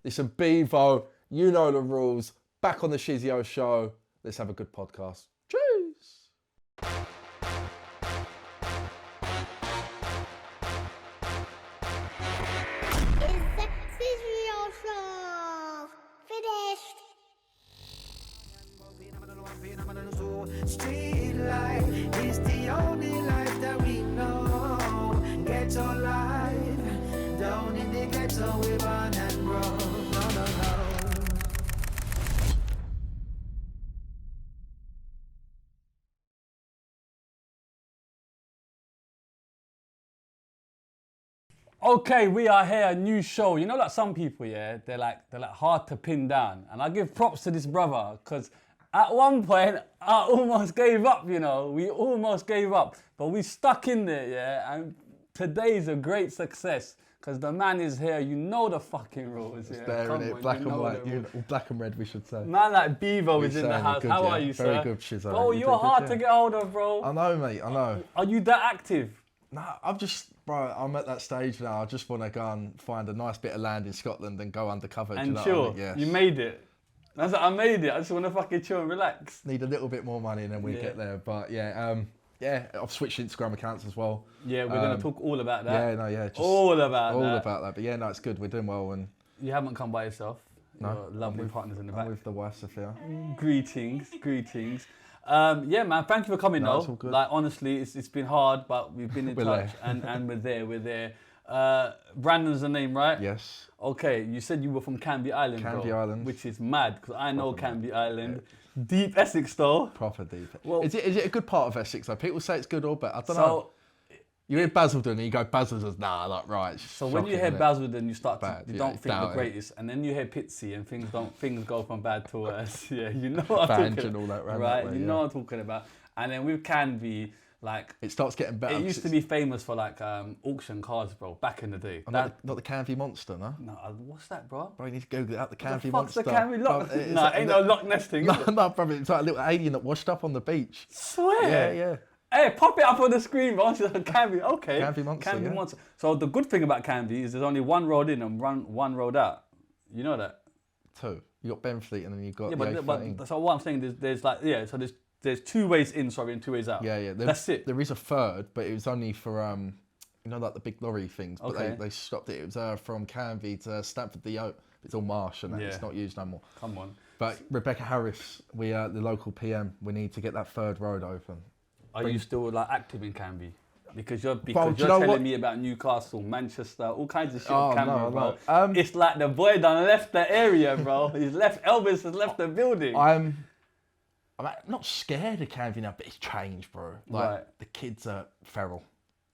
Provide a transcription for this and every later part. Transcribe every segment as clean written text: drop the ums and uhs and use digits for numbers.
Listen, Beavo, you know the rules. Back on the Shizzio show. Let's have a good podcast. Cheers. Streetlife is the only life that we know. Ghetto life, down in the ghetto we born and grow. No. Okay, we are here, a new show. You know, like some people, yeah, they're like hard to pin down. And I give props to this brother, because at one point, I almost gave up, you know. We almost gave up, but we stuck in there, yeah. And today's a great success, because the man is here. You know the fucking rules, yeah. There, innit? Black and white. Black and red, we should say. Man like Beavo is in the house. Good, How yeah. are you, Very sir? good, Shizzo. Bro, you're hard to get hold of, bro. I know, mate, I know. Are you that active? Nah, I'm at that stage now. I just want to go and find a nice bit of land in Scotland and go undercover. And do you know chill. what I mean? Yes. You made it. That's what I made it. I just want to fucking chill and relax. Need a little bit more money and then we get there. But yeah, I've switched Instagram accounts as well. Yeah, we're going to talk all about that. Just all about that. But yeah, no, it's good. We're doing well. And you haven't come by yourself. No, your lovely partners in the back. I'm with the wife, Sophia. Greetings. Yeah, man, thank you for coming, No, though. it's all good. Like, honestly, it's been hard, but we've been in touch and we're there. Brandon's the name, right? Yes. Okay, you said you were from Canvey Island, Canvey Island. which is mad, because I know Canvey Island. Yeah. Deep Essex, though. Proper deep. Well, is it a good part of Essex, though? People say it's good or bad. I don't know. You hear Basildon and you go, Basildon's, nah, like, right. So when you hear Basildon, you start to, you don't think the it. greatest, and then you hear Pitsy and things go from bad to worse. Yeah, you know what I'm talking and all that, right? That way, you know what I'm talking about. And then with Canvey, like it starts getting better. It used to be famous for like auction cars, bro, back in the day. Not the Canvey Monster, no? No, what's that, bro? Bro, you need to Google it out, the Canvey Monster. Monster. The Canvey Loch? No, ain't no Loch Ness thing. No, bro, it's like a little alien that washed up on the beach. Swear? Yeah. Hey, pop it up on the screen, bro. Canvey, okay. Canvey Monster. Canvey Monster. So the good thing about Canvey is there's only one road in and one road out. You know that? Two. You got Benfleet and then you got but so what I'm saying is there's two ways in, and two ways out. Yeah. That's it. There is a third, but it was only for you know, like the big lorry things. But okay. they stopped it. It was from Canvey to Stamford the Oak. It's all marsh and it's not used no more. Come on. But Rebecca Harris, the local PM, we need to get that third road open. Are you still like active in Canvey? Because you're telling me about Newcastle, Manchester, all kinds of shit in Canvey, bro. It's like the boy done left the area, bro. Elvis has left the building. I'm not scared of Canvey now, but it's changed, bro. Like the kids are feral.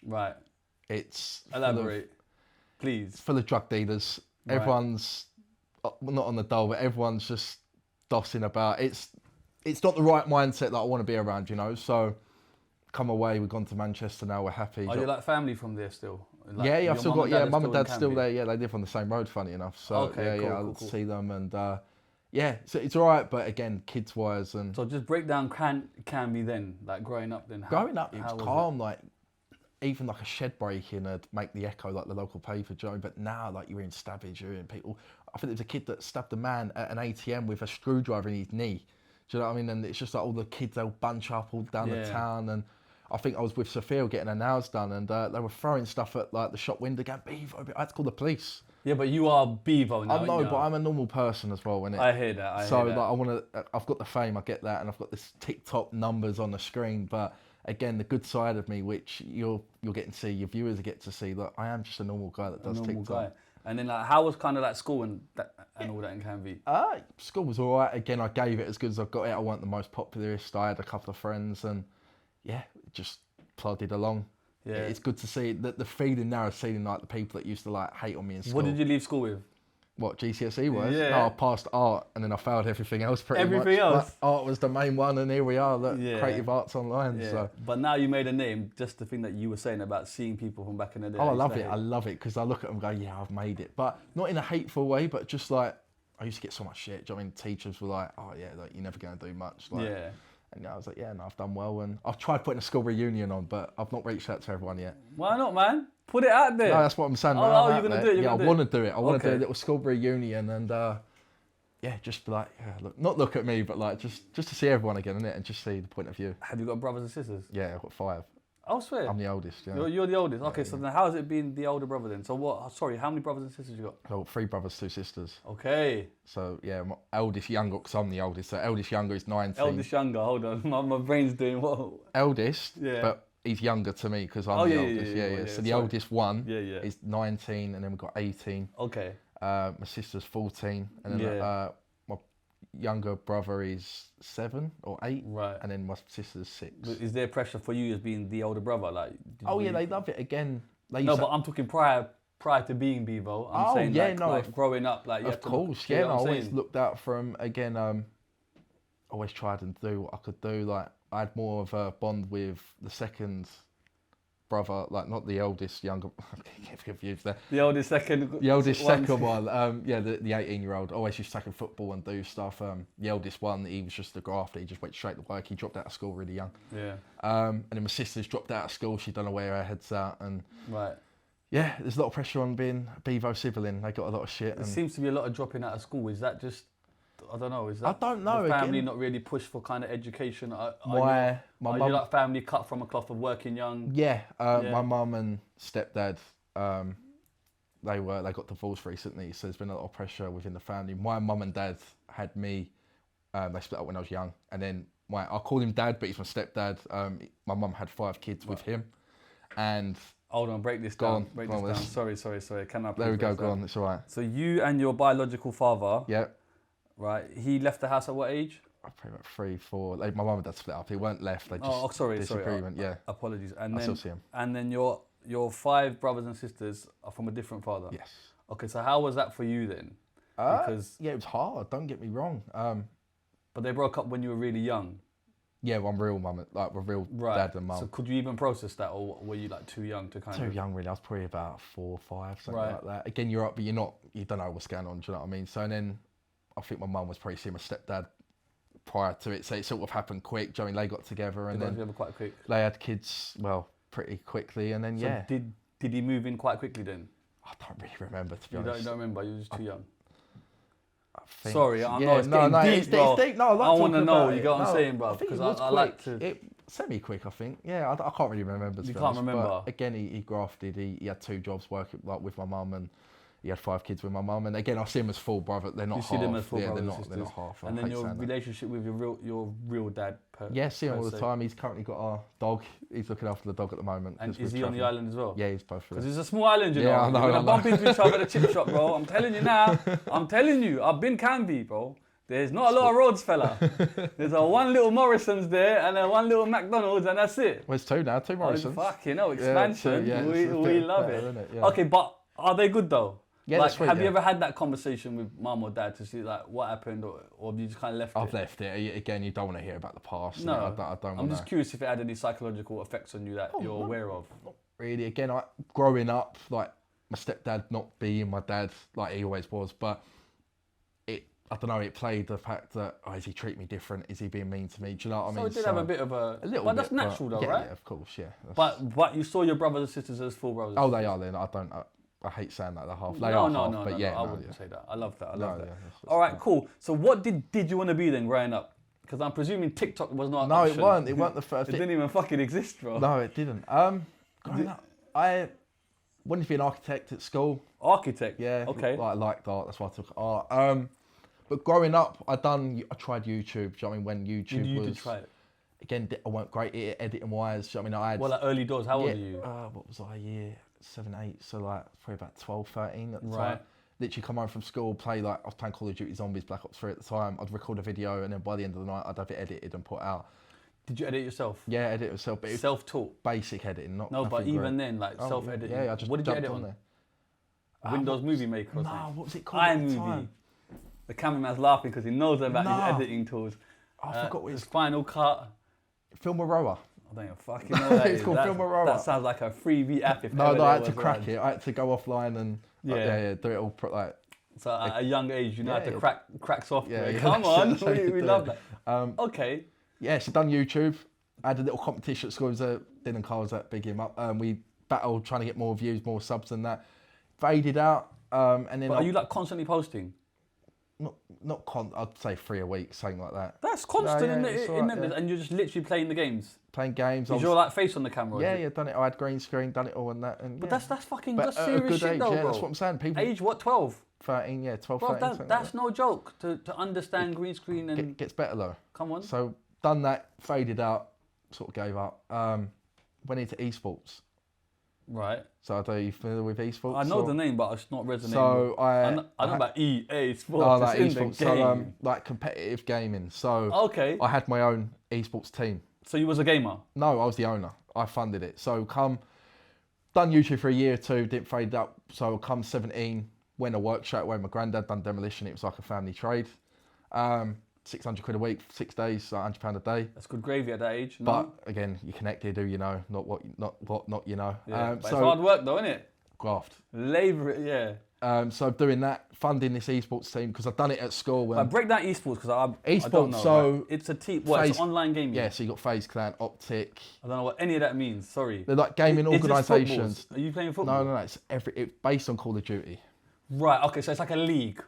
Right. It's elaborate, please. It's full of drug dealers. Right. Everyone's not on the dole, but everyone's just dossing about. It's not the right mindset that I want to be around, you know. So come away. We've gone to Manchester now. We're happy. Are you like family from there still? Like, yeah. I've still got mum and dad's still there. Yeah, they live on the same road. Funny enough. So I'll see them and. So it's all right, but again, kids-wise and... So just break down Canvey then, like growing up then. Growing up, it was calm, like, even like a shed break-in would make the echo, like the local paper, Joe, but now, like, you're in stabbage, you're in people... I think there was a kid that stabbed a man at an ATM with a screwdriver in his knee. Do you know what I mean? And it's just like all the kids, they'll bunch up all down the town, and I think I was with Sophia getting her nails done, and they were throwing stuff at, like, the shop window, going, Beavo, I had to call the police. Yeah, but you are Beavo now. I know, but I'm a normal person as well, innit? I hear that. Like, I've got the fame, I get that, and I've got this TikTok numbers on the screen. But again, the good side of me, which you're getting to see, your viewers get to see, look, I am just a normal guy that does TikTok. Guy. And then, like, how was kind of like school and all that in Canvey? School was all right. Again, I gave it as good as I got it. I wasn't the most popularist. I had a couple of friends, and just plodded along. Yeah, it's good to see that the feeling now of seeing like the people that used to like hate on me in school. What did you leave school with? What, GCSE was? Yeah. No, I passed art and then I failed everything else pretty much. Everything else? But art was the main one and here we are, look, Creative Arts Online. Yeah. So. But now you made a name, just the thing that you were saying about seeing people from back in the day. Oh, I love it. I love it because I look at them and go, yeah, I've made it. But not in a hateful way, but just like, I used to get so much shit. Do you know what I mean? Teachers were like, oh yeah, like, you're never going to do much. Like, And I was like, yeah, no, I've done well. And I've tried putting a school reunion on, but I've not reached out to everyone yet. Why not, man? Put it out there. No, that's what I'm saying. Oh, you're going to do it? Yeah, I want to do it. I want to do a Okay. little school reunion and, yeah, just be like, look, not look at me, but like just to see everyone again, innit? And just see the point of view. Have you got brothers and sisters? Yeah, I've got 5. Oh, swear. I'm the oldest, yeah. You're the oldest. Okay, so then how has it been the older brother then? So what? Sorry, how many brothers and sisters you got? I've got 3 brothers, 2 sisters. Okay. So, yeah, my eldest younger, because I'm the oldest. So, eldest younger is 19. Eldest younger. Hold on, my brain's doing what? Eldest, Yeah. but he's younger to me because I'm the oldest. Yeah. So, the oldest one is 19, and then we've got 18. Okay. My sister's 14, and then my younger brother is 7 or 8, Right. and then my sister's 6. But is there pressure for you as being the older brother? Like, They love it again. No, but I'm talking prior to being Beavo. I'm saying like growing up, like you of have to course, look, I always looked out from again. Always tried and do what I could do. Like I had more of a bond with the second brother, like not the eldest, younger. I get confused there. The oldest second. The oldest second one. The 18-year-old. Always used to take football and do stuff. The eldest one, he was just a grafter. He just went straight to work. He dropped out of school really young. Yeah. And then my sister's dropped out of school. She don't know where her head's at. And right. Yeah, there's a lot of pressure on being a Beavo sibling. They got a lot of shit. There seems to be a lot of dropping out of school. Is that just? I don't know. Is that? I don't know. The family again, not really push for kind of education. Are my you like family cut from a cloth of working young? Yeah, my mum and stepdad, they got divorced recently, so there's been a lot of pressure within the family. My mum and dad had me. They split up when I was young, and then I call him dad, but he's my stepdad. My mum had 5 kids with him, and. Hold on, break this down. Break this down. Sorry. Can I? There we go. Go on. It's all right. So you and your biological father. Yeah. Right. He left the house at what age? Probably about 3, 4. My mum and dad split up. He weren't left. They just disagreement. Yeah. Apologies. I still see him. And then your 5 brothers and sisters are from a different father. Yes. Okay. So how was that for you then? Because it was hard. Don't get me wrong. But they broke up when you were really young. Yeah, one real mum, like a real dad and mum. So could you even process that, or were you like too young to kind of? Too young, really. I was probably about 4 or 5, something like that. Again, you're up, but you don't know what's going on. Do you know what I mean? So and then I think my mum was probably seeing my stepdad prior to it, so it sort of happened quick. Do you know what I mean? They got together and then quite quick. They had kids, pretty quickly, and then So did he move in quite quickly then? I don't really remember, to be honest. You don't remember? You were just too young. Sorry, I know it's getting deep, bro. It's deep. No, I want to know. You get what I'm saying, bro? Because I like to. It semi-quick, I think. Yeah, I can't really remember. You can't remember. But again, he grafted. He had 2 jobs working like with my mum, and he had 5 kids with my mum. And again, I see him as full brother. They're not half. You see them as full brothers and they're not half. And then your relationship with your real dad. Yeah, see him all the time. He's currently got our dog. He's looking after the dog at the moment. And is he on the island as well? Yeah, he's both. Because it's a small island, you know. I know. You're gonna bump into each other at a chip shop, bro. I'm telling you now. I'm telling you. I've been Canvey, bro. There's not a lot of roads, fella. There's one little Morrison's there and then one little McDonald's, and that's it. Well, it's 2 now, 2 Morrison's. Fucking hell, expansion. We love it. Yeah. Okay, but are they good though? Yeah, like, that's sweet, have you ever had that conversation with mum or dad to see like what happened, or have you just kind of left it? I've left it. Again, you don't want to hear about the past. No, I don't. I'm just curious if it had any psychological effects on you that you're aware of. Not really. Again, growing up, like my stepdad not being my dad, like he always was, but I don't know, it played the fact that, is he treating me different? Is he being mean to me? Do you know what I mean? So it did have a bit of a little but that's natural though, right? Yeah, of course, yeah. But you saw your brothers and sisters as full brothers. Oh, they are then. I hate saying that they're half. They are half, no, but yeah, I wouldn't say that. I love that. Yeah, all right, cool. So what did you want to be then growing up? Because I'm presuming TikTok was not an option. No, it weren't. It weren't the first. It didn't even fucking exist, bro. No, it didn't. Growing up, I wanted to be an architect at school. Architect? Yeah. Okay. I liked art. That's why I took art. But growing up, I tried YouTube. Do you know what I mean? When YouTube was... You did try it? Again, I weren't great at it, editing wise. Do you know what I mean? I had... Well, like early doors, how old are you? What was I, year 7, 8, so like probably about 12, 13 at the time. Literally come home from school, I was playing Call of Duty Zombies, Black Ops 3 at the time. I'd record a video and then by the end of the night, I'd have it edited and put out. Did you edit it yourself? Yeah, edit it myself. But self-taught? Basic editing, not No, but even then, like self-editing. Yeah, I just what did you edit on on there? Windows Movie Maker or something? No, what was it called at the time? The cameraman's laughing because he knows about his editing tools. I forgot what it's Final Cut. Filmora. I don't even fucking know what that is. It's called Filmora. That sounds like a freebie app. No, I had to crack it. I had to go offline and do it all like. So at a young age, you know how to crack software. Yeah, Come on, we it. love that. Okay, Yeah, so done YouTube. I had a little competition at school. It was a Din and Carl's at Big Him Up. We battled trying to get more views, more subs than that. Faded out, and then. But are you like constantly posting? Not I'd say 3 a week, something like that. That's constant, Yeah, isn't it? alright, And you're just literally playing the games. Playing games. Is your like face on the camera? Yeah, done it. I had green screen, done it all and that. And, But yeah. that's fucking But that's at a serious good shit age, though, yeah, bro. that's what I'm saying. People. Age what? 12. 13, yeah, 12, Bro, 13. something that's like no joke to understand green screen and. that. Gets better though. Come on. So done that, faded out, sort of gave up. Went into esports. Right. So are you familiar with esports? I know the name, but it's not resonating. So I know about EA Sports. Oh, like it's in esports. the game. So like competitive gaming. So Okay. I had my own esports team. So you was a gamer? No, I was the owner. I funded it. So done YouTube for a year or two, didn't fade up. So come 17, went to work straight away. My granddad done demolition. It was like a family trade. 600 quid a week, 6 days, £100 a day. That's good gravy at that age. But No? again, you're connected, who you know, not what you know. Yeah, but it's hard work though, isn't it? Graft. Labour it, yeah. So doing that, funding this esports team because I've done it at school. But break down esports because I Esports, don't know. so right? It's a team. What? It's FaZe- online gaming. Yeah, so you got FaZe Clan, Optic. I don't know what any of that means. Sorry. They're like gaming Is this organisations. footballs? Are you playing football? No, it's based on Call of Duty. Right. Okay. So it's like a league.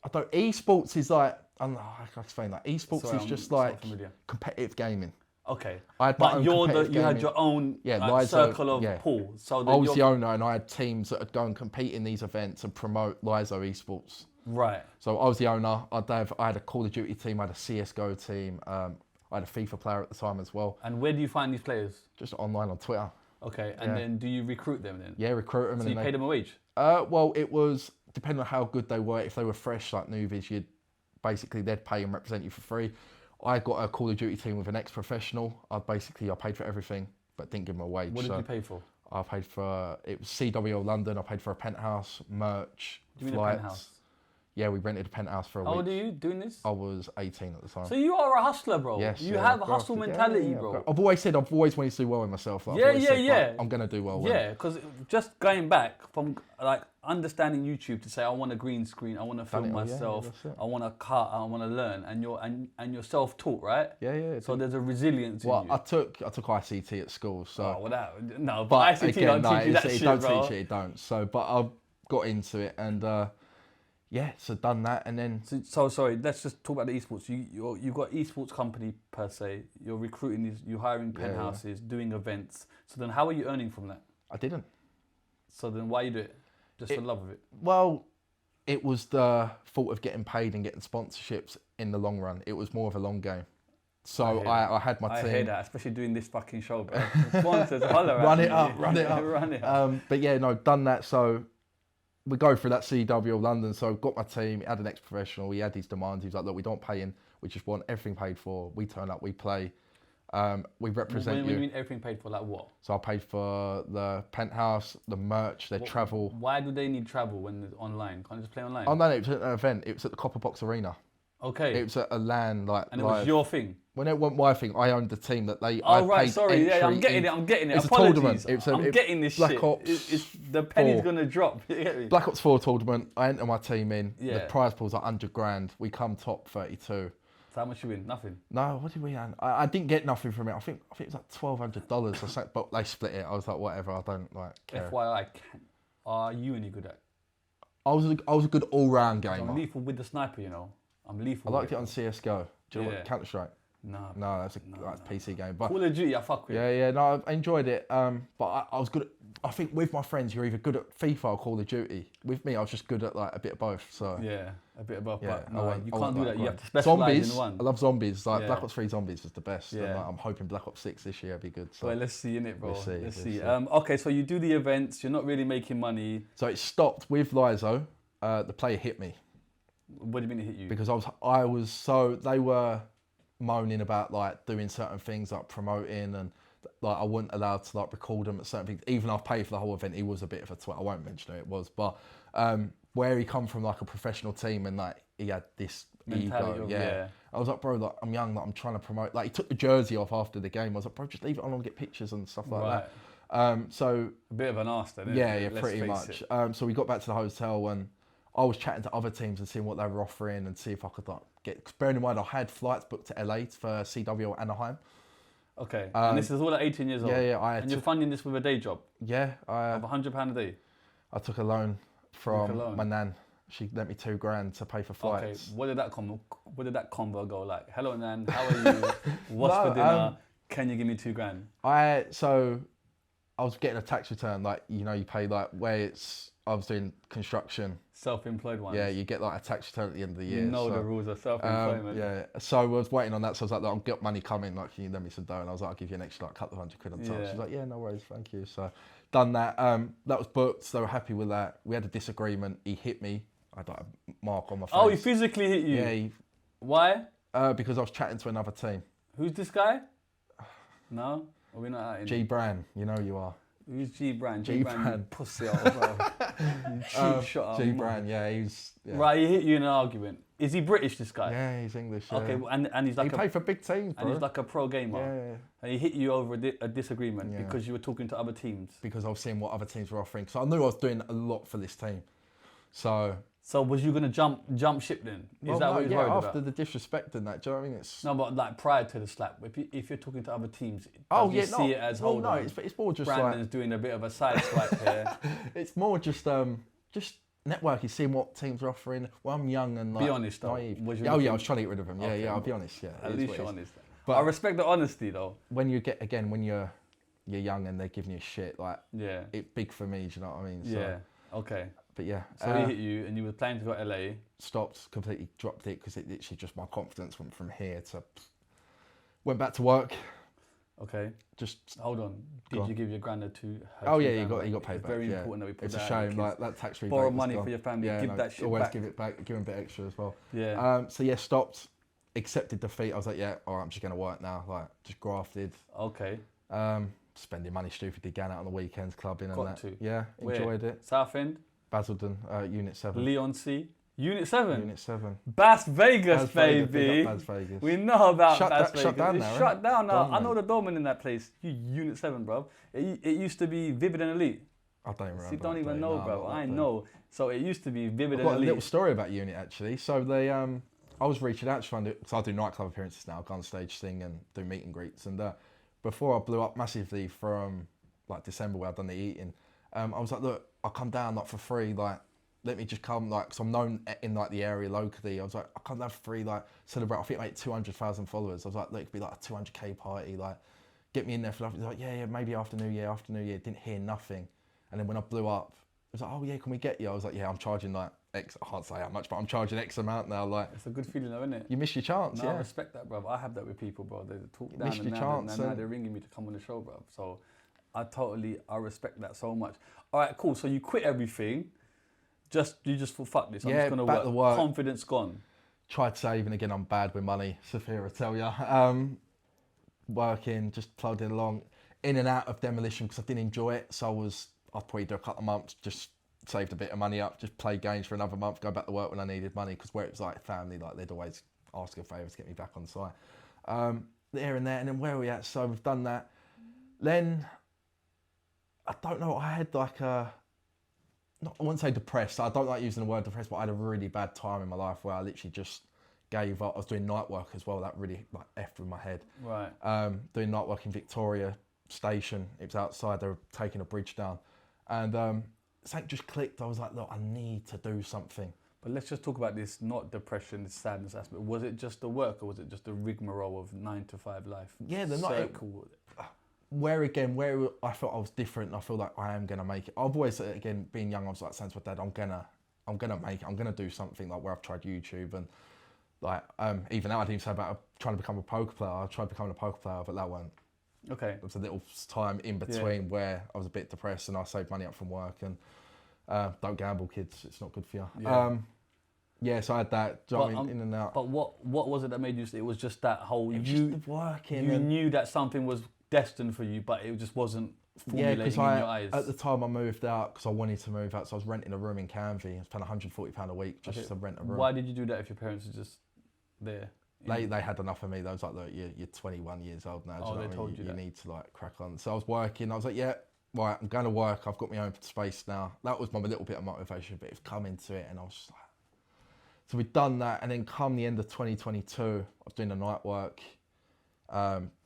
I don't. Esports is like I don't know. I can explain that. Esports Sorry, is I'm just so like familiar. competitive gaming. Okay. I had my But own you competitive had gaming. your own Liza, circle of yeah. pool. So I was you're- the owner, and I had teams that would go and compete in these events and promote Liza esports. Right. So I was the owner. I had a Call of Duty team. I had a CS:GO team. I had a FIFA player at the time as well. And where do you find these players? Just online on Twitter. Okay. And Yeah. then do you recruit them then? Yeah, recruit them. So and you then pay them a wage? Well, it was depending on how good they were. If they were fresh, like newbies, they'd pay and represent you for free. I got a Call of Duty team with an ex-professional. I paid for everything, but didn't give them a wage. What did you pay for? I paid for it was CWO London. I paid for a penthouse, merch, Do you mean flights. a penthouse? Yeah, we rented a penthouse for a How week. old are you doing this? I was 18 at the time. So you are a hustler, bro. Yes, You yeah, have a I've hustle grafted. mentality, Yeah, bro. I've always wanted to do well in myself. Like, I've Yeah, always yeah, said, yeah. like, I'm gonna do well. Yeah, because just going back from like understanding YouTube to say I want a green screen, I want to film it all, yeah, myself, that's it. I want to cut, I want to learn, and you're self-taught, right? Yeah. So there's a resilience Well, in you. I took ICT at school, so. Oh, well, no, but But ICT again, don't no, teach you that it shit, don't bro. teach it. It don't. So, but I got into it, and so done that, and then So sorry, let's just talk about the esports. You've got esports company per se. You're recruiting these, you're hiring Yeah, penthouses, doing events. So then, how are you earning from that? I didn't. So then, why you do it? Just for the love of it. Well, it was the thought of getting paid and getting sponsorships in the long run. It was more of a long game. So I had my I team. hear that, especially doing this fucking show, bro. Sponsors, holler at Run me. it up. Run it up. But yeah, no, done that. So we go through that CW London. So got my team. Had an ex-professional. He had these demands. He was like, look, we don't pay in. We just want everything paid for. We turn up. We play. We represent When you. you mean everything paid for, like what? So I paid for the penthouse, the merch, their travel. Why do they need travel when it's online? Can't you just play online? Oh no, it was at an event. It was at the Copper Box Arena. Okay. It was at a LAN like. And it live. was your thing. When it wasn't my thing, I owned the team that they. Oh I right, paid sorry, yeah, I'm entry getting in. it, I'm getting it. It's a Apologies. tournament. I'm getting this Black shit. Ops The penny's 4. gonna drop. You get me? Black Ops 4 tournament. I enter my team in. Yeah. The prize pool's like 100 grand. We come top 32. So how much you win? Nothing. No, what did we earn? I didn't get nothing from it. I think it was like $1,200 or something. But they split it. I was like, whatever. I don't like care. FYI, are you any good at? I was a good all round I'm gamer. lethal with the sniper, you know. I'm I lethal. liked with it on CS:GO. Do you know Yeah. what Counter Strike? No. No, that's a PC game. But Call of Duty, I fuck with. yeah, no, I enjoyed it. But I was good at. I think with my friends, you're either good at FIFA or Call of Duty. With me, I was just good at like a bit of both. So Yeah, a bit above, yeah, but no, went- you I can't went do like that. You have grind. to specialize Zombies. in one. I love zombies. Like Yeah. Black Ops 3 Zombies was the best. And, Yeah. like, I'm hoping Black Ops 6 this year will be good. So. Well, let's see in it, bro. We'll see, Let's we'll see. see. Okay, so you do the events. You're not really making money. So it stopped with Lizo. The player hit me What do you mean it hit you? because I was so they were moaning about like doing certain things like promoting and like I wasn't allowed to like record them at certain things. Even though I paid for the whole event, he was a bit of a twat. I won't mention who it was, but where he come from like a professional team and like he had this Mentality ego. of- Yeah. yeah. I was like, bro, like I'm young, like I'm trying to promote. Like he took the jersey off after the game. I was like, bro, just leave it on and get pictures and stuff like Right. that. So A bit of an arse then. Isn't yeah, it? yeah, Let's pretty face much. it. So we got back to the hotel and I was chatting to other teams and seeing what they were offering and see if I could like get. 'Cause bearing in mind, I had flights booked to LA for CW or Anaheim. Okay. And this is all at 18 years old. Yeah. And you're funding this with a day job Yeah, of £100 a day. I took a loan from my nan. She lent me $2,000 to pay for flights. Okay. What did that convo go like? Hello, Nan. How are you? What's for dinner? Can you give me $2,000? So I was getting a tax return, like you pay like where I was doing construction. Self-employed ones. Yeah, you get like a tax return at the end of the year. You know the rules of self-employment. Yeah, so I was waiting on that. So I was like, I've got money coming. Like, can you lend me some dough? And I was like, I'll give you an extra like couple of £100 on top. Yeah. She's like, yeah, no worries, thank you. So done that. That was booked. They were happy with that. We had a disagreement. He hit me. I had like a mark on my face. Oh, he physically hit you? Yeah. Why? Because I was chatting to another team. Who's this guy? No? Are we not out in G Brand, you know you are. Who's G Brand? G Brand, Brand. Pussy out, bro. You cheap shot. G Brand, yeah, he's... Yeah. Right, he hit you in an argument. Is he British, this guy? Yeah, he's English, yeah. Okay, and he's like he played for big teams, bro. And he's like a pro gamer. Yeah. And he hit you over a disagreement because you were talking to other teams. Because I was seeing what other teams were offering. So I knew I was doing a lot for this team. So was you gonna jump ship then? Is that what you're worried about? After the disrespect and that, do you know what I mean? It's... No, but like prior to the slap, if you're talking to other teams, see it as hold on. It's more just Brandon's doing a bit of a side swipe here. It's more just networking, seeing what teams are offering. Well, I'm young and like be honest though. naive. I was trying to get rid of them. Okay, I'll be honest. Yeah, at least you're honest. But I respect the honesty though. When you're young and they're giving you shit, like it's big for me. Do you know what I mean? So, yeah. Okay. But yeah. So he hit you, and you were planning to go to LA. Stopped, completely dropped it because it literally just my confidence went from here to. Went back to work. Okay. Just hold on. Did you give your granddad to? Oh yeah, he got paid back. Very important that we put it's that. It's a shame, like that tax rebate. Borrow money for your family. Yeah, give that shit always back. Give it back. Give him a bit extra as well. Yeah. So yeah, stopped. Accepted defeat. I was like, yeah, all right, I'm just gonna work now. Like, just grafted. Okay. Spending money stupidly, going out on the weekends, clubbing and that. To. Yeah, enjoyed it. Southend. Basildon, Unit 7. Leon C. Unit 7? Unit 7. Bas Vegas, baby. Bas Vegas. We know about Bas Vegas. Shut down now, It's shut down now. I know the doorman in that place. Unit 7, bro. It used to be Vivid and Elite. I don't remember. You don't even know, bro. I know. So it used to be Vivid and I've got Elite. a little story about Unit, actually. So they, I was reaching out to try and do, because I do nightclub appearances now. I go on stage, sing and do meet and greets. And before I blew up massively from like December where I'd done the eating, I was like, look, I'll come down like for free, like, let me just come, like, because I'm known in like the area locally. I was like, I'll come down for free, like, celebrate. I think I made 200,000 followers. I was like, look, it could be like a 200k party, like, get me in there for nothing. He's like, yeah, maybe after New Year. Didn't hear nothing. And then when I blew up, I was like, oh yeah, can we get you? I was like, yeah, I'm charging like X, I can't say how much, but I'm charging X amount now. Like, it's a good feeling though, isn't it? You miss your chance, no, I respect that, bro. I have that with people, bro. They talk down and now they're ringing me to come on the show, bro. So I respect that so much. All right, cool. So you quit everything. You just thought, fuck this. I'm just gonna work. Confidence gone. Tried saving again. I'm bad with money. Sophia will tell you. Working, just plodding along, in and out of demolition because I didn't enjoy it. So I'd probably do a couple of months, just saved a bit of money up, just play games for another month, go back to work when I needed money because where it was like family, like they'd always ask a favour to get me back on site. There and there, and then where are we at? So we've done that. Then I don't know. I had like I wouldn't say depressed. I don't like using the word depressed, but I had a really bad time in my life where I literally just gave up. I was doing night work as well. That really like effed with my head. Right. Doing night work in Victoria Station. It was outside. They were taking a bridge down, and something just clicked. I was like, look, I need to do something. But let's just talk about this, not depression, this sadness aspect. Was it just the work, or was it just the rigmarole of 9 to 5 life? Yeah, the circle. Where I felt I was different, and I feel like I am gonna make it. I've always, again, being young, I was like saying to my dad, I'm gonna make it. I'm gonna do something like where I've tried YouTube and like even now I didn't say about trying to become a poker player. I tried becoming a poker player, but that won't. Okay. There was a little time in between where I was a bit depressed and I saved money up from work and don't gamble, kids. It's not good for you. Yeah. So I had that jumping in and out. But what was it that made you? It was just that whole just working. You knew that something was destined for you, but it just wasn't formulating in your eyes. At the time I moved out because I wanted to move out, so I was renting a room in Canvey. I was paying £140 a week just to rent a room. Why did you do that if your parents were just there? They had enough of me. They was like, look, you're 21 years old now. They told you need to like crack on. So I was working. I was like, yeah, right, I'm going to work. I've got my own space now. That was my little bit of motivation, but it's come into it, and I was just like, so we've done that, and then come the end of 2022, I was doing the night work,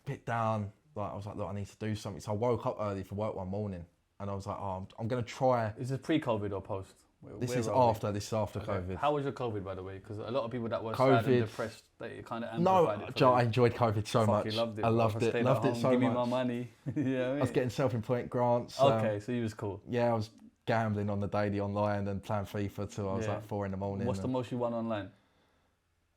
bit down. Like I was like, look, I need to do something. So I woke up early for work one morning, and I was like, oh, I'm going to try. Is this pre-COVID or post? This is after COVID. How was your COVID, by the way? Because a lot of people that were COVID, sad and depressed, they kind of no, amplified it. Joe, I enjoyed COVID so much. Loved it. I loved it. Loved it so much. Give me my money. Yeah, I was getting self-employed grants. Okay, so you was cool. Yeah, I was gambling on the daily online and playing FIFA till I was like 4 in the morning. What's the most you won online?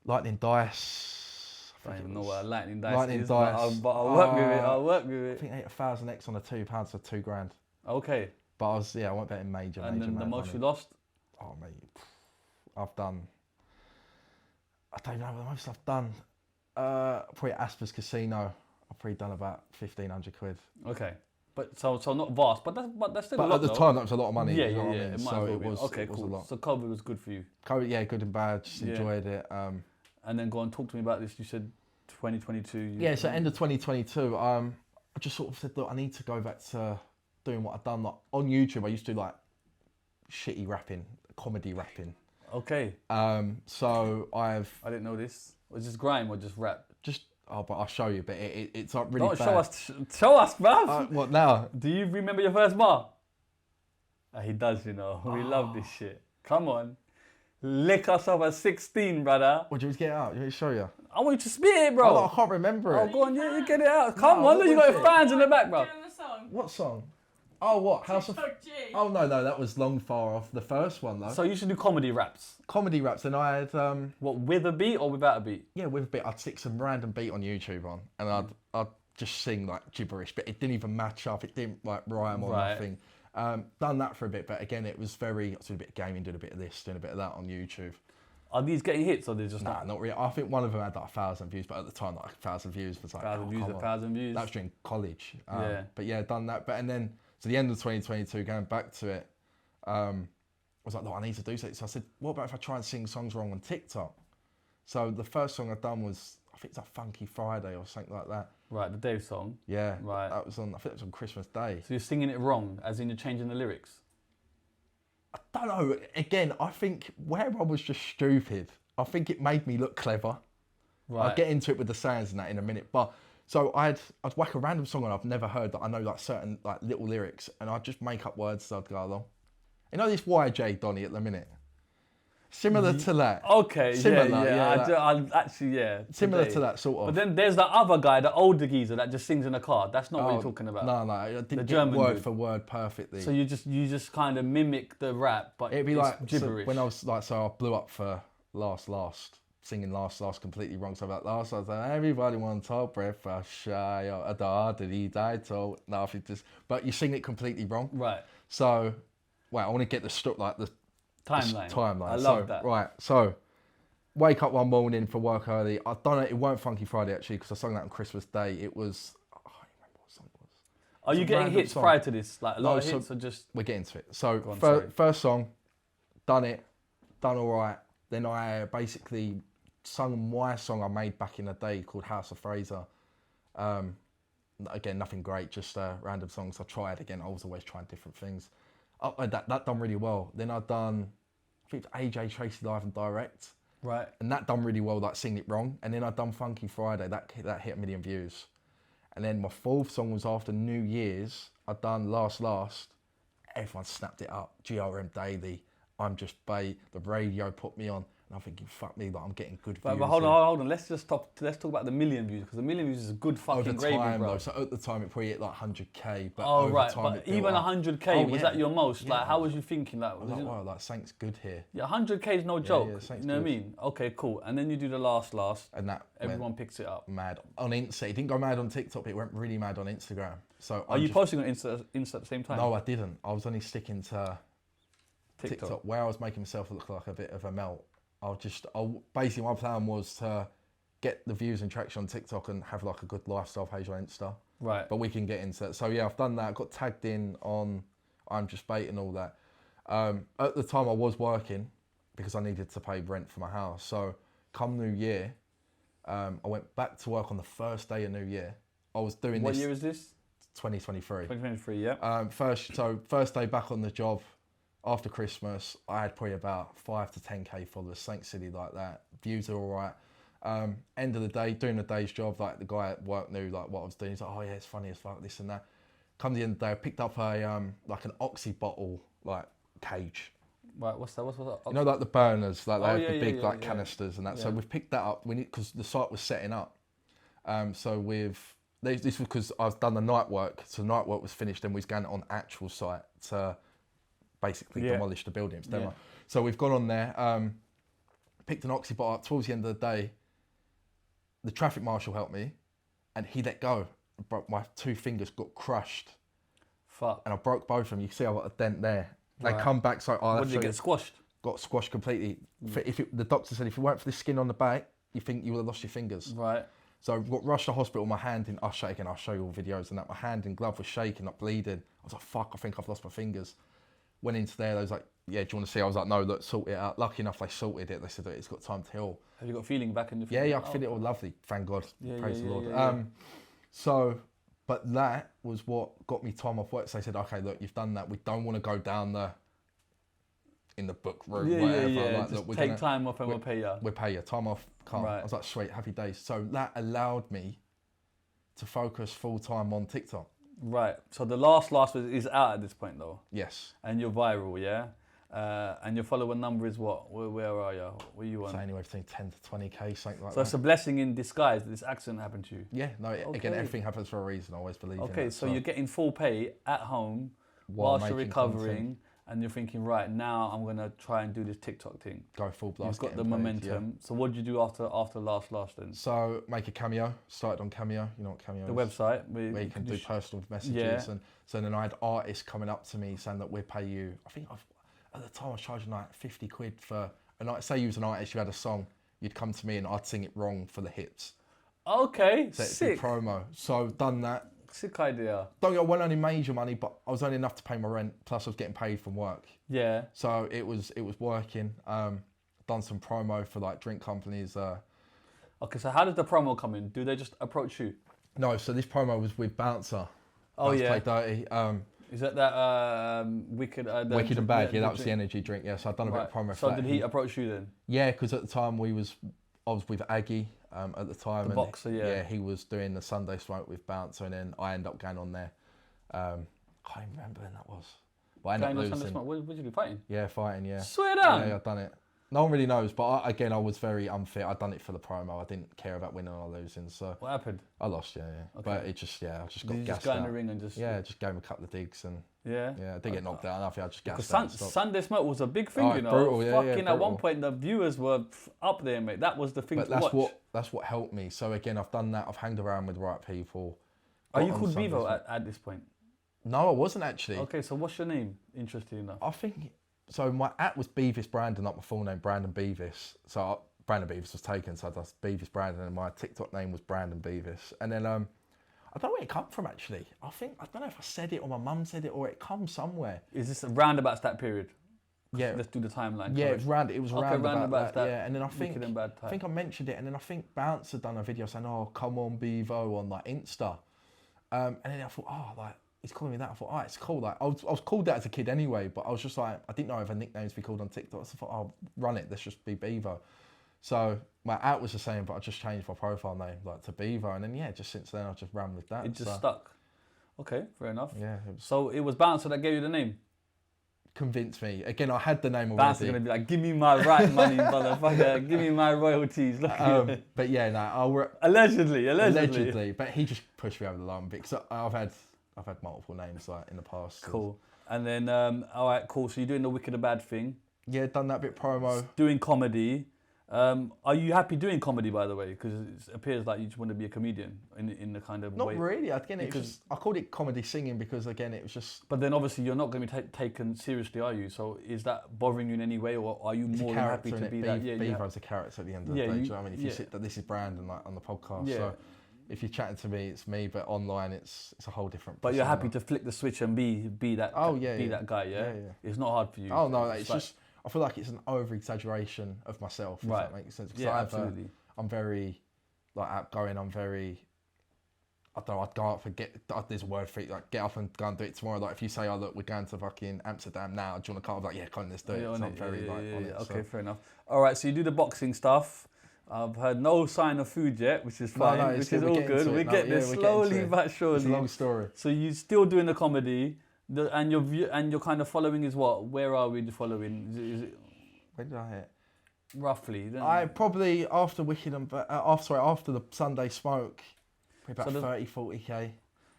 Lightning dice. I don't even know what a lightning dice Lightning is, dice. but I'll work with it. I'll work with I it. think 8,000x on a £2 for £2,000. Okay. But I went betting major. And then the most money. you lost? Oh mate, I've done. I don't know the most I've done. Probably at Asper's Casino. I've probably done about 1,500 quid. Okay. But so not vast, but that's still a lot. But at the time, that was a lot of money. Yeah, you know what I mean? It might so well it be. was Okay, it was cool. a lot. So COVID was good for you. COVID, yeah, good and bad. Just enjoyed it. And then go and talk to me about this. You said 2022. Yeah, so end of 2022, I just sort of said, look, I need to go back to doing what I've done. Like on YouTube, I used to do like shitty rapping, comedy rapping. Okay. So I didn't know this. Was this grime or just rap? But I'll show you. But it's like really Don't bad. show us, bruv. What now? Do you remember your first bar? He does, you know. We love this shit. Come on. Lick us up at 16, brother. What do you want to get out? You want me to show you? I want you to spit it, bro. I can't remember it. Oh, go on, you get it out. Come on, look, you what got was your fans in the back, bro. Do you know the song? What song? Oh, what? House of... Tokky. Oh, no, that was long far off the first one, though. So you should do comedy raps. Comedy raps, and I had... What, with a beat or without a beat? Yeah, with a beat. I'd stick some random beat on YouTube on, and I'd just sing, like, gibberish, but it didn't even match up. It didn't, like, rhyme or nothing. Done that for a bit, but again, it was very... I was doing a bit of gaming, doing a bit of this, doing a bit of that on YouTube. Are these getting hits or they're just Nah, not really. I think one of them had like 1,000 views, but at the time, like 1,000 views was like 1,000 views, come on. 1,000 views. That was during college. Yeah. But yeah, done that. But and then to the end of 2022, going back to it, I was like, look, I need to do something. So I said, what about if I try and sing songs wrong on TikTok? So the first song I'd done was, I think it's like Funky Friday or something like that. Right, the Dave song. Yeah. Right. That was on, I think it was on Christmas Day. So you're singing it wrong, as in you're changing the lyrics? I don't know. Again, I think where I was just stupid, I think it made me look clever. Right. I'll get into it with the sounds and that in a minute. But so I'd whack a random song on I've never heard that I know like certain like little lyrics, and I'd just make up words as I'd go along. You know this YJ Donny at the minute? Similar to that. Okay, Similar, I'll actually, Similar today. to that sort of. But then there's that other guy, the older geezer that just sings in the car. That's not what you're talking about. No, I didn't The get German word dude. for word perfectly. So you just kind of mimic the rap, but It'd be it's like gibberish. So when I was like, so I blew up for last, singing last completely wrong. So about last, I was like, everybody wants top breakfast, shy, a da, did he die? So nothing just, but you sing it completely wrong. Right. So, I want to get the timeline. I love that. Right, so wake up one morning for work early. I've done it. It weren't Funky Friday actually because I sung that on Christmas Day. It was. I can't remember what song it was. Are you getting hits song. prior to this? Like a lot of so hits or just? We're getting to it. So on, sorry. first song, done all right. Then I basically sung my song I made back in the day called House of Fraser. Again, nothing great, just random songs. I tried again. I was always trying different things. That done really well. Then I've done, I think it's AJ Tracy Live and Direct. Right. And that done really well, like singing it wrong. And then I've done Funky Friday, that hit 1 million views. And then my fourth song was after New Year's. I'd done Last. Everyone snapped it up. GRM Daily, I'm Just Bait, the radio put me on. And I'm thinking, fuck me, like I'm getting good views. But hold on. Let's talk about the million views because the million views is a good fucking over gravy, time, bro. though, so at the time it probably hit like 100k. But Oh over right, time but it built even up. 100k was that your most? Yeah, Like, how was you thinking that? I was like, wow, like Sank's good here. Yeah, 100k is no joke. yeah, you know what I mean? Okay, cool. And then you do the last, And that everyone picks it up. mad on Insta. It didn't go mad on TikTok. It went really mad on Instagram. So Are you posting on Insta at the same time? No, I didn't. I was only sticking to TikTok, where I was making myself look like a bit of a melt. Basically my plan was to get the views and traction on TikTok and have like a good lifestyle page on Insta. Right. But we can get into it. So yeah, I've done that. I got tagged in on I'm Just Bait and all that. At the time I was working because I needed to pay rent for my house. So come New Year, I went back to work on the first day of New Year. I was doing What this. year is this? 2023. 2023, yeah. First day back on the job after Christmas, I had probably about 5 to 10k followers, something silly like that. Views are all right. End of the day, doing the day's job, like the guy at work knew like what I was doing. He's like, oh yeah, it's funny as fuck, this and that. Come the end of the day, I picked up a like an oxy bottle like cage. Right, what's that? What's that? You know, like the burners, like they have the big yeah, canisters and that. Yeah. So we've picked that up. We need because the site was setting up. So this was because I've done the night work. So the night work was finished, and we was going on actual site to basically demolish the buildings. Yeah. So we've gone on there, picked an oxy bottle up. Towards the end of the day, the traffic marshal helped me, and he let go. My 2 fingers got crushed. Fuck. And I broke both of them. You can see I've got a dent there. They Right. come back, so What did it get squashed? got squashed completely. The doctor said if it weren't for the skin on the back, you think you would have lost your fingers. Right. So I got rushed to hospital. My hand in, I'll shaking. I'll show you all videos and that. My hand and glove was shaking, like bleeding. I was like, fuck, I think I've lost my fingers. Went into there. They was like, yeah, do you want to see? I was like, no, look, sort it out. Lucky enough, they sorted it. They said that it's got time to heal. Have you got feeling back in the Yeah, I can feel it all lovely. Thank God. Praise the Lord. So, but that was what got me time off work. So they said, okay, look, you've done that. We don't want to go down in the book room, whatever. Like, just look, take time off and we'll pay you. We'll pay you. Time off, calm. Right. I was like, sweet, happy days. So that allowed me to focus full time on TikTok. Right. So the last is out at this point though. Yes. And you're viral, yeah. And your follower number is what? Where are you? Where are you on? So anywhere between 10 to 20k, something like So that. it's a blessing in disguise that this accident happened to you. Yeah. No. Okay. Again, everything happens for a reason. I always believe. Okay. In that, So you're getting full pay at home whilst you're making recovering. content. And you're thinking, right, now I'm going to try and do this TikTok thing. Go full blast. You've got the getting paid, momentum. yeah. So what did you do after last then? So make a cameo. Started on Cameo. You know what Cameo The is? website. Where you can do personal messages. Yeah. And so then I had artists coming up to me saying that we'll pay you. I think at the time I was charging like 50 quid for, and like say you was an artist, you had a song, you'd come to me and I'd sing it wrong for the hits. Okay, So it'd sick. be promo. So done that. Sick idea. Don't get, I wasn't only major money, but I was only enough to pay my rent. Plus I was getting paid from work. Yeah. So it was working. Done some promo for like drink companies. Okay, so how does the promo come in? Do they just approach you? No, so this promo was with Bouncer. Oh, yeah. Play Dirty. Is that Wicked? Wicked and Bad. Yeah, that was the energy drink. Yeah, so I've done a bit of promo for that. So did he approach you then? Yeah, because at the time I was with Aggie at the time. The boxer, yeah. Yeah, he was doing the Sunday Smoke with Bouncer, and then I ended up going on there. Can't even remember when that was. But I ended up losing. What did you do, fighting? Yeah, fighting, yeah. Swear down. Yeah, I've done it. No one really knows, but I was very unfit. I'd done it for the promo. I didn't care about winning or losing, so What happened? I lost, yeah. Okay. But I just got Did you gassed just go in out. the ring and just... Yeah, just gave him a couple of digs and Yeah? yeah, I didn't get knocked out enough. I just gassed Because out. and stopped. Sunday Smoke was a big thing, Oh, you know. brutal, yeah, Fucking yeah, at one brutal. point the viewers were up there, mate. That was the thing But to watch. that's what helped me. So again, I've done that. I've hanged around with the right people. Are got you on called Sunday Beavo Smoke. at this point? No, I wasn't actually. Okay, so what's your name? Interesting enough. I think so. My app was Beavis Brandon, not my full name, Brandon Beavis. So Brandon Beavis was taken, so that's Beavis Brandon, and my TikTok name was Brandon Beavis. And then I don't know where it come from actually. I don't know if I said it or my mum said it or it comes somewhere. Is this roundabouts that period? Yeah. Let's do the timeline. Yeah, correct? it was Okay, round round about about that. that Yeah, and then I think Wicked and Bad I think I mentioned it, and then I think Bounce had done a video saying, "Oh, come on, Beavo," on like Insta. And then I thought, oh, like he's calling me that. I thought, oh, it's cool. Like I was called that as a kid anyway, but I was just like, I didn't know if a nickname to be called on TikTok. So I thought, oh, run it. Let's just be Beavo. So my app was the same, but I just changed my profile name like to Beavo, and then yeah, just since then I just ran with that. It just stuck. Okay, fair enough. Yeah. So it was Bouncer that gave you the name? Convinced me. Again, I had the name already. Bouncer's gonna be like, give me my right money, motherfucker. Give me my royalties. Look at you. But yeah, no, Allegedly. But he just pushed me over the line because I've had multiple names like in the past. Cool. And then, all right, cool. So you're doing the Wicked and Bad thing. Yeah, done that bit promo. Doing comedy. Are you happy doing comedy, by the way? Because it appears like you just want to be a comedian in the kind of Not way. really. Again, I called it comedy singing because again, it was just. But then obviously you're not going to be taken seriously, are you? So is that bothering you in any way, or are you more than happy to be that? Yeah, Beavo's a character at the end of the day. Do you know what I mean? If you sit that this is Brandon like on the podcast, so if you're chatting to me, it's me, but online it's a whole different. But you're happy to flick the switch and be that. That guy, yeah? Yeah. It's not hard for you. Oh no, it's just. I feel like it's an over-exaggeration of myself, if that makes sense. Yeah, absolutely. I'm very, like, outgoing. I don't know, I'd go up and there's a word for it, like get up and go and do it tomorrow. Like if you say, oh look, we're going to fucking Amsterdam now, do you want to come? I'm like, yeah, come on, let's do it. So I'm very on it. Okay, fair enough. All right, so you do the boxing stuff. I've heard no sign of food yet, which is fine, which is all good. We get there slowly but surely. It's a long story. So you're still doing the comedy, and your kind of following is what? Where are we following? Is it Where did I hit? Roughly. I probably after Wicked and after the Sunday Smoke, probably about 30, 40k.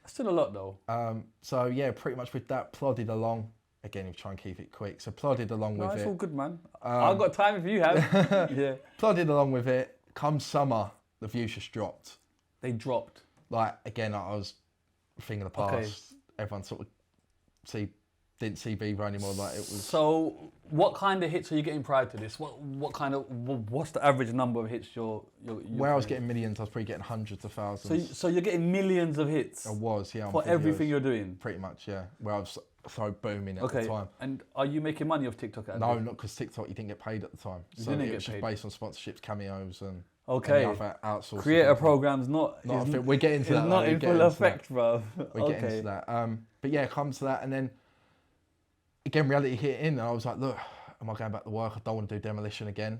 That's still a lot though. So yeah, pretty much with that plodded along. Again, you try and keep it quick. So plodded along with it. It's all good, man. I've got time if you have. Yeah. Plodded along with it. Come summer, the views just dropped. They dropped. Like again, I was thing of the past. Okay. Everyone sort of didn't see Beavo anymore. Like it was. So, what kind of hits are you getting prior to this? What's the average number of hits you're Where I was getting millions, I was probably getting hundreds of thousands. So you're getting millions of hits. I was, yeah. For everything you're doing. Pretty much, yeah. Where I was so booming at the time. And are you making money off TikTok? No, not because TikTok you didn't get paid at the time. So it was just based on sponsorships, cameos, and any other outsourcing. Creator programs we're getting to that. Not in full effect, bro. We're getting to that. But yeah, it comes to that, and then again, reality hit in, and I was like, look, am I going back to work? I don't want to do demolition again.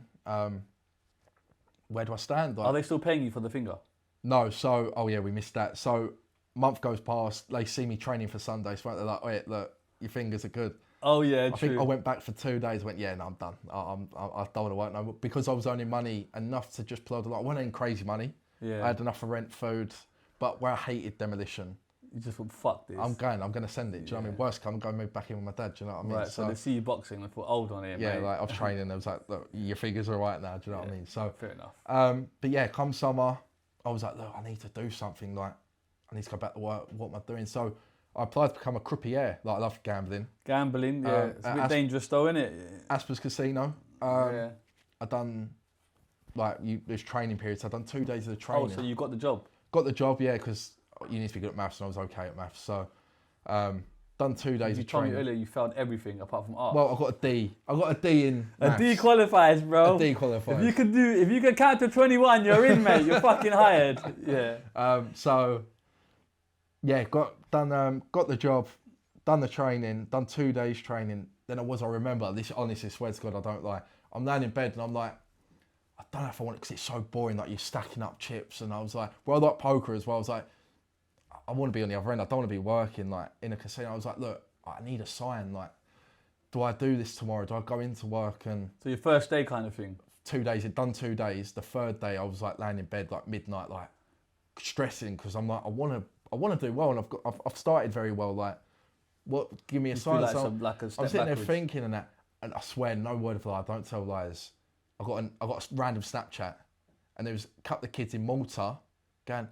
Where do I stand? Like, are they still paying you for the finger? No, so, oh yeah, we missed that. So, month goes past, they see me training for Sunday, so they're like, oh yeah, look, your fingers are good. Oh yeah, I think I went back for 2 days, went, yeah, no, I'm done. I don't want to work no more. Because I was earning money enough to just plod along. I wasn't earning crazy money. Yeah. I had enough for rent, food, but where I hated demolition, you just thought, fuck this. I'm going to send it. Do you know what I mean? Worst come, I'm going to move back in with my dad. Do you know what I mean? Right, so they see you boxing, they thought, hold on here, yeah, mate. like I was training, I was like, look, your fingers are all right now. Do you know what I mean? So fair enough. But yeah, come summer, I was like, look, I need to do something. Like, I need to go back to work. What am I doing? So I applied to become a croupier. Like, I love gambling. Gambling, yeah. It's a bit dangerous though, isn't it? Asper's Casino. I done, like, there's training periods. I done 2 days of the training. Oh, so you got the job? Got the job, yeah, because you need to be good at maths, and I was okay at maths. So, done 2 days of training. You told me earlier you failed everything apart from art. Well, I got a D. I got a D in maths. A D qualifies, bro. A D qualifies. If you can count to 21, you're in, mate. You're fucking hired. Yeah. So, yeah, got the job, done the training, done 2 days training. Then I remember this. Honestly, swear to God, I don't lie. I'm laying in bed and I'm like, I don't know if I want it because it's so boring. Like, you're stacking up chips, and I was like, well, I like poker as well. I was like, I want to be on the other end. I don't want to be working like in a casino. I was like, look, I need a sign. Like, do I do this tomorrow? Do I go into work? And so your first day kind of thing. 2 days. I'd done 2 days. The third day, I was like laying in bed like midnight, like stressing because I'm like, I want to do well, and I've started very well. Like, what? Give me a sign. Like so a step I'm sitting backwards. there thinking and that, and I swear, no word of a lie. I don't tell lies. I got a random Snapchat, and there was a couple of kids in Malta going,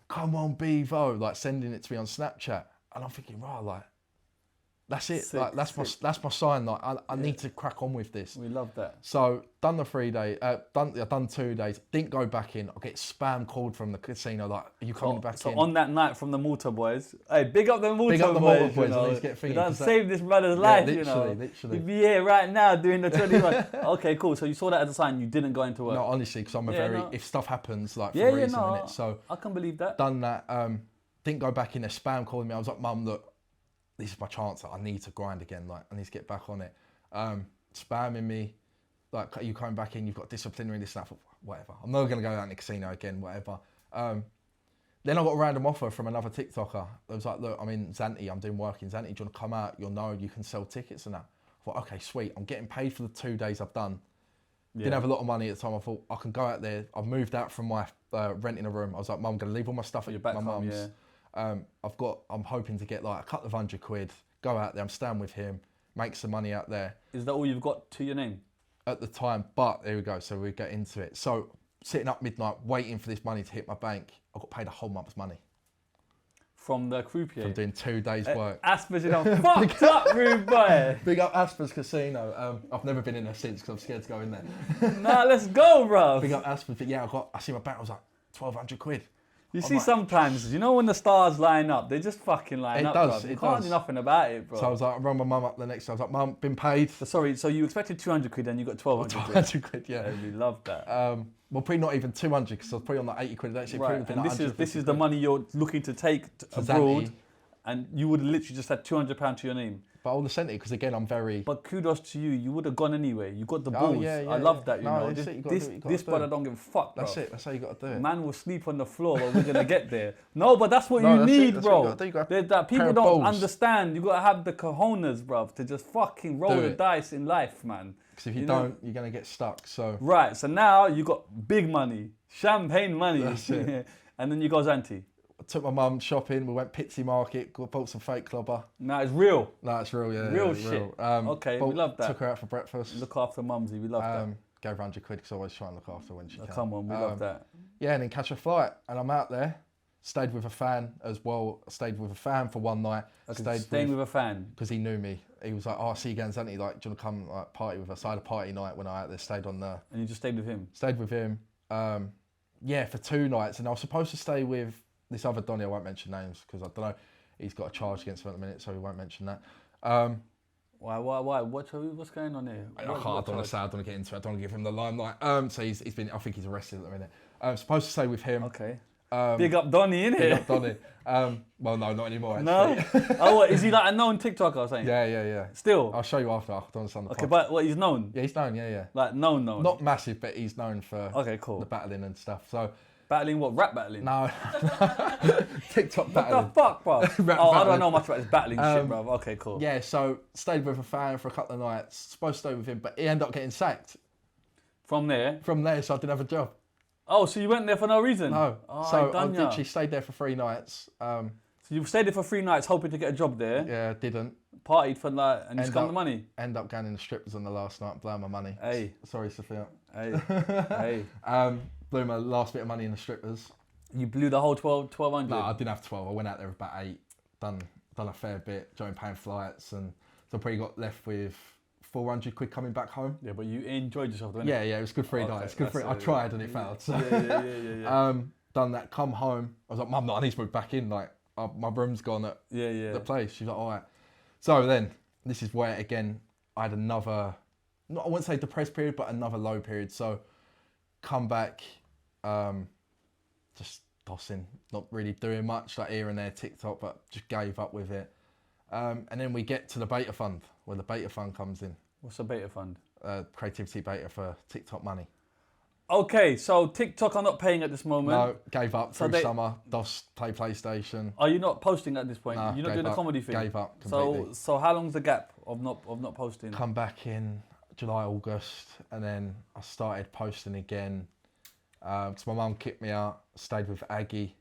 come on, Beavo, like sending it to me on Snapchat. And I'm thinking, right, like, that's it. Sick, like, that's my sign. Like, I need to crack on with this. We love that. So, done the 3 days, done 2 days, didn't go back in. I get spam called from the casino, like, are you coming back in? So on that night from the Malta boys, hey, big up the Malta boys. Big up the Malta boys, you know. I need to get thinking. You done saved this brother's life, literally, you know. literally. He'd be here right now doing the 21. Okay, cool. So you saw that as a sign, you didn't go into work. No, honestly, because I'm if stuff happens, like, for a reason, innit? So, I can believe that. Done that, didn't go back in there, spam calling me. I was like, Mum, look, this is my chance. I need to grind again. Like, I need to get back on it. Spamming me, like, are you coming back in? You've got disciplinary, this and that. Whatever. I'm not going to go out in the casino again, whatever. Then I got a random offer from another TikToker. It was like, look, I'm in Zante. I'm doing work in Zante. Do you want to come out? You'll know you can sell tickets and that. I thought, okay, sweet. I'm getting paid for the 2 days I've done. Didn't have a lot of money at the time. I thought, I can go out there. I've moved out from my renting a room. I was like, Mum, I'm going to leave all my stuff at my mum's. I'm hoping to get like a couple of £100, go out there, I'm staying with him, make some money out there. Is that all you've got to your name? At the time, but there we go, so we get into it. So, sitting up midnight, waiting for this money to hit my bank, I got paid a whole month's money. From the croupier? From doing 2 days work. Asper's, you know, fucked up, rude boy. Big up Asper's Casino. I've never been in there since because I'm scared to go in there. Nah, let's go, bro. Big up Asper's, but yeah, I see my bank, I was like, £1,200. You I'm see, like, sometimes, you know, when the stars line up, they just fucking line It up, does, bro. You it can't does. do nothing about it, bro. So I was like, I rang my mum up the next day. I was like, Mum, been paid. Sorry, so you expected 200 quid and you got 1,200 quid. 200 quid, yeah. We love that. Well, probably not even 200 because I was probably on like 80 quid. Actually, Right, been and like this is the money you're looking to take abroad, Zante. and you would have literally just had £200 to your name. But I would have sent it because again, I'm very. But kudos to you, you would have gone anyway. You got the Oh, balls. yeah, I yeah, love yeah. that, you No, know. that's it, you gotta do what you gotta This do. brother don't give a fuck, bro. That's it. That's how you got to do it. Man will sleep on the floor, but we're gonna get there. No, but that's what No, you that's it, need, that's what you bro. gotta do, you gotta That people pair of don't balls. understand. You gotta have the cojones, bro, to just fucking roll Do the it. dice in life, man. Because if you, know? don't, you're gonna get stuck. So Right. So now you got big money, champagne money, That's it. and then you go Zante. I took my mum shopping. We went Pitsy Market. Bought some fake clobber. Now it's real. No, it's real, yeah. Real yeah, shit. Real. Okay, we love that. Took her out for breakfast. Look after mumsy. We love that. Gave her 100 quid because I always try and look after her when she can. Come on, we love that. Yeah, and then catch a flight. And I'm out there. Stayed with a fan as well. Stayed with a fan for one night. Staying with a fan. Because he knew me. He was like, oh, I see you again, Zante. Like, do you want to come like, party with us? I had a party night when I out there. Stayed on the... And you just stayed with him? Stayed with him. Yeah, for 2 nights. And I was supposed to stay with this other Donny. I won't mention names because I don't know. He's got a charge against him at the minute, so we won't mention that. Why? What's going on here? I don't want to say, I don't want to get into it. I don't want to give him the limelight. So he's been, I think he's arrested at the minute. Supposed to stay with him. Okay. Big up Donny, innit? Big up Donny. Well, no, not anymore, No? actually. Oh, what, is he like a known TikToker or something? Yeah. Still? I'll show you after. I don't understand the Okay, pod. but what, he's known? Yeah, he's known, yeah. Like, known. Not massive, but he's known for Okay, cool. the battling and stuff. So Battling what? Rap battling? no, TikTok battling. What the fuck, bro? Rap I battling. don't know much about this battling shit, bro. Okay, cool. Yeah, so stayed with a fan for a couple of nights. Supposed to stay with him, but he ended up getting sacked From there? from there. So I didn't have a job. Oh, so you went there for no reason? No. Oh, So I done ya. literally stayed there for 3 nights. So you stayed there for 3 nights hoping to get a job there, Yeah, didn't. partied for like, and you End scammed up- the money? End up going in the strippers on the last night, blowing my money. Hey. Sorry, Sophia. Hey. Blew my last bit of money in the strippers. You blew the whole 1,200? No, I didn't have 12. I went out there with about 8. Done a fair bit, joined paying flights, and so probably got left with 400 quid coming back home. Yeah, but you enjoyed yourself, didn't Yeah, it was good 3 nights. Good that's 3. I it, tried and it failed. So. Yeah. Done that. Come home. I was like, Mum, I need to move back in. Like, my room's gone at Yeah. the place. She's like, all right. So then, this is where again I had another, I wouldn't say depressed period, but another low period. So, come back, just tossing, not really doing much, like here and there, TikTok, but just gave up with it. And then we get to the beta fund, where the beta fund comes in. What's a beta fund? Creativity beta for TikTok money. Okay, so TikTok are not paying at this moment. No, gave up So through they- summer, PlayStation. Are you not posting at this point? Nah, You're not gave doing the up, comedy thing? gave up completely. So how long's the gap of not posting? Come back in July, August, and then I started posting again. Because my mum kicked me out, stayed with Aggie.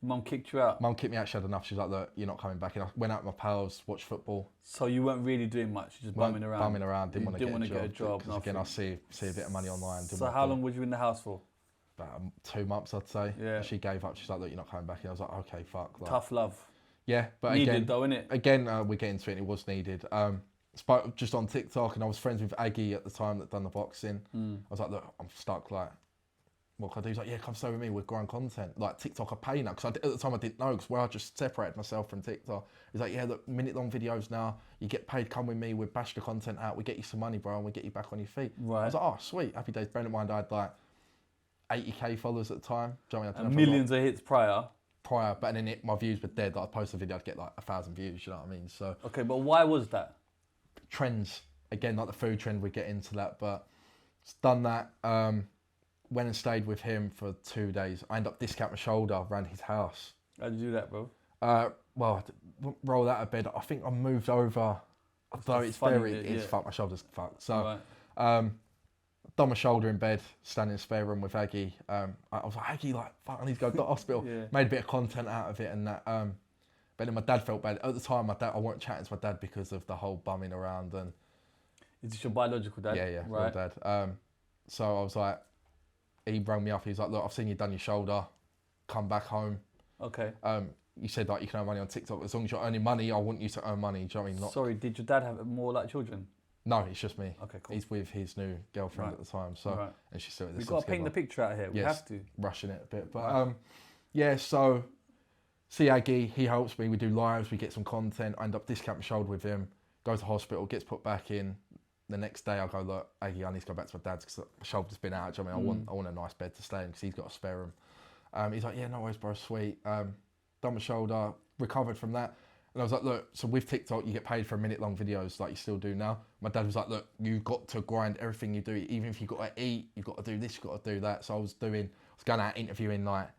Mum kicked you out. Mum kicked me out, she had enough. She's like, look, you're not coming back in. I went out with my pals, watched football. So you weren't really doing much, you just bumming around. Bumming around, didn't You want didn't to wanna get a job, Because again, I nothing. see a bit of money online. didn't So wanna how do it. long was you in the house for? About 2 months, I'd say. Yeah. She gave up. She's like, look, you're not coming back in. I was like, okay, fuck. Like, Tough love. Yeah, but Needed again, though, innit? Again, we get into it and it was needed. Spoke just on TikTok and I was friends with Aggie at the time that done the boxing. I was like, look, I'm stuck, like, what can I do? He's like, yeah, come stay with me, we're growing content. Like, TikTok I pay now, because at the time I didn't know, because where I just separated myself from TikTok. He's like, yeah, look, minute-long videos now, you get paid, come with me, we bash the content out, we get you some money, bro, and we get you back on your feet. Right. I was like, oh, sweet, happy days. Bearing in mind, I had like 80k followers at the time. Do you know what I mean? I And didn't have a lot millions of hits prior. prior, but then my views were dead. Like, I'd post a video, I'd get like 1,000 views, you know what I mean? So Okay, but why was that? trends, again, like the food trend, we get into that, but done that. Went and stayed with him for 2 days. I ended up discounting my shoulder around his house. How'd you do that, bro? Well, roll out of bed. I think I moved over, although it's funny very, bit, it's yeah. fucked, my shoulder's fucked. So, Right. done my shoulder in bed, standing in the spare room with Aggie. I was like, Aggie, like, fuck, I need to go to the hospital. Yeah. Made a bit of content out of it and that. But then my dad felt bad. At the time, I weren't chatting to my dad because of the whole bumming around and... Is this your biological dad? Yeah, right. real dad. So I was like, he rang me up. He was like, look, I've seen you done your shoulder. Come back home. Okay. You said like you can earn money on TikTok. As long as you're earning money, I want you to earn money. Do you know what I mean? Not, Sorry, did your dad have more like children? no, it's just me. Okay, cool. He's with his new girlfriend Right. at the time. So Right. and she's still. We've got to paint the picture out here. We Yes, have to. rushing it a bit, but Yeah, so see Aggie, he helps me. We do lives, we get some content. I end up discounting my shoulder with him. Go to hospital, gets put back in. The next day I go, look, Aggie, I need to go back to my dad's because my shoulder's been out. Do you know what I mean? I want a nice bed to stay in because he's got a spare room. He's like, yeah, no worries, bro, sweet. Done my shoulder, recovered from that. And I was like, look, so with TikTok, you get paid for 1-minute-long videos like you still do now. My dad was like, look, you've got to grind everything you do. Even if you've got to eat, you've got to do this, you've got to do that. So I was going out interviewing like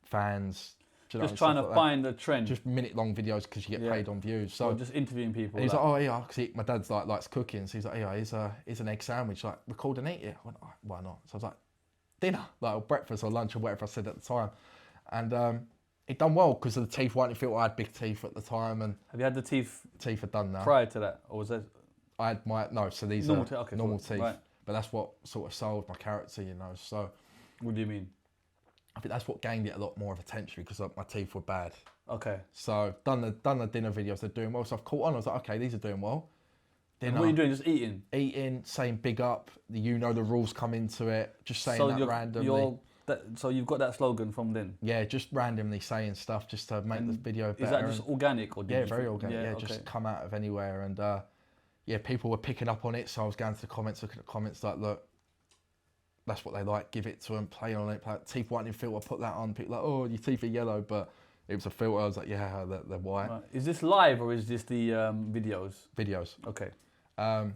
fans. Just trying to find a trend. Just minute-long videos because you get paid on views. So just interviewing people. And he's like, oh yeah, because my dad's like likes cooking, so he's like, yeah, here's an egg sandwich, like record and eat it. I went, oh, why not? So I was like, dinner, like or breakfast or lunch or whatever I said at the time, and it done well because of the teeth whitening filter. I had big teeth at the time, and have you had the teeth? Teeth are done now. Prior to that, or was that? I had so these normal are normal teeth, right. But that's what sort of sold my character, you know. So, what do you mean? I think that's what gained it a lot more of attention because my teeth were bad. Okay. So done the dinner videos, they're doing well. So I've caught on. I was like, okay, these are doing well. Dinner. What are you doing? Just eating. Eating, saying big up. You know the rules come into it. Just saying that randomly. So you've got that slogan from then. Yeah, just randomly saying stuff just to make the video better. Is that just organic or? Very organic. Yeah, just come out of anywhere and people were picking up on it. So I was going to the comments, looking at comments like, look. That's what they like. Give it to them. Play on it. Teeth whitening filter. Put that on. People like, oh, your teeth are yellow, but it was a filter. I was like, yeah, they're white. Right. Is this live or is this the videos? Videos. Okay. So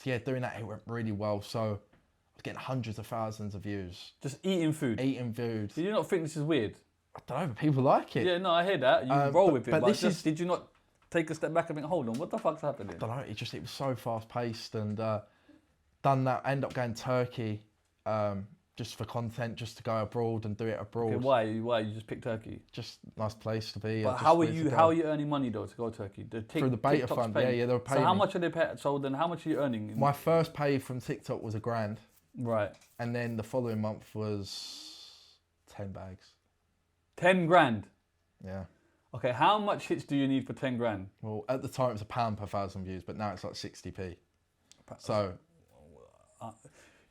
yeah, doing that it went really well. So I was getting hundreds of thousands of views. Just eating food. Eating food. Do you not think this is weird? I don't know, but people like it. Yeah, no, I hear that. You roll with it. But did you not take a step back and think, hold on, what the fuck's happening? I don't know. It was so fast paced and done that. I ended up going to Turkey. Just for content, just to go abroad and do it abroad. Okay, why you just picked Turkey? Just nice place to be. But how are you earning money though to go to Turkey? Through the beta fund, yeah, they were paying. So how much are they paying? So then how much are you earning? My first pay from TikTok was $1,000. Right. And then the following month was 10 bags. 10 grand? Yeah. Okay, how much hits do you need for 10 grand? Well, at the time it was £1 per 1,000 views, but now it's like 60p. So.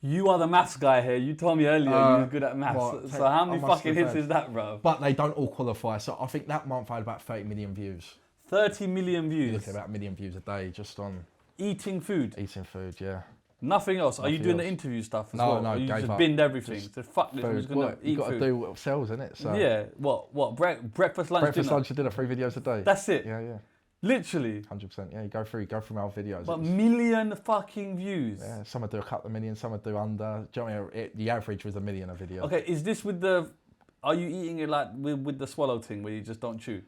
You are the maths guy here. You told me earlier you were good at maths. So how many fucking hits is that, bro? But they don't all qualify. So I think that month I had about 30 million views. 30 million views? You look at about 1 million views a day just on... Eating food? Eating food, yeah. Nothing else? Are you doing the interview stuff as well? No, you just binned everything? So fuck this, I'm just going to eat food. You've got to do what sells, innit? So. Yeah. What? Breakfast, lunch, dinner? Lunch and dinner, 3 videos a day. That's it? Yeah. Literally? 100%, yeah. You go through my old videos. But million fucking views? Yeah, some would do a couple of million, some would do under. Do you know what I mean? The average was 1 million a video. Okay, is this with the... Are you eating it like with the swallow thing where you just don't chew?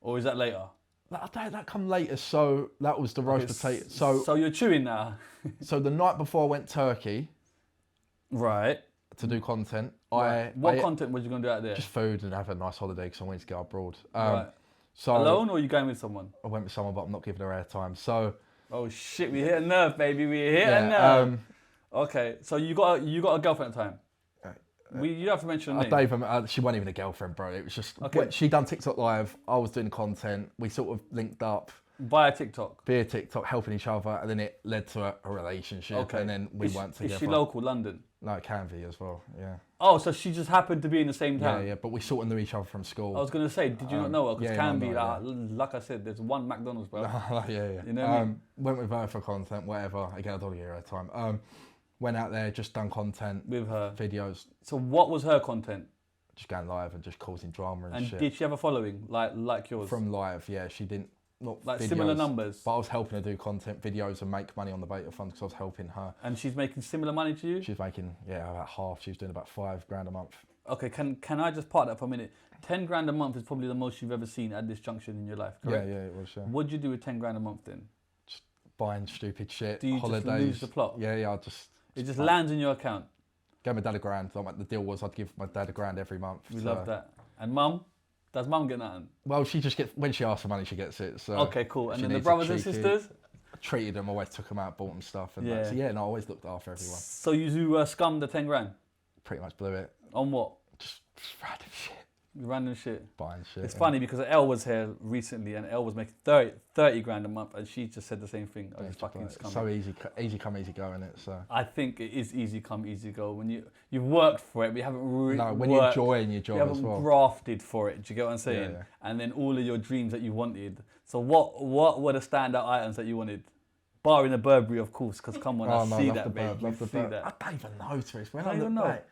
Or is that later? That come later, so that was the roast potato. So you're chewing now? So the night before I went Turkey... Right. To do content, right. What content was you going to do out there? Just food and have a nice holiday because I wanted to go abroad. Right. So, alone or are you going with someone? I went with someone, but I'm not giving her airtime. So. Oh shit! We hit a nerve, baby. We hit a nerve. Okay, so you got a girlfriend at the time. You have to mention her name. She wasn't even a girlfriend, bro. It was just she done TikTok live. I was doing content. We sort of linked up via TikTok. Via TikTok, helping each other, and then it led to a relationship. Okay. And then we weren't together. Is she local, London? No, Canvey as well. Yeah. Oh, so she just happened to be in the same town? Yeah, but we sort of knew each other from school. I was going to say, did you not know her? Because Canvey, like I said, there's one McDonald's, bro. Yeah. You know what I mean? Went with her for content, whatever. Again, I don't get her time. Went out there, just done content. With her? Videos. So what was her content? Just going live and just causing drama and shit. And did she have a following, like yours? From live, yeah. She didn't. Not like videos, similar numbers. But I was helping her do content videos and make money on the beta fund because I was helping her. And she's making similar money to you? She's making, about half. She was doing about $5,000 a month. Okay, can I just part that for a minute? 10 grand a month is probably the most you've ever seen at this junction in your life, correct? Yeah, it was, yeah. What'd you do with 10 grand a month then? Just buying stupid shit, do you holidays. Just lose the plot? Yeah, I just... It just lands in your account? Gave my dad $1,000. Like, the deal was I'd give my dad $1,000 every month. We love that. And mum? Does mum get nothing? Well, she just gets, when she asks for money, she gets it. So okay, cool. And then the brothers and sisters? I treated them, always took them out, bought them stuff. And so, I always looked after everyone. So you scummed the 10 grand? Pretty much blew it. On what? Just random shit. Random shit. Buying shit. It's funny because Elle was here recently and Elle was making 30 grand a month and she just said the same thing. Oh, fucking It's so easy come, easy go, innit? So. I think it is easy come, easy go. When you've worked for it, but you haven't really when you're enjoying your job you haven't as well. grafted for it. Do you get what I'm saying? Yeah. And then all of your dreams that you wanted. So what were the standout items that you wanted? Barring the Burberry, of course, because come on, I see that, babe. I see that. I don't even know, Tris. When I I look don't know. back,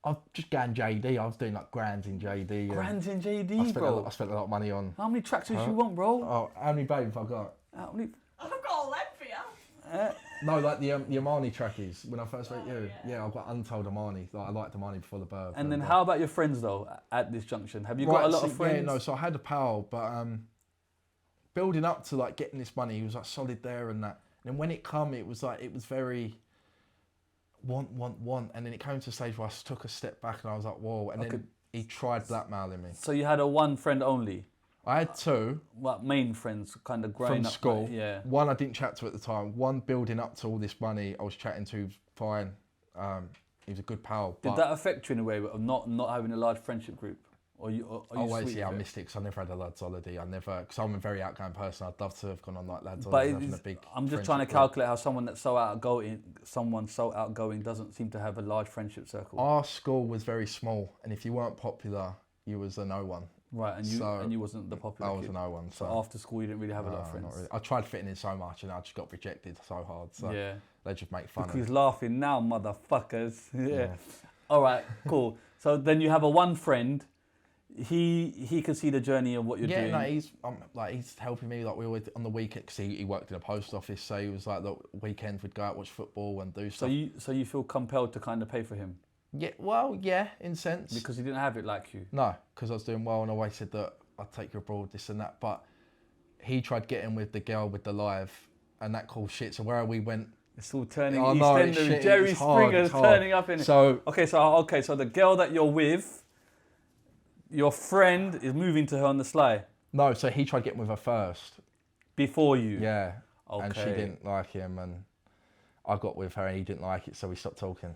I've just gone JD. I was doing like grands in JD. Grands in JD, bro. I spent a lot of money on. How many tracksuits you want, bro? Oh, how many babes have I got? How many? I've got a leg for you. No, like the Armani trackies. When I first met you, yeah, I've got untold Armani. Like I liked Armani before the birth. And then how about your friends though? At this junction, have you got a lot of friends? Yeah, no. So I had a pal, but building up to like getting this money, he was like solid there and that. And then when it come, it was very want, and then it came to a stage where I took a step back and I was like, whoa. And then he tried blackmailing me. So you had a one friend only? I had two. What, main friends, kind of growing from up? School. Yeah. One I didn't chat to at the time. One building up to all this money, I was chatting to fine. He was a good pal. Did that affect you in a way of not having a large friendship group? Or you always, sweet I with it? missed it because I never had a lads holiday. Because I'm a very outgoing person. I'd love to have gone on like lads But holiday. Having a big I'm just trying to calculate how someone so outgoing doesn't seem to have a large friendship circle. Our school was very small, and if you weren't popular, you was a no one. Right, and you wasn't the popular I was kid. a no one. So after school, you didn't really have a lot of friends. Not really. I tried fitting in so much, and I just got rejected so hard. So yeah. they just make fun Look of who's me. laughing now, motherfuckers. Yeah. All right, cool. So then you have a one friend. He can see the journey of what you're doing. Yeah, no, he's helping me. Like we always on the weekend, because he worked in a post office, so he was like the weekends we'd go out watch football and do stuff. So you feel compelled to kind of pay for him? Yeah, well, yeah, in sense. Because he didn't have it like you. No, because I was doing well and I always said that I'd take you abroad, this and that. But he tried getting with the girl with the live and that cool shit. So where we went. It's all turning. Oh, no, it's shit, Jerry it's hard, Springer's it's hard. turning up in it. So okay, so the girl that you're with, your friend is moving to her on the sly. No, so he tried getting with her first. Before you. Yeah. Okay. And she didn't like him, and I got with her and he didn't like it, so we stopped talking.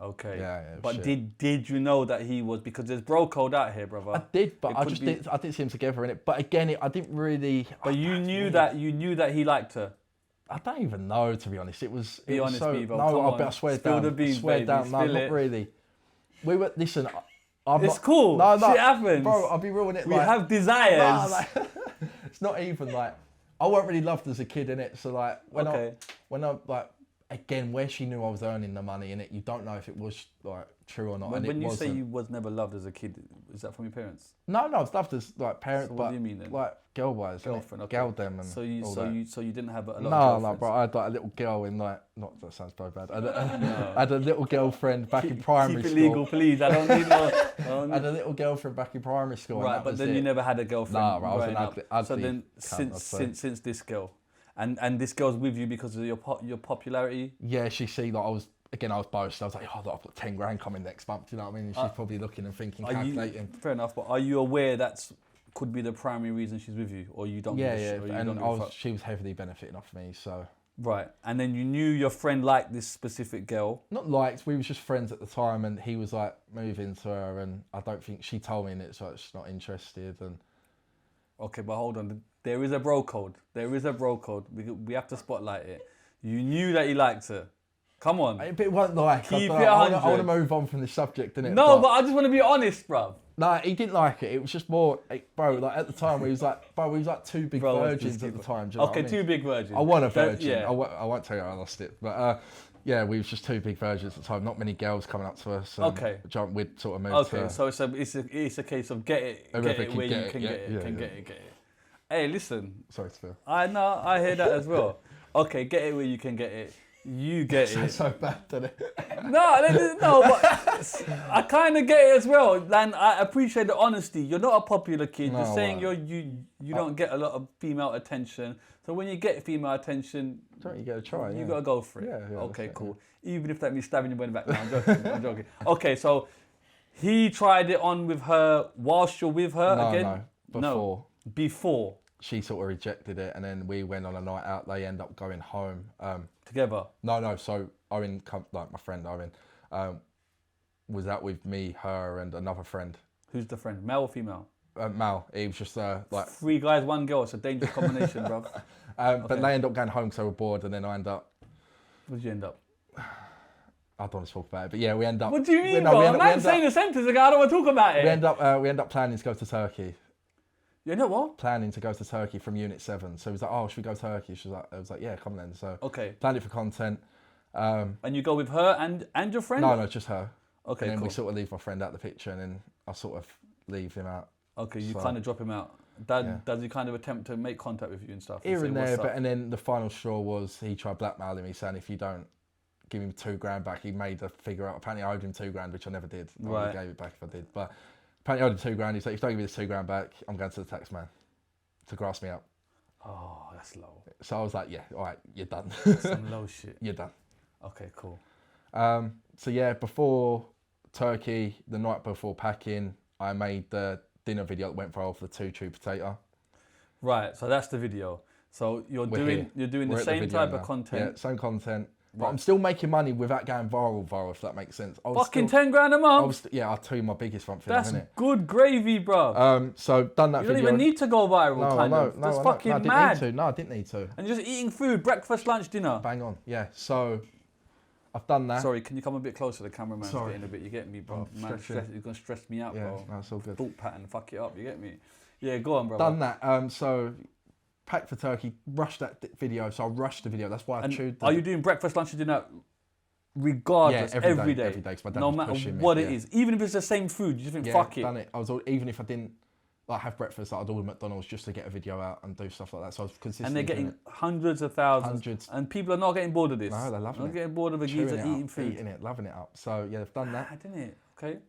Okay. Yeah. But did you know that he was, because there's bro code out here, brother. I did, but I didn't see them together in it. But again, I didn't really. But you knew that he liked her. I don't even know, to be honest. It was. Be honest, Beavo. No, I swear Spill down. the beans, swear baby. down. No, Spill not it. really. We were. Listen. It's cool. No, Shit happens. Bro, I'll be real with it. We like, have desires. Nah, like, it's not even like I weren't really loved as a kid in it. So like when I like again where she knew I was earning the money in it, you don't know if it was like true or not. When you say you was never loved as a kid, is that from your parents? No, I was loved as like parents, So but what do you mean then? like girl wise, Girlfriend, okay. girl them and So you didn't have a lot of no, girlfriends? bro. I had like a little girl in like not that sounds so bad. I had a little girlfriend back in primary Keep school. it legal, please. I don't need no. I had a little girlfriend back in primary school. Right, and but then you never had a girlfriend. Nah, right, I was an growing up. ugly So then cunt, I'd say. since this girl, and this girl's with you because of your popularity. Yeah, she see like I was boasting. I was like, oh, look, I've got 10 grand coming next month. You know what I mean? And she's probably looking and thinking, calculating. Fair enough, but are you aware that's could be the primary reason she's with you, or you don't? Yeah, give a yeah. And she was heavily benefiting off me, so. Right, and then you knew your friend liked this specific girl. Not liked. We was just friends at the time, and he was like moving to her, and I don't think she told me in it, so she's not interested. And okay, but hold on. There is a bro code. There is a bro code. We have to spotlight it. You knew that he liked her. Come on. But it wasn't like. Keep it I 100. want to move on from this subject, innit? No, but I just want to be honest, bruv. No, he didn't like it. It was just more, bro. Like at the time, we was like two big virgins at the time. Do you know what I mean? Two big virgins. I won a virgin. Yeah. I won't tell you I lost it, but yeah, we was just two big virgins at the time. Not many girls coming up to us. Okay. We'd sort of move. Okay, to, so it's a case of get it where you can get it. Hey, listen. Sorry, Phil. I know, I hear that as well. Okay, get it where you can get it. You get it. That's so bad, doesn't it? No, but I kind of get it as well. And I appreciate the honesty. You're not a popular kid. You're saying you don't get a lot of female attention. So when you get female attention, you gotta try. You gotta go for it. Yeah, okay, cool. Yeah. Even if that means stabbing you in the back. No, I'm joking. Okay, so he tried it on with her whilst you're with her again. No, before. She sort of rejected it, and then we went on a night out. They end up going home. Together? No. So Owen, like my friend Owen, was out with me, her, and another friend. Who's the friend? Male or female? Mal. He was just like. 3 guys, 1 girl. It's a dangerous combination, bro. But they ended up going home because they were bored, and then I ended up. Where did you end up? I don't want to talk about it, but yeah, we end up. What do you mean, bro? A man saying a sentence ago, I don't want to talk about it. We end up planning to go to Turkey. You know what? Planning to go to Turkey from Unit 7. So he was like, "Oh, should we go to Turkey?" I was like, "Yeah, come then." So planned it for content. And you go with her and your friend? No, just her. Okay, and then cool. we sort of leave my friend out the picture, and then I sort of leave him out. Okay, you kind of drop him out. Does he kind of attempt to make contact with you and stuff? Here and there, and then the final straw was he tried blackmailing me, saying if you don't give him $2,000 back, he made a figure out. Apparently I owed him $2,000, which I never did. I would have gave it back if I did. But apparently I owed him $2,000. He's like, if you don't give me this $2,000 back, I'm going to the tax man to grass me up. Oh, that's low. So I was like, yeah, all right, you're done. Some low shit. You're done. Okay, cool. So yeah, before Turkey, the night before packing, I made the dinner video that went viral for the 2-tube potato. Right, so that's the video. So you're doing the same type of content. Yeah, same content. But I'm still making money without going viral, if that makes sense. Fucking $10,000 a month. I'll tell you my biggest one for That's a minute. good gravy, bro. So done that you video. don't even need to go viral, That's fucking mad. No, I didn't need to. And you're just eating food, breakfast, lunch, dinner. Bang on, yeah. So I've done that. Sorry, can you come a bit closer? The cameraman's Sorry. getting a bit. You get me, bro? I'm Man, you're gonna stress me out, yeah, bro. no, it's all good. Thought pattern, fuck it up. You get me? Yeah, go on, bro. Done that. So packed for Turkey. Rushed that video. So I rushed the video. That's why I chewed. Are you doing breakfast, lunch, and dinner? Regardless, yeah, every day. Every day. My dad no was matter pushing me, what it is, even if it's the same food, you just think fuck it. Done it. Even if I didn't like have breakfast, I'd order McDonald's just to get a video out and do stuff like that. So I was consistent. And they're getting hundreds of thousands. And people are not getting bored of this. No, they're loving it. Not getting bored of a geezer eating food. Eating it, loving it up. So yeah, they've done that. Didn't it? Okay.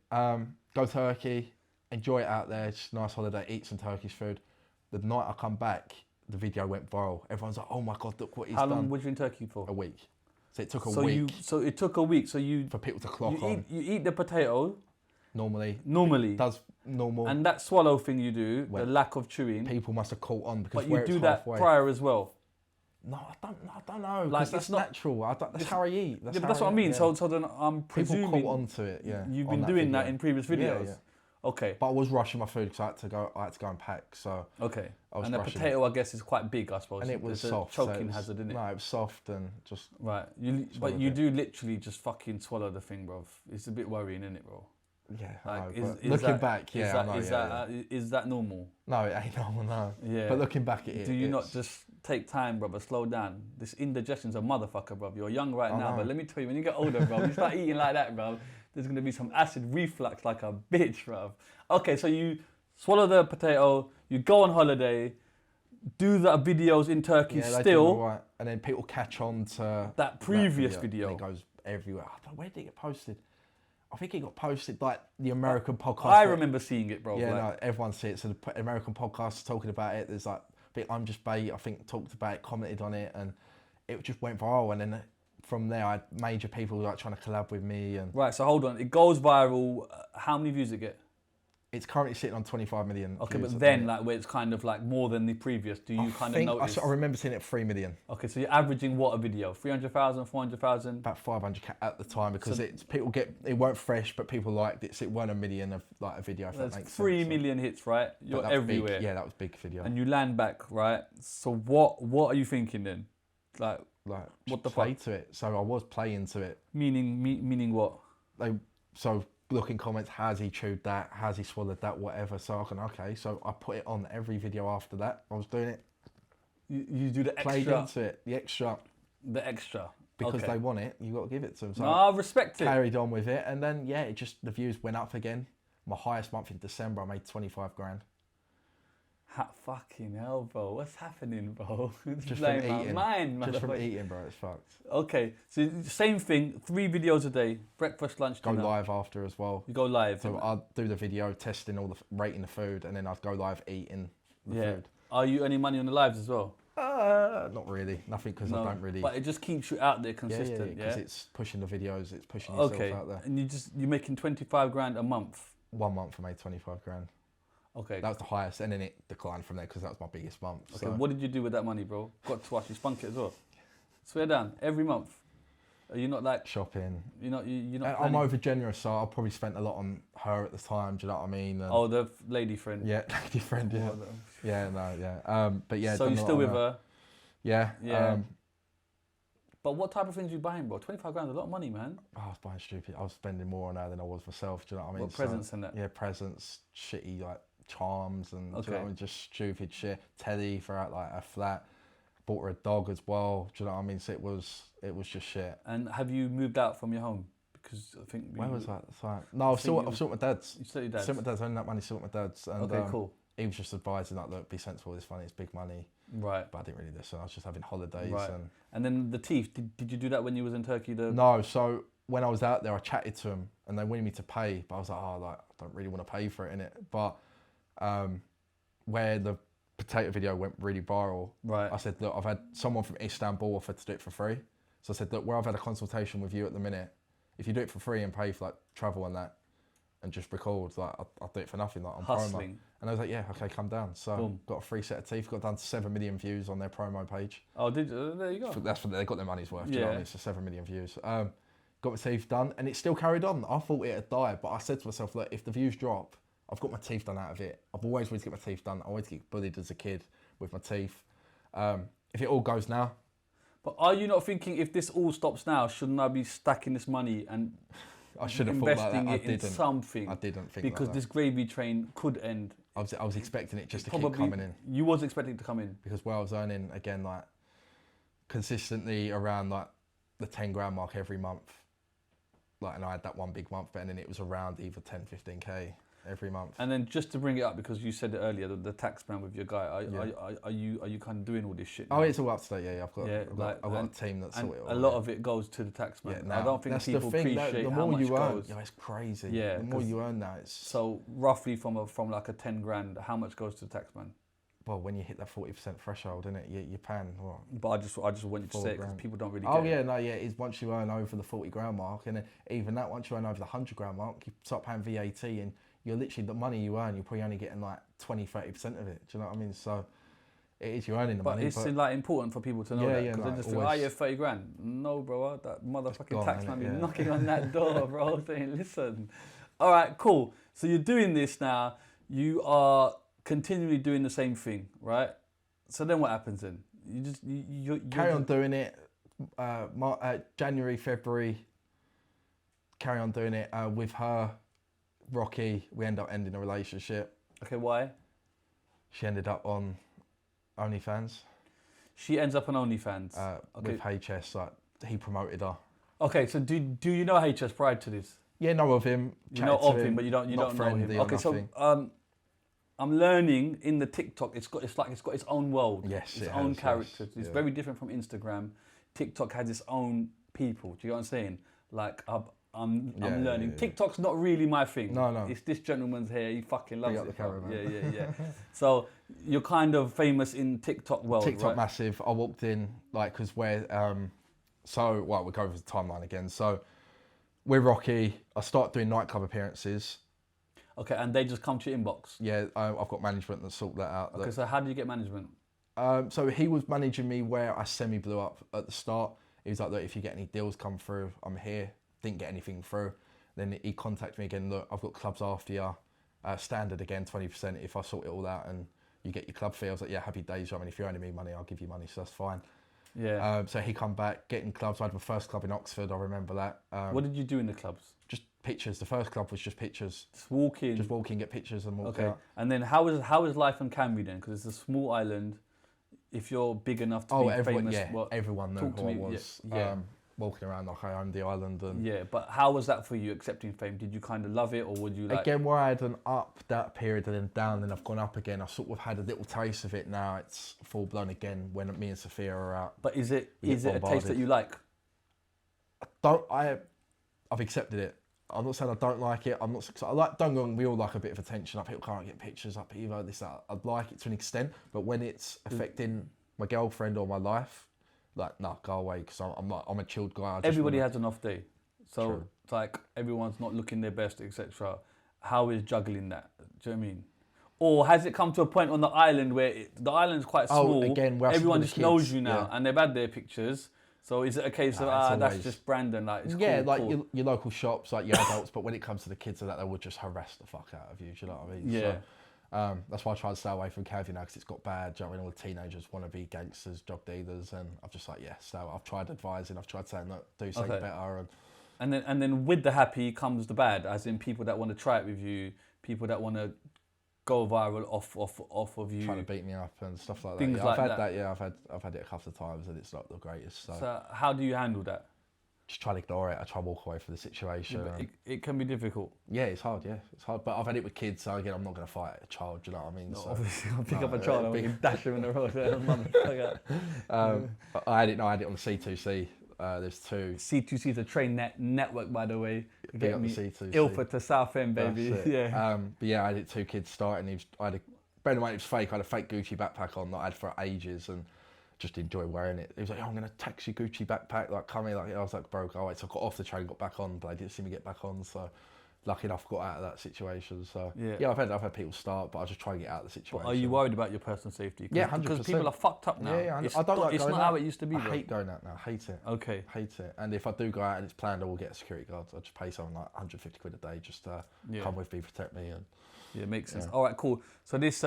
Go Turkey, enjoy it out there. Just a nice holiday. Eat some Turkish food. The night I come back, the video went viral. Everyone's like, "Oh my god, look what he's done." How long was you in Turkey for? A week. So it took a week. So it took a week. So for people to clock on. You eat the potato. Normally. Does normal. And that swallow thing you do, the lack of chewing. People must have caught on because but you do that prior as well. No, I don't know. Like that's not natural. That's how I eat. That's what I mean. Yeah. So then I'm presuming people caught onto it. Yeah. You've been doing that in previous videos. Yeah. Okay. But I was rushing my food because I had to go and pack. So okay. And the rushing potato, I guess, is quite big, I suppose. And it was soft. Choking hazard, isn't it? No, it was soft and just. Right. But you do literally just fucking swallow the thing, bro. It's a bit worrying, isn't it, bro? Yeah. Like, looking back, is that normal? No, it ain't normal. No. Yeah. But looking back at it, do you not just take time, brother? Slow down. This indigestion's a motherfucker, bro. You're young right now, but let me tell you, when you get older, bro, you start eating like that, bro. There's gonna be some acid reflux like a bitch, bro. Okay, so you swallow the potato, you go on holiday, do the videos in Turkey still. Right. And then people catch on to that previous video. And it goes everywhere. Where did it get posted? I think it got posted like the American podcast. I remember seeing it, bro. Yeah, no, everyone sees it. So the American podcast is talking about it. There's like, I'm Just Bait, I think, talked about it, commented on it, and it just went viral. And then from there, I had major people like trying to collab with me. And right, so hold on. It goes viral. How many views did it get? It's currently sitting on 25 million. Okay, but then, like, where it's kind of like more than the previous, do you kind of notice? I remember seeing it 3 million. Okay, so you're averaging what a video? 300,000, 400,000? About 500 at the time because it weren't fresh, but people liked it. So it weren't a million of like a video. If that makes sense. 3 million hits, right? You're everywhere. Big. Yeah, that was big video. And you land back, right? So what are you thinking then? Like what the play fuck? To it. So I was playing to it. Meaning what? Look in comments, has he chewed that? Has he swallowed that? Whatever. So so I put it on every video after that. I was doing it. You do the extra. Played into it. The extra. Because they want it, you got to give it to them. So I respect it. Carried on with it, and then the views went up again. My highest month in December, I made 25 grand. Fucking hell, bro. What's happening, bro? Just from eating. Just from eating, bro. It's fucked. Okay, so same thing. 3 videos a day. Breakfast, lunch, dinner. Go live after as well. You go live. So I'd do the video, testing rating the food, and then I'd go live eating the food. Are you earning money on the lives as well? Not really. Nothing because I don't really. But it just keeps you out there consistent, because it's pushing the videos, it's pushing yourself out there. And you're making 25 grand a month. 1 month I made 25 grand. Okay. That was the highest, and then it declined from there because that was my biggest month. Okay, what did you do with that money, bro? Got to ask you spunk it as well. Swear down, every month. Are you not like shopping. You're not. You're not. I'm planning- over generous, so I probably spent a lot on her at the time. Do you know what I mean? And Oh, the lady friend. yeah, lady friend. Yeah, yeah, no, yeah. But yeah. So done you're a still lot with on her? Yeah. Yeah. But what type of things are you buying, bro? 25 grand, a lot of money, man. I was buying stupid. I was spending more on her than I was myself. Do you know what I mean? What, presents and that? Yeah, presents, shitty like charms and do you know what I Okay. mean? Just stupid shit. Telly for like her flat. Bought her a dog as well. Do you know what I mean? So it was just shit. And have you moved out from your home? Because I think Where was that? It's like, no, I've still at my dad's. You still at your dad's? Still at my dad's. I earned that money still at my dad's. And, Okay, cool. He was just advising like, look, be sensible. This money, it's big money. Right. But I didn't really listen. I was just having holidays. Right. And And then the teeth. Did you do that when you was in Turkey? no, so when I was out there, I chatted to them and they wanted me to pay, but I was like, oh, like I don't really want to pay for it, innit? But where the potato video went really viral, Right. I said, look, I've had someone from Istanbul offer to do it for free. So I said, look, where I've had a consultation with you at the minute, if you do it for free and pay for like travel and that, and just record, like I'll do it for nothing, like on Hustling. promo. And I was like, yeah, okay, come down. So Boom. got a free set of teeth, got down to 7 million views on their promo page. Oh, did you? There you go. That's what they got their money's worth. Do you know what I Yeah. mean? So 7 million views. Got my teeth done, and it still carried on. I thought it had died, but I said to myself, look, if the views drop, I've got my teeth done out of it. I've always wanted to get my teeth done. I always get bullied as a kid with my teeth. If it all goes now, But are you not thinking if this all stops now, shouldn't I be stacking this money and I should have thought like that. investing I it in didn't. something? I didn't think because like this gravy train could end. that. I was expecting it just to keep Probably coming in, you was expecting it to come in. because where I was earning again like consistently around like the 10 grand mark every month. Like, and I had that one big month, but then it was around either 10, 15k every month. And then just to bring it up, because you said it earlier, the tax man with your guy, are you kind of doing all this shit now? Oh, it's all up to date. Yeah, I've got, Yeah, I've got a team that's and sort it all. a lot of it goes to the tax man. Yeah, now, I don't think that's people the thing, appreciate the how more much you earn, goes. yeah, it's crazy. Yeah, the more 'cause- you earn now, it's So roughly from like a 10 grand, how much goes to the tax man? well, when you hit that 40% threshold, isn't it? You're paying what? But I just want you to 4 say it because grand. people don't really Oh get yeah, it. no, yeah. It's once you earn over the 40 grand mark, and then even that, once you earn over the 100 grand mark, you start paying VAT, and you're literally the money you earn, you're probably only getting like 20-30% of it. Do you know what I mean? So it is, you're earning the But money. it's like important for people to know Yeah, that yeah, because no, they just think, oh always. yeah, 30 grand. No, bro, that motherfucking gone, tax innit? man be Yeah. knocking on that door, bro, saying, listen. All right, cool. So you're doing this now. You are continually doing the same thing, right? So then what happens then? You just you carry on doing it. January, February. Carry on doing it with her, Rocky. We end up ending a relationship. Okay, why? She ended up on OnlyFans She ends up on OnlyFans. Okay. with HS. Like he promoted her. Okay, so do you know HS prior to this? Yeah, know of him. You know chatted to of him, but you don't not know friendly him. or Okay, nothing. so I'm learning in the TikTok. It's got its own world. Yes, its it own has, yes, characters. It's yeah. very different from Instagram. TikTok has its own people. Do you know what I'm saying? Like I'm Yeah, learning. yeah. TikTok's not really my thing. No. It's this gentleman's hair. He fucking loves Bring up it. the camera, man. Yeah. So you're kind of famous in TikTok world, TikTok right? massive. I walked in like because we're so well we'll go over the timeline again. So we're Rocky. I start doing nightclub appearances. Okay, and they just come to your inbox. Yeah, I've got management that sort that out. Okay, so how do you get management? So he was managing me where I semi blew up at the start. He was like, look, if you get any deals come through, I'm here. Didn't get anything through. Then he contacted me again. Look, I've got clubs after you. Standard again, 20% if I sort it all out and you get your club fee. I was like, yeah, happy days. I mean, if you're earning me money, I'll give you money, so that's fine. Yeah. So he come back, getting clubs. I had my first club in Oxford. I remember that. What did you do in the clubs? Just pictures. The first club was just pictures. Just walk in. Just walk in, get pictures, and walk Okay. out. And then how is life on Canvey then? Because it's a small island. If you're big enough to be everyone, famous, yeah, everyone knew talk to who I me, was. yeah. Walking around like I owned the island, and yeah. But how was that for you accepting fame? Did you kind of love it, or would you like? again, where I had an up that period and then down, and I've gone up again. I sort of had a little taste of it. Now it's full blown again when me and Sophia are out. But is it You get a taste that bombarded. you like? I've accepted it. I'm not saying I don't like it. I'm not. I like. Don't go wrong. We all like a bit of attention. Like people can't get pictures up either. This that. I'd like it to an extent, but when it's affecting my girlfriend or my life, like no, go away. Because I'm a chilled guy. I just Everybody wanna- has an off day, so True. it's like everyone's not looking their best, etc. How is juggling that? Do you know what I mean? Or has it come to a point on the island where the island's quite small? again, where I sit everyone with just the knows kids, you now, yeah. and they've had their pictures. So is it a case of that's just Brandon, like it's yeah, cool, like cool. Your local shops, like your adults, but when it comes to the kids and that, they would just harass the fuck out of you. Do you know what I mean? Yeah. So, that's why I try to stay away from Canvey now because it's got bad. Do you know what I mean? All the teenagers want to be gangsters, drug dealers, and I've just like, yeah, so I've tried advising, I've tried saying, look, do something better. And then with the happy comes the bad, as in people that want to try it with you, people that want to go viral off of you. Trying to beat me up and stuff like that. Things Yeah, like I've had that. that. Yeah, I've had it a couple of times and it's not the greatest. So how do you handle that? Just try to ignore it. I try to walk away from the situation. But it can be difficult. Yeah, it's hard. Yeah, it's hard. But I've had it with kids, so again, I'm not going to fight a child. Do you know what I mean? No, So, obviously, I'll pick up a child and we can dash him in the road. but I had it on the C2C. There's two. C2C is a train network, by the way. Big up the C2C. Ilford to Southend, baby. That's it. Yeah. But yeah, I had it two kids starting. Bear in mind, it was fake. I had a fake Gucci backpack on that I had for ages and just enjoy wearing it. He was like, oh, I'm going to taxi Gucci backpack, like, come here. Like, I was like, bro, go away. So I got off the train, got back on, but they didn't see me get back on. So lucky enough, got out of that situation. So yeah, I've had people start, but I just try and get out of the situation. But are you worried about your personal safety? Yeah, 100%. Because people are fucked up now. Yeah, it's I don't like it's going not out. how it used to be, I bro. hate going out now. Hate it. Okay. Hate it. And if I do go out and it's planned, I will get a security guard. I'll just pay something like 150 quid a day just to come with me, protect me. And yeah, makes sense. All right, cool. So this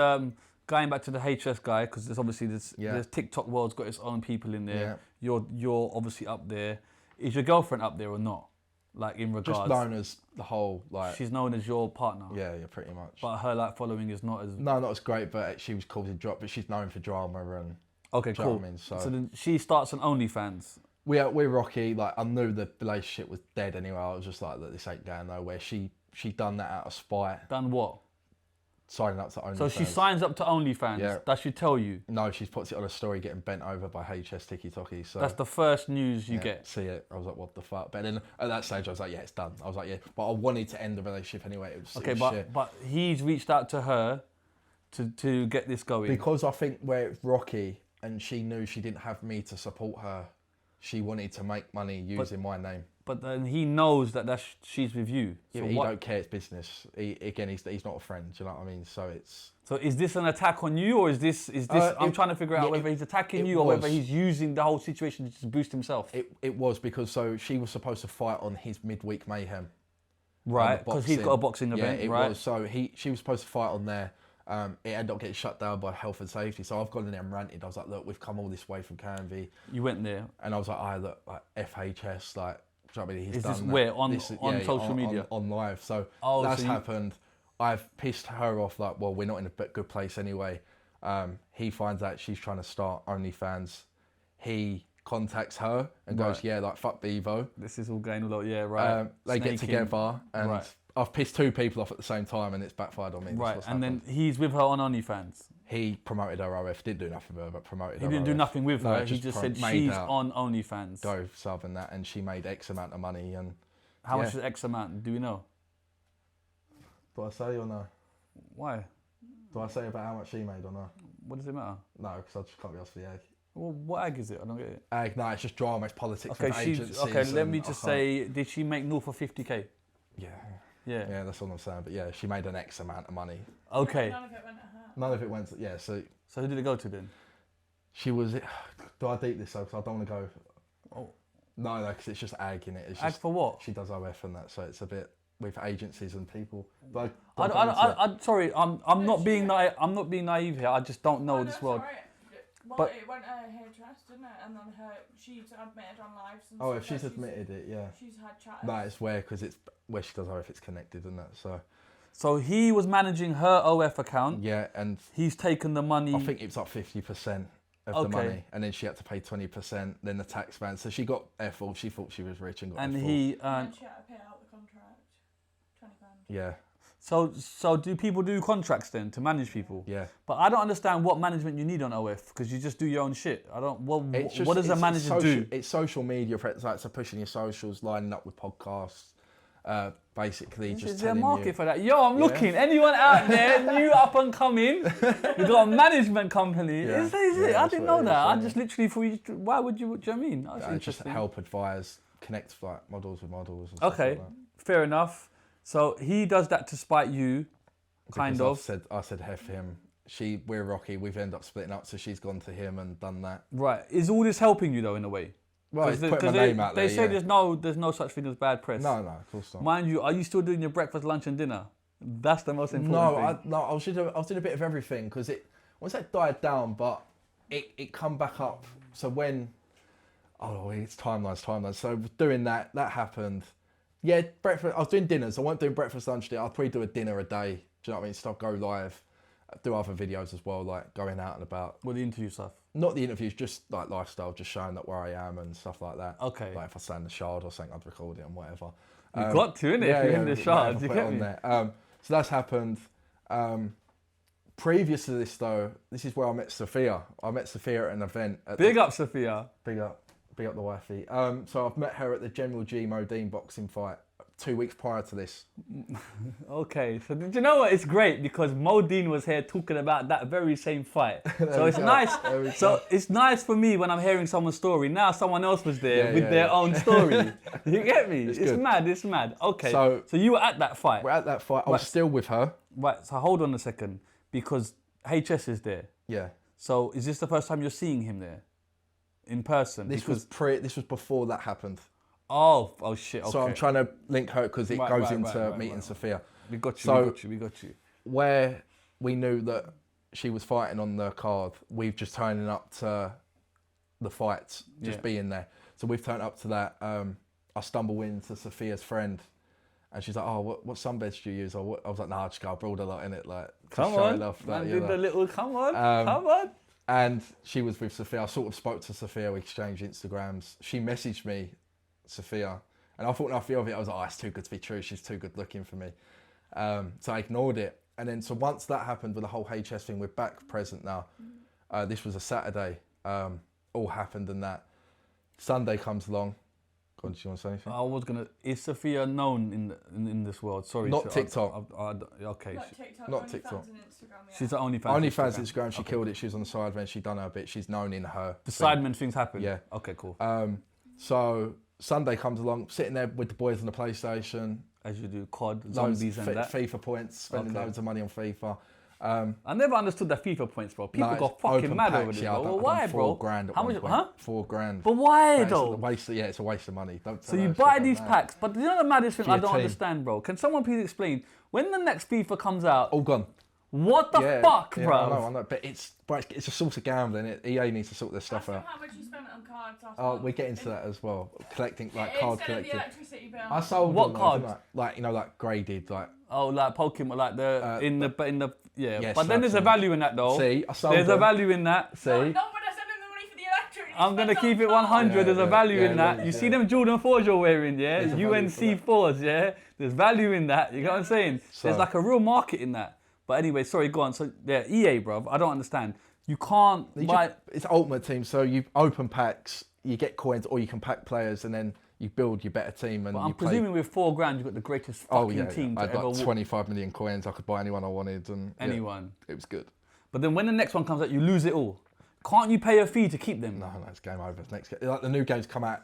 going back to the HS guy, because there's obviously this TikTok world's got its own people in there. You're obviously up there. Is your girlfriend up there or not? Like in regards, just known as the whole like. She's known as your partner. Yeah, pretty much. But her like following is not as. No, not as great. But she was causing drop. But she's known for drama and. Okay, do you cool. know what I mean? So then she starts on OnlyFans. We're rocky. Like I knew the relationship was dead anyway. I was just like, look, this ain't going nowhere. She done that out of spite. Done what? Signing up to OnlyFans. So she signs up to OnlyFans. Yeah. That should tell you. No, she puts it on a story getting bent over by HS Tikky Tokky. So that's the first news you get. See it. I was like, what the fuck? But then at that stage, I was like, yeah, it's done. I was like, yeah. But I wanted to end the relationship anyway. It was shit. but he's reached out to her to get this going. Because I think where it's rocky and she knew she didn't have me to support her, she wanted to make money using my name. But then he knows that she's with you. Yeah, So he don't care. It's business. He's not a friend. Do you know what I mean? So it's. So is this an attack on you, or is this? I'm trying to figure out whether he's attacking you or whether he's using the whole situation to just boost himself. It was because she was supposed to fight on his midweek mayhem. Right, because he's got a boxing event. Yeah, it right? was. So she was supposed to fight on there. It ended up getting shut down by health and safety. So I've gone in there and ranted. I was like, look, we've come all this way from Canvey. You went there, and I was like, look, like FHS, like. Do you know what I mean? He's is done this that. where on social media? On live. So that's happened. I've pissed her off. Like, well, we're not in a good place anyway. He finds out she's trying to start OnlyFans. He contacts her and goes, yeah, like fuck Beavo. This is all going all out. Yeah, right. They get together and I've pissed two people off at the same time and it's backfired on me. Right, and then he's with her on OnlyFans. He promoted her OF, didn't do nothing with her, but promoted her. He didn't do nothing with her, he just said she's out, on OnlyFans. Go sub and that, and she made X amount of money. And how much is X amount? Do we know? Do I say or no? Why? Do I say about how much she made or no? What does it matter? No, because I just can't be asked for the egg. Well, what egg is it? I don't get it. Egg, no, it's just drama, it's politics Okay, with agencies. okay, let me just say, did she make north of 50k? Yeah. Yeah. Yeah, that's all I'm saying. But yeah, she made an X amount of money. Okay. None of it went to her. None of it went to, yeah, so who did it go to then? she was, do I deep this though? Because I don't want to go, Oh. no, because it's just ag in it. It's Ag just, for what? she does OF and that, so it's a bit with agencies and people. But I'm sorry, I'm not being naive. I'm not being naive here. I just don't know this world. Right. Well, But- it went to her HS, didn't it? And then she's admitted on lives and Oh, stuff if she's that admitted it, yeah. She's had chat. No, it's where, because it's where she does OF, it's connected and that, so. So he was managing her OF account. Yeah, and He's taken the money. I think it was like 50% of the money, and then she had to pay 20%, then the tax man. So she got F4, she thought she was rich and got and F4. he And then she had to pay out the contract. 20 grand. Yeah, So do people do contracts then to manage people? yeah. But I don't understand what management you need on OF because you just do your own shit. I don't. What does a it's manager social, do? It's social media, like so pushing your socials, lining up with podcasts, basically just Is there a telling market you. for that? Yo, I'm looking. Anyone out there, new up and coming? We've got a management company. Yeah. Is it? Yeah, I didn't know that's what it that. I is, just literally thought you. Why would you? Do you know what I mean? That's Just interesting. help advise, connect like models with models. And stuff Okay, like that. fair enough. So he does that to spite you, kind Because of. I said F him. We're rocky. We've ended up splitting up, so she's gone to him and done that. Right. Is all this helping you though, in a way? Well, it's putting my name out there. They say there's no such thing as bad press. No, of course not. Mind you, are you still doing your breakfast, lunch, and dinner? That's the most important thing. I was doing a bit of everything because once that died down, but it come back up. So when it's timelines. So doing that happened. Yeah, breakfast. I was doing dinners. I wasn't doing breakfast, lunch, dinner. I'd probably do a dinner a day. Do you know what I mean? Stuff go live. Do other videos as well, like going out and about. With the interview stuff. Not the interviews, just like lifestyle, just showing that where I am and stuff like that. Okay. Like if I stay in the shard or something, I'd record it and whatever. You got to, innit? If you're in the shard, you get me? There. So that's happened. Previous to this though, this is where I met Sophia. I met Sophia at an event. Big up, Sophia. Big up the wifey. So I've met her at the General G Modine boxing fight 2 weeks prior to this. Okay, so did you know what? It's great because Modine was here talking about that very same fight. So it's nice. So it's nice for me when I'm hearing someone's story. Now someone else was there with their own story. You get me? It's mad. Okay. So you were at that fight. We're at that fight. I was still with her. Right. So hold on a second, because HS is there. Yeah. So is this the first time you're seeing him there, in person? This was before that happened. Oh shit. Okay. So I'm trying to link her because it goes into meeting Sophia. We got you. Where we knew that she was fighting on the card, we've just turning up to the fights, just being there. So we've turned up to that. I stumble into Sophia's friend, and she's like, "Oh, what sunbeds do you use?" I was like, "Nah, I just got broad a lot in it, like come on." Come on. And she was with Sophia. I sort of spoke to Sophia. We exchanged Instagrams. She messaged me, Sophia, and I thought when I feel of it, I was like, "Oh, it's too good to be true. She's too good looking for me." So I ignored it. And then, so once that happened with the whole HS thing, we're back present now. This was a Saturday. All happened and that. Sunday comes along. Go on, do you want to say anything? I was gonna. Is Sophia known in this world? Sorry. Not TikTok. Okay. Not TikTok. And Instagram, yeah. She's the OnlyFans. OnlyFans Instagram. She killed it. She was on the Sidemen. She done her bit. She's known in her. The Sidemen things happen. Yeah. Okay. Cool. So Sunday comes along, sitting there with the boys on the PlayStation. As you do, COD, zombies and that. FIFA points, spending loads of money on FIFA. I never understood the FIFA points, bro. People got fucking mad over this, bro. Well, why, bro? $4,000 at How much? Huh? $4,000. But why, though? It's a waste of money. So you buy these packs, but you know the maddest thing I don't understand, bro? Can someone please explain, when the next FIFA comes out, all gone. What the fuck, bro? I know, but it's a source of gambling. EA needs to sort their stuff out. How much you spent on cards? Oh, we get into that as well. Collecting, like card collecting. The electricity bill. I sold what cards? Like like graded, like. Oh, like Pokemon, like the in the Yes, but then there's a value in that though. See, I sold there's them. a value in that. See. No, but I sent them the money for the electric. I'm gonna keep it 100. There's a value in that. You see them Jordan 4s you're wearing, yeah? UNC 4s, yeah? There's value in that. You know what I'm saying? There's like a real market in that. But anyway, sorry, go on. So yeah, EA, bro. I don't understand. You can't buy. It's Ultimate Team, so you open packs, you get coins, or you can pack players, and then you build your better team. And I'm presuming with $4,000 you got the greatest fucking team to I had ever like 25 million coins. I could buy anyone I wanted, and anyone. It was good. But then when the next one comes out, you lose it all. Can't you pay a fee to keep them? No, it's game over. Like the new games come out.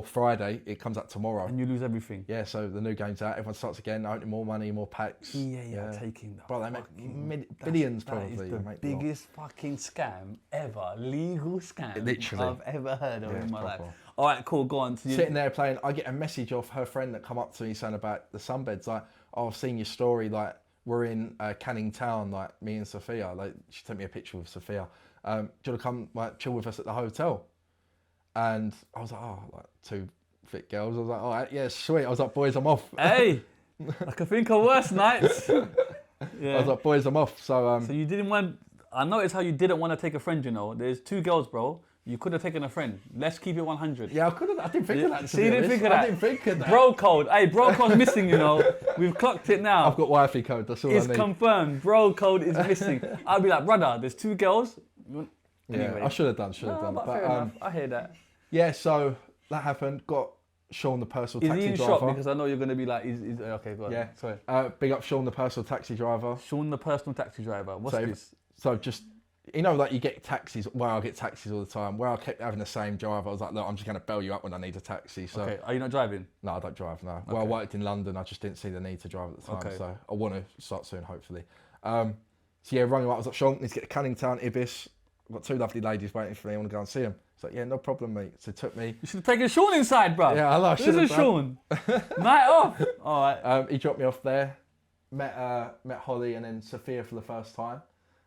Friday, it comes out tomorrow. And you lose everything. Yeah, so the new game's out, everyone starts again, opening more money, more packs. Yeah, taking the bro, they make billions probably. That is the biggest fucking scam ever, legal scam Literally. I've ever heard of in my life. All right, cool, go on. Sitting there playing, I get a message off her friend that come up to me saying about the sunbeds, like, oh, I've seen your story, like, we're in Canning Town, like, me and Sophia, like, she sent me a picture with Sophia. Do you want to come, like, chill with us at the hotel? And I was like, oh, like 2 fit girls. I was like, all right, yeah, sweet. I was like, boys, I'm off. Hey, I can think of worse nights. Yeah. I was like, boys, I'm off. So you didn't want, I noticed how you didn't want to take a friend, you know. There's 2 girls, bro. You could have taken a friend. Let's keep it 100. Yeah, I could have. I didn't think of that. See, you didn't think of that. I didn't think of that. Bro code. Hey, bro code's missing, you know. We've clocked it now. I've got wifey code. That's all I need. It's confirmed. Bro code is missing. I'll be like, brother, there's 2 girls. Anyway. Yeah, I should have done. But fair enough. I hear that. Yeah, so that happened. Got Sean, the personal taxi driver. Is he in shock? Because I know you're going to be like, okay, go on. Yeah, sorry. Big up Sean, the personal taxi driver. Sean, the personal taxi driver. What's this? So just, you know, like you get taxis. Well, I get taxis all the time. Where I kept having the same driver, I was like, look, I'm just going to bail you up when I need a taxi. So, okay, are you not driving? No, I don't drive, no. Okay. Well, I worked in London. I just didn't see the need to drive at the time. Okay. So I want to start soon, hopefully. So yeah, running up, I was like, Sean, need to get to Canning Town, Ibis. got 2 lovely ladies waiting for me. I want to go and see them. It's like, yeah, no problem, mate. So it took me. You should have taken Sean inside, bro. Yeah, I know. This is Sean. Night off. All right. He dropped me off there. Met Holly and then Sophia for the first time.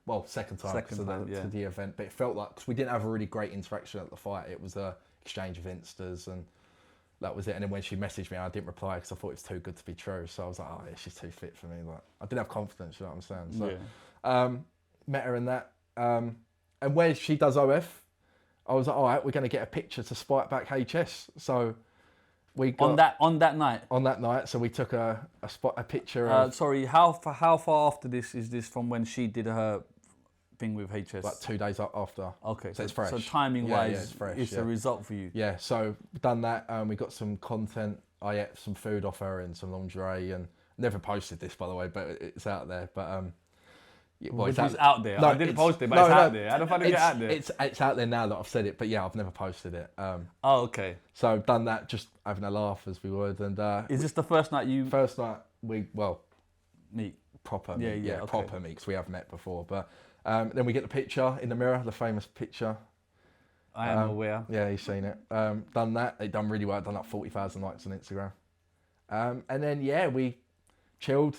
Well, second time to the event. But it felt like, because we didn't have a really great interaction at the fight. It was a exchange of Instas and that was it. And then when she messaged me, I didn't reply because I thought it was too good to be true. So I was like, oh, yeah, she's too fit for me. Like, I didn't have confidence, you know what I'm saying? So, met her in that. And where she does OF, I was like, all right, we're going to get a picture to spike back HS. So we got... On that night? On that night. So we took a picture of... Sorry, how far after this is this from when she did her thing with HS? Like 2 days after. Okay. So it's fresh. So timing-wise, it's fresh. It's a result for you. Yeah, so done that. We got some content. I ate some food off her and some lingerie, and never posted this, by the way, but it's out there. But well, it's out there. No, I didn't post it, but it's out there. How the fuck did it get out there? It's out there now that I've said it, but yeah, I've never posted it. Oh, okay. So done that, just having a laugh as we would. And is this the first night you? First night we meet proper. Yeah, okay. Proper meet, because we have met before, but. Then we get the picture in the mirror, the famous picture. I am aware. Yeah, you've seen it. Done that. They done really well. Done like 40,000 likes on Instagram. And then, yeah, we chilled.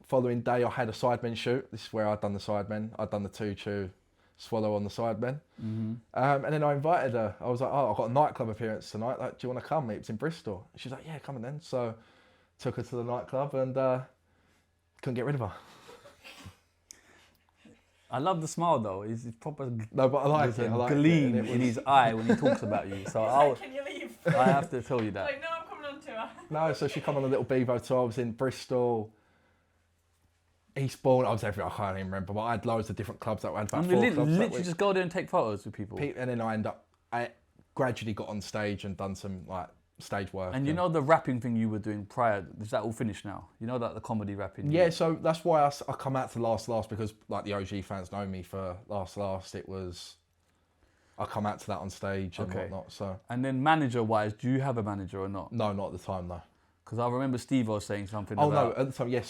Following day, I had a Sidemen shoot. This is where I'd done the Sidemen. I'd done the 2-2 swallow on the Sidemen. Mm-hmm. And then I invited her. I was like, oh, I've got a nightclub appearance tonight. Like, do you want to come, mate? It's in Bristol. She's like, yeah, come on then. So took her to the nightclub and couldn't get rid of her. I love the smile though. He's proper. No, but I like it. I like gleam it in his eye when he talks about you. So Can you leave? I have to tell you that. Like, no, I'm coming on tour. No, so she come on a little Beavo tour. I was in Bristol, Eastbourne. I was everywhere. I can't even remember. But I had loads of different clubs. I had about 4 clubs. Literally just go there and take photos with people. And then I gradually got on stage and done some like stage work. And you know the rapping thing you were doing prior, is that all finished now? You know that the comedy rapping? Yeah, so that's why I come out to Last, because like the OG fans know me for Last. It was, I come out to that on stage and whatnot. So. And then manager-wise, do you have a manager or not? No, not at the time, no. Because I remember Stevo saying something about... no, at the time, he was.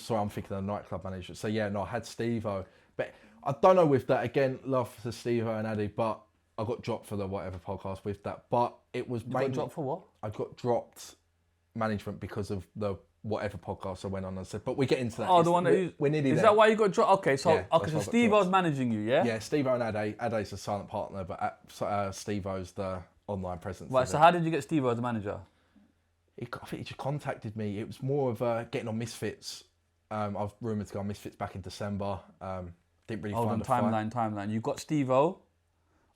Sorry, I'm thinking of the nightclub manager. So yeah, no, I had Stevo. But I don't know with that, again, love to Stevo and Addy, but I got dropped for the whatever podcast with that, but it was mainly... You got dropped for what? I got dropped management because of the whatever podcast I went on and said, but we get into that. Oh, the one that we're nearly there. Is that why you got dropped? Okay, so yeah, so Stevo's managing you, yeah? Yeah, Stevo and Ade. Ade's a silent partner, but Stevo's the online presence. Right, so how did you get Stevo as a manager? I think he just contacted me. It was more of getting on Misfits. I was rumoured to go on Misfits back in December. Didn't really find a timeline. You got Stevo.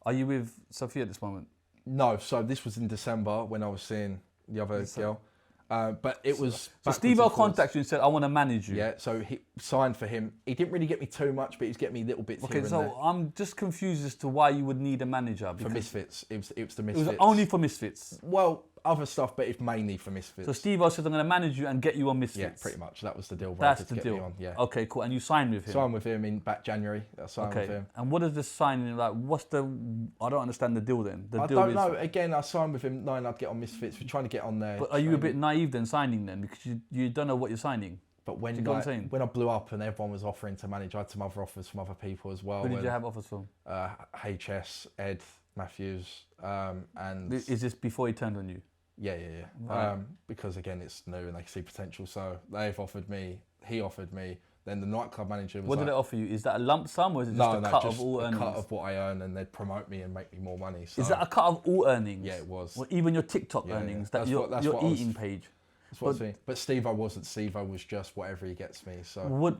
Are you with Sophia at this moment? No, so this was in December when I was seeing the other girl. But it was... So Stevo contacted you and said, I want to manage you. Yeah, so he signed for him. He didn't really get me too much, but he was getting me little bits here and there. Okay, so I'm just confused as to why you would need a manager. For Misfits. It was the Misfits. It was only for Misfits? Well, other stuff, but it's mainly for Misfits. So Stevo said, I'm going to manage you and get you on Misfits? Yeah, pretty much. That was the deal. That's the deal. Me on, yeah. Okay, cool. And you signed with him? Signed with him in back January. I signed with him. And what is this signing like? What's the... I don't understand the deal then. I don't know. Again, I signed with him knowing I'd get on Misfits. We're trying to get on there. But are you a bit naive then signing then? Because you don't know what you're signing. But when I blew up and everyone was offering to manage, I had some other offers from other people as well. Who did you have offers from? HS, Ed, Matthews, and... Is this before he turned on you? Yeah. Right. Because again, it's new and they see potential. So they've offered me, he offered me. Then the nightclub manager was What did they offer you? Is that a lump sum or is it just a cut of all earnings? A cut of what I earn, and they'd promote me and make me more money. So. Is that a cut of all earnings? Yeah, it was. Well, even your TikTok earnings, yeah. your eating page. That's what I mean. But Stevo wasn't. Stevo was just whatever he gets me. So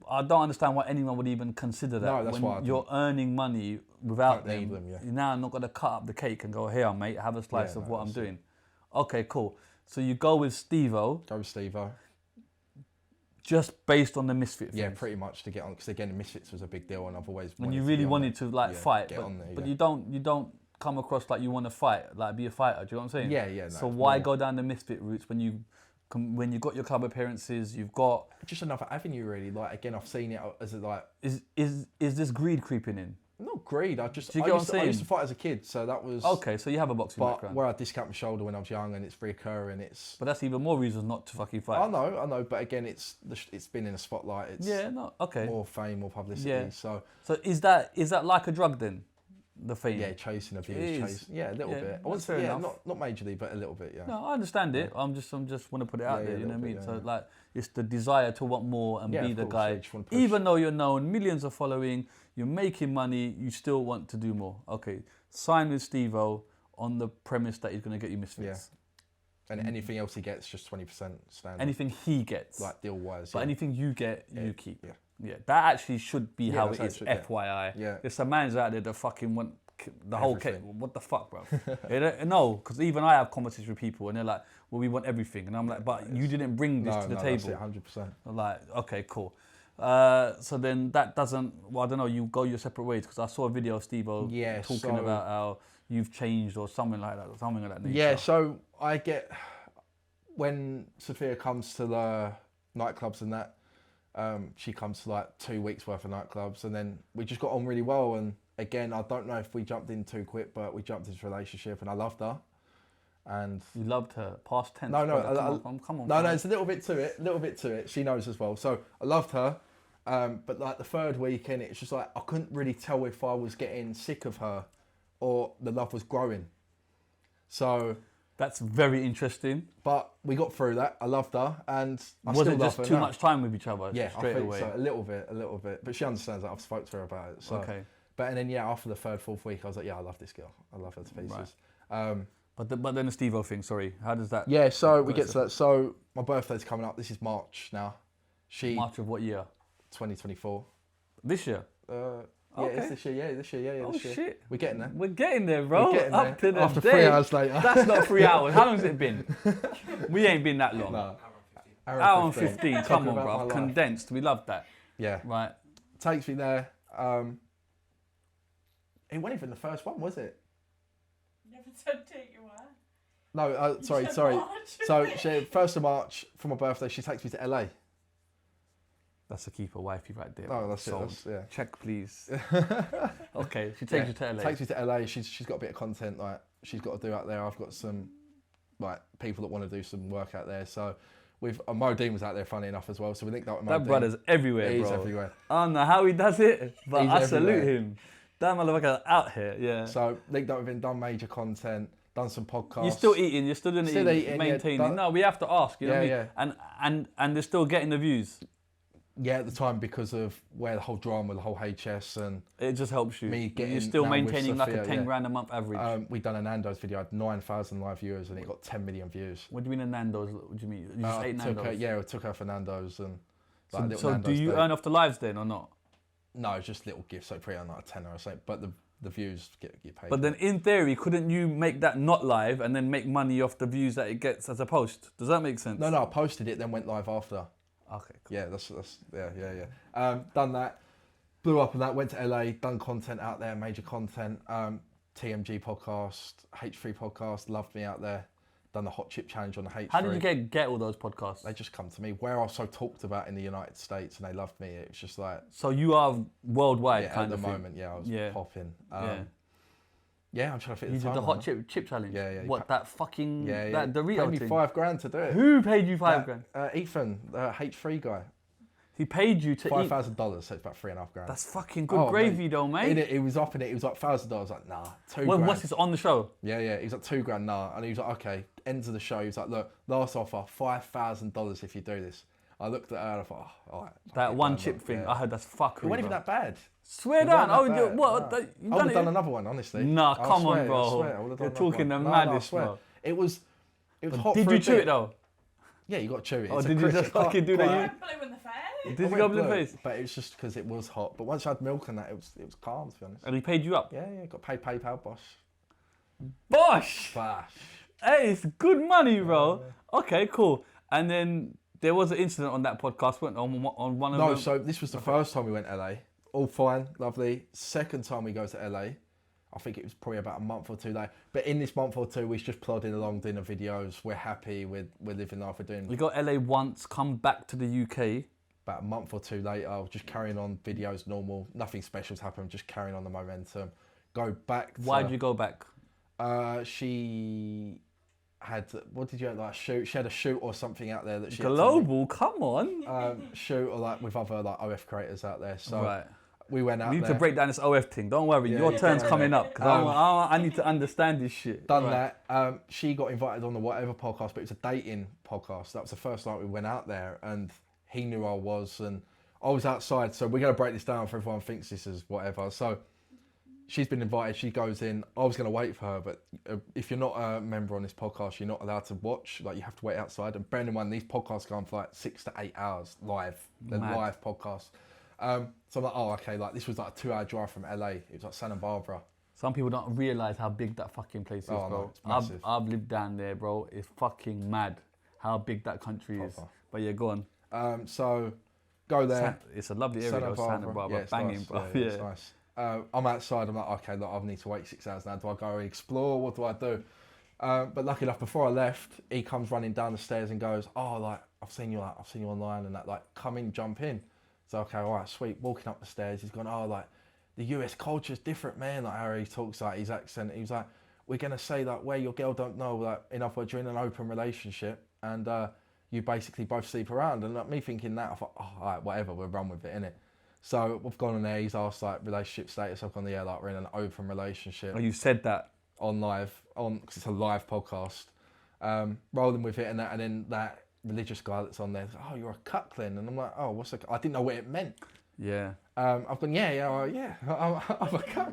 I don't understand why anyone would even consider that. No, that's when why you're earning money without them. Yeah. You're now not going to cut up the cake and go, here, mate, have a slice of what I'm doing. Okay, cool. So you go with Stevo. Go with Stevo. Just based on the Misfits. Yeah, pretty much to get on, because again, the Misfits was a big deal, and I've always. And you really wanted to fight, get on there, but you don't come across like you want to fight, like be a fighter. Do you know what I'm saying? Yeah. No, so why go down the Misfit routes when you got your club appearances? You've got just another avenue, really. Like again, I've seen it as like. Is this greed creeping in? Not greed. I Do you get what I'm saying? I used to fight as a kid, so that was Okay, so you have a boxing But background. where I discount my shoulder when I was young, and it's reoccurring. It's But that's even more reasons not to fucking fight. I know. But again, it's been in the spotlight. It's okay. more fame, more publicity. Yeah. So is that like a drug then? The fame. yeah, chasing abuse, is. yeah, a little bit. I wouldn't fair say enough. not majorly, but a little bit. Yeah. No, I understand it. I'm just want to put it out Yeah, there. yeah, You know what I mean? bit, So yeah. like, it's the desire to want more and Yeah, be of the course, guy. yeah, just wanna push. Even though you're known, millions are following, you're making money, you still want to do more. Okay, sign with Stevo on the premise that he's going to get you Misfits. And anything else he gets, just 20% standard. Anything he gets, like deal wise. but anything you get, Yeah, you keep. yeah. Yeah, that actually should be how that's it how it is. should, yeah. FYI. Yeah. There's some mans out there that fucking want the whole cake. Everything. What the fuck, bro? No, because even I have conversations with people and they're like, well, we want everything. And I'm like, but you didn't bring this to the table. That's it, 100%. I'm like, okay, cool. So then that doesn't, well, I don't know, you go your separate ways, because I saw a video of Stevo talking about how you've changed or something like that, or something like that nature. Yeah, so I get, when Sophia comes to the nightclubs and that, she comes to like 2 weeks worth of nightclubs, and then we just got on really well. And again, I don't know if we jumped in too quick, but we jumped into a relationship, and I loved her. And You loved her, past tense. No, brother. Come on. no, there's a little bit to it. She knows as well. So I loved her, but like the third weekend, it's just like I couldn't really tell if I was getting sick of her or the love was growing. So, That's very interesting. but we got through that. I loved her, and I Was still it love just her too now. much time with each other? Yeah, straight I think away. so. A little bit. But she understands that I've spoke to her about it. So. Okay. But and then after the third, fourth week, I was like, yeah, I love this girl. I love her to pieces. Right. But then the Stevo thing. Sorry, how does that? Yeah, so we get to that. So my birthday's coming up. This is March now. March of what year? 2024. This year. Yeah, Okay. it's this year. Yeah, this year. Oh this year. shit. We're getting there. We're getting there, bro. We're getting Up there. to the After day. 3 hours later. That's not 3 hours. How long has it been? We ain't been that long. No. Hour and 15. Come Talking on, about my bro. life. Condensed. We love that. Yeah. Right. Takes me there. It wasn't even the first one, was it? Never said take you where. No, sorry. March. So, 1st of March, for my birthday, she takes me to LA. That's a keeper wifey right there. Oh, that's Sold. it. Yeah. Check, please. Okay, she takes you to LA. Takes me to LA. She's got a bit of content like she's got to do out there. I've got some like people that want to do some work out there. So with Mo Dean was out there, funny enough as well. So we linked up with Mo That Dean. brother's everywhere, He's bro. everywhere. I don't know how he does it, but He's I salute everywhere. him. That motherfucker out here, yeah. So linked up with him, done major content, done some podcasts. You're still eating, you're still doing Still it, eating, yeah, maintaining. but- No, we have to ask, you know what I Yeah, mean? And they're still getting the views. Yeah, at the time because of where the whole drama, the whole HS and It just helps you. Me getting You're still now with maintaining like a Sophia, 10 yeah. grand a month average. we done a Nando's video. I had 9,000 live viewers and it got 10 million views. What do you mean a Nando's? What do you mean? You just ate Nando's? I took her for Nando's and like, So, little so do Nando's you date. earn off the lives then or not? No, just little gifts, so pretty like a tenner or something. But the views get paid. But then in theory, couldn't you make that not live and then make money off the views that it gets as a post? Does that make sense? No, I posted it, then went live after. Okay, cool. Yeah, that's done that, blew up on that, went to LA, done content out there, major content, TMG podcast, H3 podcast, loved me out there, done the hot chip challenge on the H3. How did you get all those podcasts? They just come to me, where I was so talked about in the United States and they loved me, it was just like, So you are worldwide yeah, kind at the of thing. moment, yeah, I was Yeah. popping. Yeah. Yeah, I'm trying to fit You the did time the on hot now. chip challenge? Yeah. What, that fucking, Yeah, yeah. that Dorito Paid me thing? $5,000 to do it. Who paid you $5,000? Ethan, the H3 guy. He paid you to eat? $5,000, so it's about $3,500. That's fucking good Oh, gravy though, mate. It was up in it. It was like $1,000. I was like, nah, $2,000. Well, what's this on the show? Yeah. He was like $2,000, nah. And he was like, okay. Ends of the show. He was like, look, last offer, $5,000 if you do this. I looked at her and I thought, oh, all right. That one chip thing, Yeah. I heard that's fuckery. It wasn't even bro. that bad. Swear It down. wasn't that bad, What? nah. You I would have it? done another one, honestly. Nah, I come swear, on, bro. I swear, I would have done You're another talking one. the No, I maddest, swear. bro. It was hot Did for you a chew bit. it though? Yeah, you got to chew it. Oh, It's a did you crisp, just it's quite- fucking do that? quite- Blue in the face. Did you I go went in the blue, face? But it was just because it was hot. But once I had milk and that, it was calm, to be honest. And he paid you up? Yeah, got paid PayPal, boss. Bosh! Bash. Hey, it's good money, bro. Okay, cool. And then there was an incident on that podcast, went on one of No, them. so this was the first time we went LA. All fine, lovely. Second time we go to LA, I think it was probably about a month or two later. But in this month or two, we're just plodding along, doing the videos. We're happy. We're living life. We're doing. We got LA once, come back to the UK. about a month or two later, I was just carrying on videos normal. Nothing special's happened, just carrying on the momentum. Go back to... Why'd you go back? She had... What did you have? Like, shoot? She had a shoot or something out there that she Global, come on. had to, shoot or like with other like OF creators out there. So Right. we went out We need there. to break down this OF thing. Don't worry, your turn's coming up. Because I need to understand this shit. Done that. She got invited on the whatever podcast, but it was a dating podcast. That was the first night we went out there, and he knew I was, and I was outside. So we're gonna break this down for everyone thinks this is whatever. So she's been invited. She goes in. I was gonna wait for her, but if you're not a member on this podcast, you're not allowed to watch. Like you have to wait outside. And bear in mind, these podcasts go on for like 6 to 8 hours live. They're live podcasts. So I'm like, oh, okay, like this was like a 2-hour drive from LA. It was like Santa Barbara. Some people don't realise how big that fucking place is, Oh, no, bro. it's massive. I've lived down there, bro. It's fucking mad how big that country is. Proper. But yeah, go on. So go there. It's a lovely area, though, Santa Barbara. Yeah, it's Banging, nice. bro. Yeah, it's nice. I'm outside. I'm like, okay, look, I need to wait 6 hours now. Do I go explore? What do I do? But lucky enough, before I left, he comes running down the stairs and goes, "Oh, like I've seen you online and that. Like, come in, jump in." So okay, all right, sweet. Walking up the stairs, he's gone, "Oh, like the US culture's different, man." Like how he talks, like his accent. He was like, "We're gonna say like where your girl don't know, like in other words, you're in an open relationship and you basically both sleep around." And like me thinking that, I thought, "Oh, all right, whatever, we'll run with it, innit?" So we've gone on there. He's asked like relationship status. I've gone, yeah, like we're in an open relationship. Oh, you said that. On live, because it's a live podcast. Rolling with it and that, and then that religious guy that's on there, "Oh, you're a cuckling," and I'm like, "Oh, what's a?" I didn't know what it meant. Yeah. I've gone, yeah, I'm a cuck.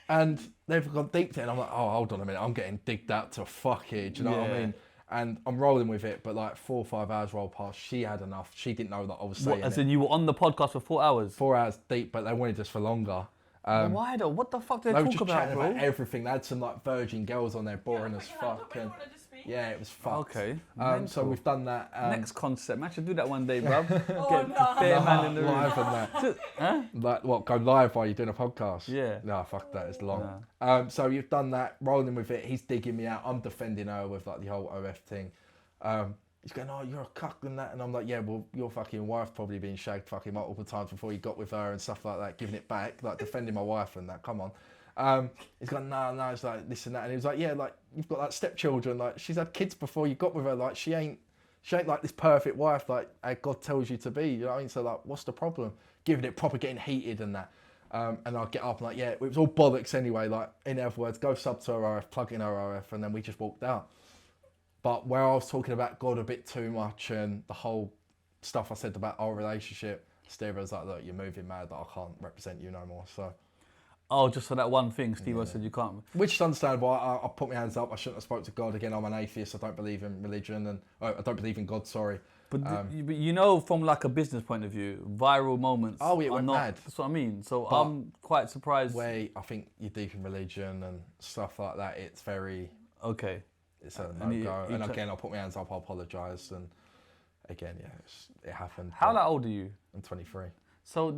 And they've gone deep to it, and I'm like, "Oh, hold on a minute, I'm getting digged out to fuck here." Do you know what I mean? And I'm rolling with it, but like 4 or 5 hours roll past, she had enough. She didn't know that I was saying What, as it. in you were on the podcast for 4 hours? 4 hours deep, but they wanted us for longer. Why though? What the fuck do they They were talk just about, chatting bro? about everything. They had some like virgin girls on there, boring Yeah, as but you had- fuck. but you And wanted to speak. yeah, it was fucked. Okay. So mental. we've done that. Next concept. Man, should do that one day, bro. Oh, Get no. bare man in the room. live and that. Huh? Like what? Go live while you're doing a podcast? Yeah. No, fuck that. It's long. So you've done that, rolling with it. He's digging me out. I'm defending her with like the whole OF thing. He's going, "Oh, you're a cuck and that," and I'm like, "Yeah, well, your fucking wife probably been shagged fucking multiple times before you got with her and stuff like that, giving it back, like defending my wife and that. Come on." He's going, no, it's like this and that, and he was like, "Yeah, like you've got like stepchildren, like she's had kids before you got with her, like she ain't like this perfect wife, like God tells you to be." You know what I mean? So like, what's the problem? Giving it proper, getting heated and that. And I'll get up and like, yeah, it was all bollocks anyway. Like in other words, go sub to her RF, plug in her RF, and then we just walked out. But where I was talking about God a bit too much and the whole stuff I said about our relationship, Stevo was like, "Look, you're moving mad, that I can't represent you no more." So, Oh, just for that one thing, Stevo said you can't. which is understandable. I put my hands up. I shouldn't have spoke to God again. I'm an atheist. I don't believe in religion, and I don't believe in God. Sorry. But but you know, from like a business point of view, viral moments Oh, it are went not. mad. That's what I mean. So But I'm quite surprised. Where I think you're deep in religion and stuff like that, it's very. Okay. It's a And no-go. you And took- again, I'll put my hands up, I'll apologise. And again, yeah, it happened. How but old are you? I'm 23. So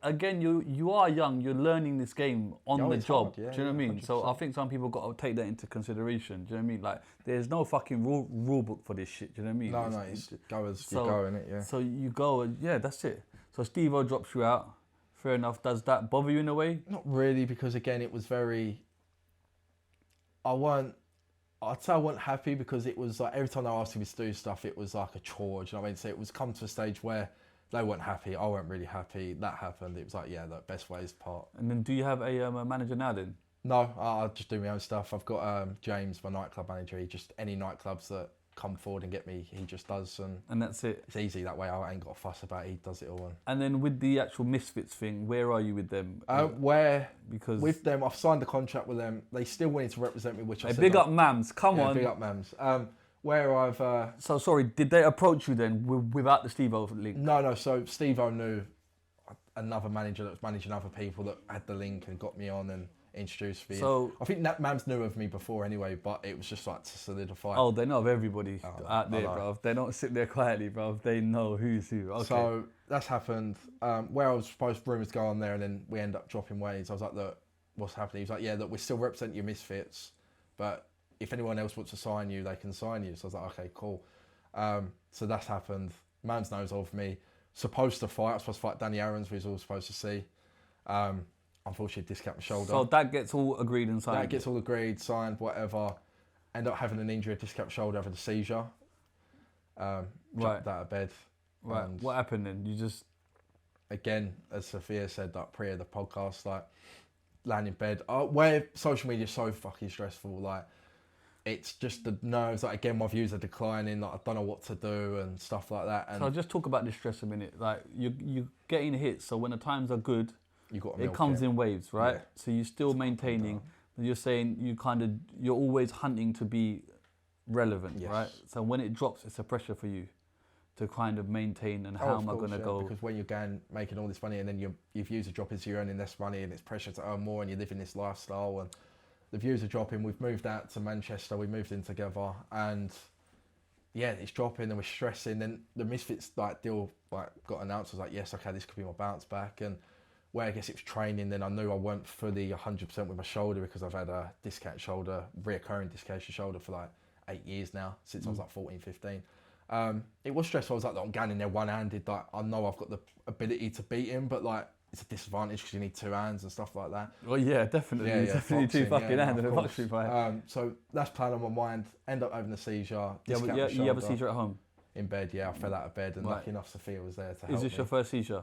again, you are young. You're learning this game on Oh, the it's job. hard, yeah, do you know what I yeah, mean? So I 100%. think some people got to take that into consideration. Do you know what I mean? Like, there's no fucking rule book for this shit. Do you know what I mean? No, it's go as so- you go, innit? Yeah. So you go and yeah, that's it. So Stevo drops you out. Fair enough. Does that bother you in a way? Not really, because again, it was very. I'd say I wasn't happy because it was like every time they asked me to do stuff, it was like a chore. Do you know what I mean? So it was come to a stage where they weren't happy. I weren't really happy. That happened. It was like, yeah, the best ways part. And then do you have a manager now then? No, I just do my own stuff. I've got James, my nightclub manager. He just any nightclubs that come forward and get me, he just does, and And that's it. it's easy that way. I ain't got a fuss about it. He does it all. And then with the actual Misfits thing, where are you with them? Where Because with them, I've signed a contract with them. They still wanted to represent me, which I hey, said big no. up Mams, come Yeah, on. big up, Mams. Where I've So sorry, did they approach you then without the Stevo link? no. So Stevo knew another manager that was managing other people that had the link and got me on and introduced me. So- I think that Mams knew of me before anyway, but it was just like to solidify. Oh, they know of everybody out there, I know. bro. They don't sit there quietly, bro. They know who's who. Okay. So that's happened. Where I was supposed rumours go on there, and then we end up dropping ways. I was like, "Look, what's happening?" He was like, "Yeah, look, we still represent your Misfits, but if anyone else wants to sign you, they can sign you." So I was like, "Okay, cool." So that's happened. Mans knows of me. supposed to fight. I was supposed to fight Danny Aarons, we was all supposed to see. Unfortunately, discount my shoulder. So that gets all agreed and signed? That gets all agreed, signed, whatever. End up having an injury, discount shoulder, having a seizure. Jumped out of bed. Right. What happened then? You just... Again, as Sophia said, like pre the podcast, like laying in bed. Where social media is so fucking stressful, like it's just the nerves. Like again, my views are declining. Like I don't know what to do and stuff like that. And so just talk about this stress a minute. Like you getting hits. So when the times are good, you got it comes in waves, right? Yeah. So you're still maintaining. You're saying you're always hunting to be relevant, Yes. right? So when it drops, it's a pressure for you to kind of maintain. And how am I going to go? Because when you're making all this money and then your views are dropping, so you're earning less money and it's pressure to earn more and you're living this lifestyle and the views are dropping. We've moved out to Manchester. We moved in together and yeah, it's dropping and we're stressing. Then the Misfits deal got announced. I was like, yes, okay, this could be my bounce back. And where I guess it was training, then I knew I weren't fully 100% with my shoulder because I've had a discount shoulder, reoccurring dislocation shoulder for like 8 years now, since I was like 14, 15. It was stressful. I was like, I'm going in there one-handed. Like, I know I've got the ability to beat him, but like, it's a disadvantage because you need two hands and stuff like that. Well, yeah, definitely. Yeah, definitely boxing, two fucking hands in a of course. boxing fight. So that's playing on my mind. End up having a seizure. Yeah, but you have a seizure at home? In bed, yeah. I fell out of bed and lucky enough Sophia was there to help me. Is this your first seizure?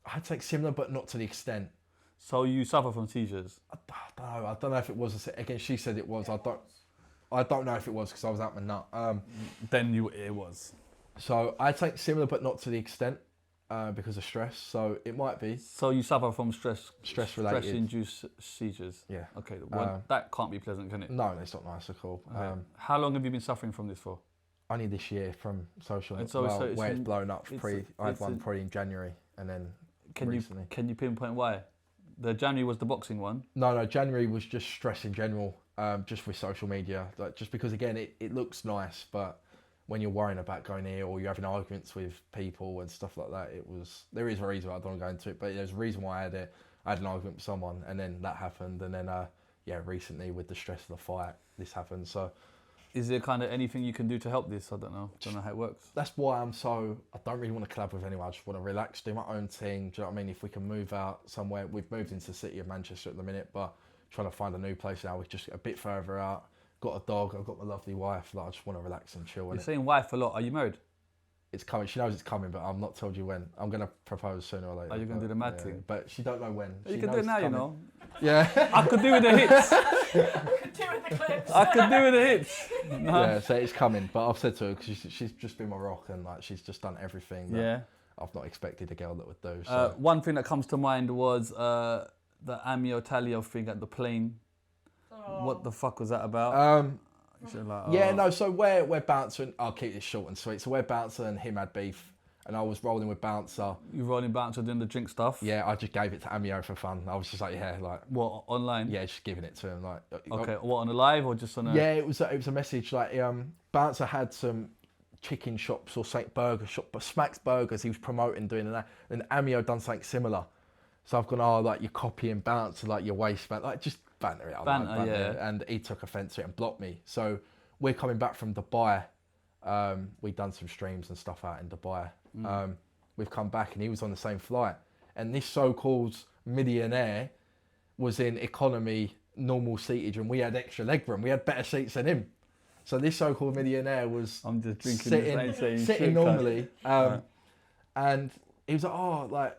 I'd say similar, but not to the extent. So you suffer from seizures? I don't know if it was. Again, she said it was. I don't know if it was because I was out my nut. Then it was. So I'd say similar, but not to the extent because of stress. So it might be. So you suffer from stress related. Stress-induced seizures? Yeah. Okay, well, that can't be pleasant, can it? No, it's not nice at all. How long have you been suffering from this for? Only this year from social media, so where it's blown up. I had one a- probably in January and then recently. Can you pinpoint why? The January was the boxing one? No, January was just stress in general, just with social media. Like just because again, it looks nice, but when you're worrying about going here or you're having arguments with people and stuff like that, there is a reason why I don't want to go into it, but there's a reason why I had it. I had an argument with someone and then that happened and then recently with the stress of the fight, this happened. So is there kind of anything you can do to help this? I don't know how it works. That's why I don't really want to collab with anyone. I just want to relax, do my own thing. Do you know what I mean? If we can move out somewhere, we've moved into the city of Manchester at the minute, but trying to find a new place now. We're just a bit further out. Got a dog, I've got my lovely wife. Like, I just want to relax and chill. You're saying wife a lot. Are you married? It's coming. She knows it's coming, but I've not told you when. I'm going to propose sooner or later. Are you going to do the mad thing? But she don't know when. You can do it now, you know. Yeah. I could do with the hits. Could do with the clips. I could do with the hits. No. Yeah, so it's coming. But I've said to her, because she's just been my rock and like she's just done everything that I've not expected a girl that would do. So. One thing that comes to mind was the Amio Talio thing at the plane. Oh. What the fuck was that about? So we're Bouncer, I'll keep this short and sweet. So we're Bouncer and him had beef and I was rolling with Bouncer. You rolling Bouncer doing the drink stuff? Yeah, I just gave it to Amio for fun. I was just like, What, online? Yeah, just giving it to him. Like, okay, what, on a live or just on a... Yeah, it was a message like, Bouncer had some chicken shops or something, burger shop, but Smack's Burgers he was promoting doing that. And Amio done something similar. So I've gone, like you're copying Bouncer, like your waistband, like just banter it out. Banter. And he took offence to it and blocked me. So we're coming back from Dubai. We'd done some streams and stuff out in Dubai. We've come back and he was on the same flight. And this so-called millionaire was in economy, normal seatage, and we had extra legroom. We had better seats than him. So this so-called millionaire was I'm just drinking sitting normally. And he was like,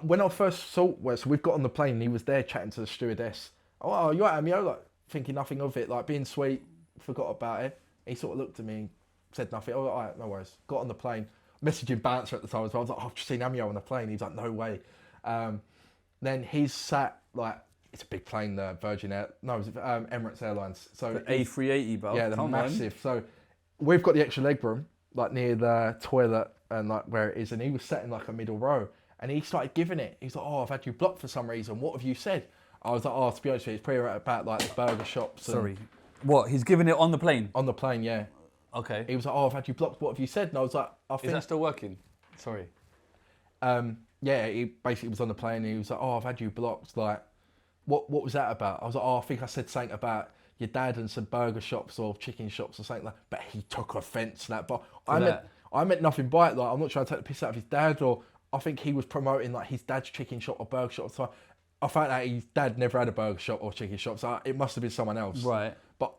when I first saw so we've got on the plane and he was there chatting to the stewardess. Oh, you're right, Amio, like thinking nothing of it, like being sweet, forgot about it. He sort of looked at me and said nothing. Oh, all right, no worries. Got on the plane, messaging Bouncer at the time as well. I was like, I've just seen Amio on the plane. He's like, no way. Then he's sat, like, it's a big plane, the Virgin Air, no, it was Emirates Airlines. So the A380, bro. Yeah, the massive. So we've got the extra leg room, like near the toilet and like where it is. And he was sat in like a middle row and he started giving it. He's like, oh, I've had you blocked for some reason. What have you said? I was like, oh, to be honest with you, it's pretty right about like the burger shops. Sorry. What, he's giving it on the plane? On the plane, yeah. Okay. He was like, oh, I've had you blocked. What have you said? And I was like, I think... Is that still working? Sorry. Yeah, he basically was on the plane and he was like, oh, I've had you blocked. Like, what was that about? I was like, oh, I think I said something about your dad and some burger shops or chicken shops or something like that. But he took offence to that. But I meant nothing by it. Like, I'm not trying to take the piss out of his dad, or I think he was promoting like his dad's chicken shop or burger shop. So I found out his dad never had a burger shop or chicken shop, so it must have been someone else. Right. But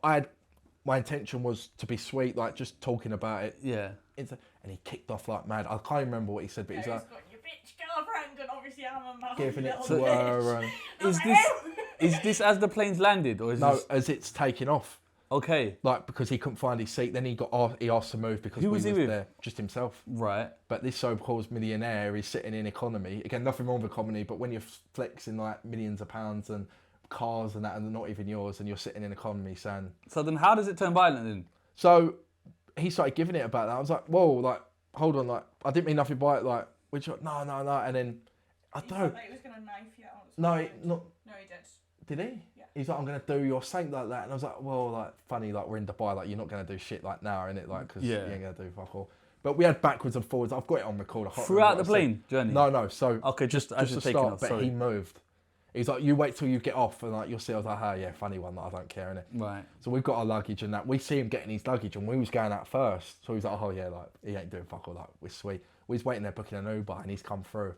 my intention was to be sweet, like just talking about it. Yeah. And he kicked off like mad. I can't remember what he said, but he's like, got your bitch girlfriend, and obviously I'm a mum. giving it to her. Is this as the planes landed, or is No, this... as it's taking off. Okay. Like, because he couldn't find his seat, then he asked to move because Who was he with? there, just himself. Right. But this so-called millionaire is sitting in economy. Again, nothing wrong with economy, but when you're flexing like millions of pounds and cars and that, and they're not even yours, and you're sitting in economy saying... So then how does it turn violent then? So he started giving it about that. I was like, whoa, like, hold on, like, I didn't mean nothing by it, like, which, no. And then, I don't know. Like he was going to knife you out. No, No, he did. Did he? Yeah. He's like, I'm going to do your saint like that. And I was like, well, like, funny, like, we're in Dubai, like, you're not going to do shit like now, innit? Like, because you ain't going to do fuck all. But we had backwards and forwards. I've got it on record. I can't Throughout remember the what I plane journey? No. So, Okay, just as to you're taking start, off, but sorry. he moved. He's like, you wait till you get off, and like, you'll see. I was like, oh, yeah, funny one, like, I don't care, innit? Right. So we've got our luggage and that. We see him getting his luggage, and we was going out first. So he's like, oh, yeah, like, he ain't doing fuck all, like, we're sweet. We was waiting there booking an Uber, and he's come through.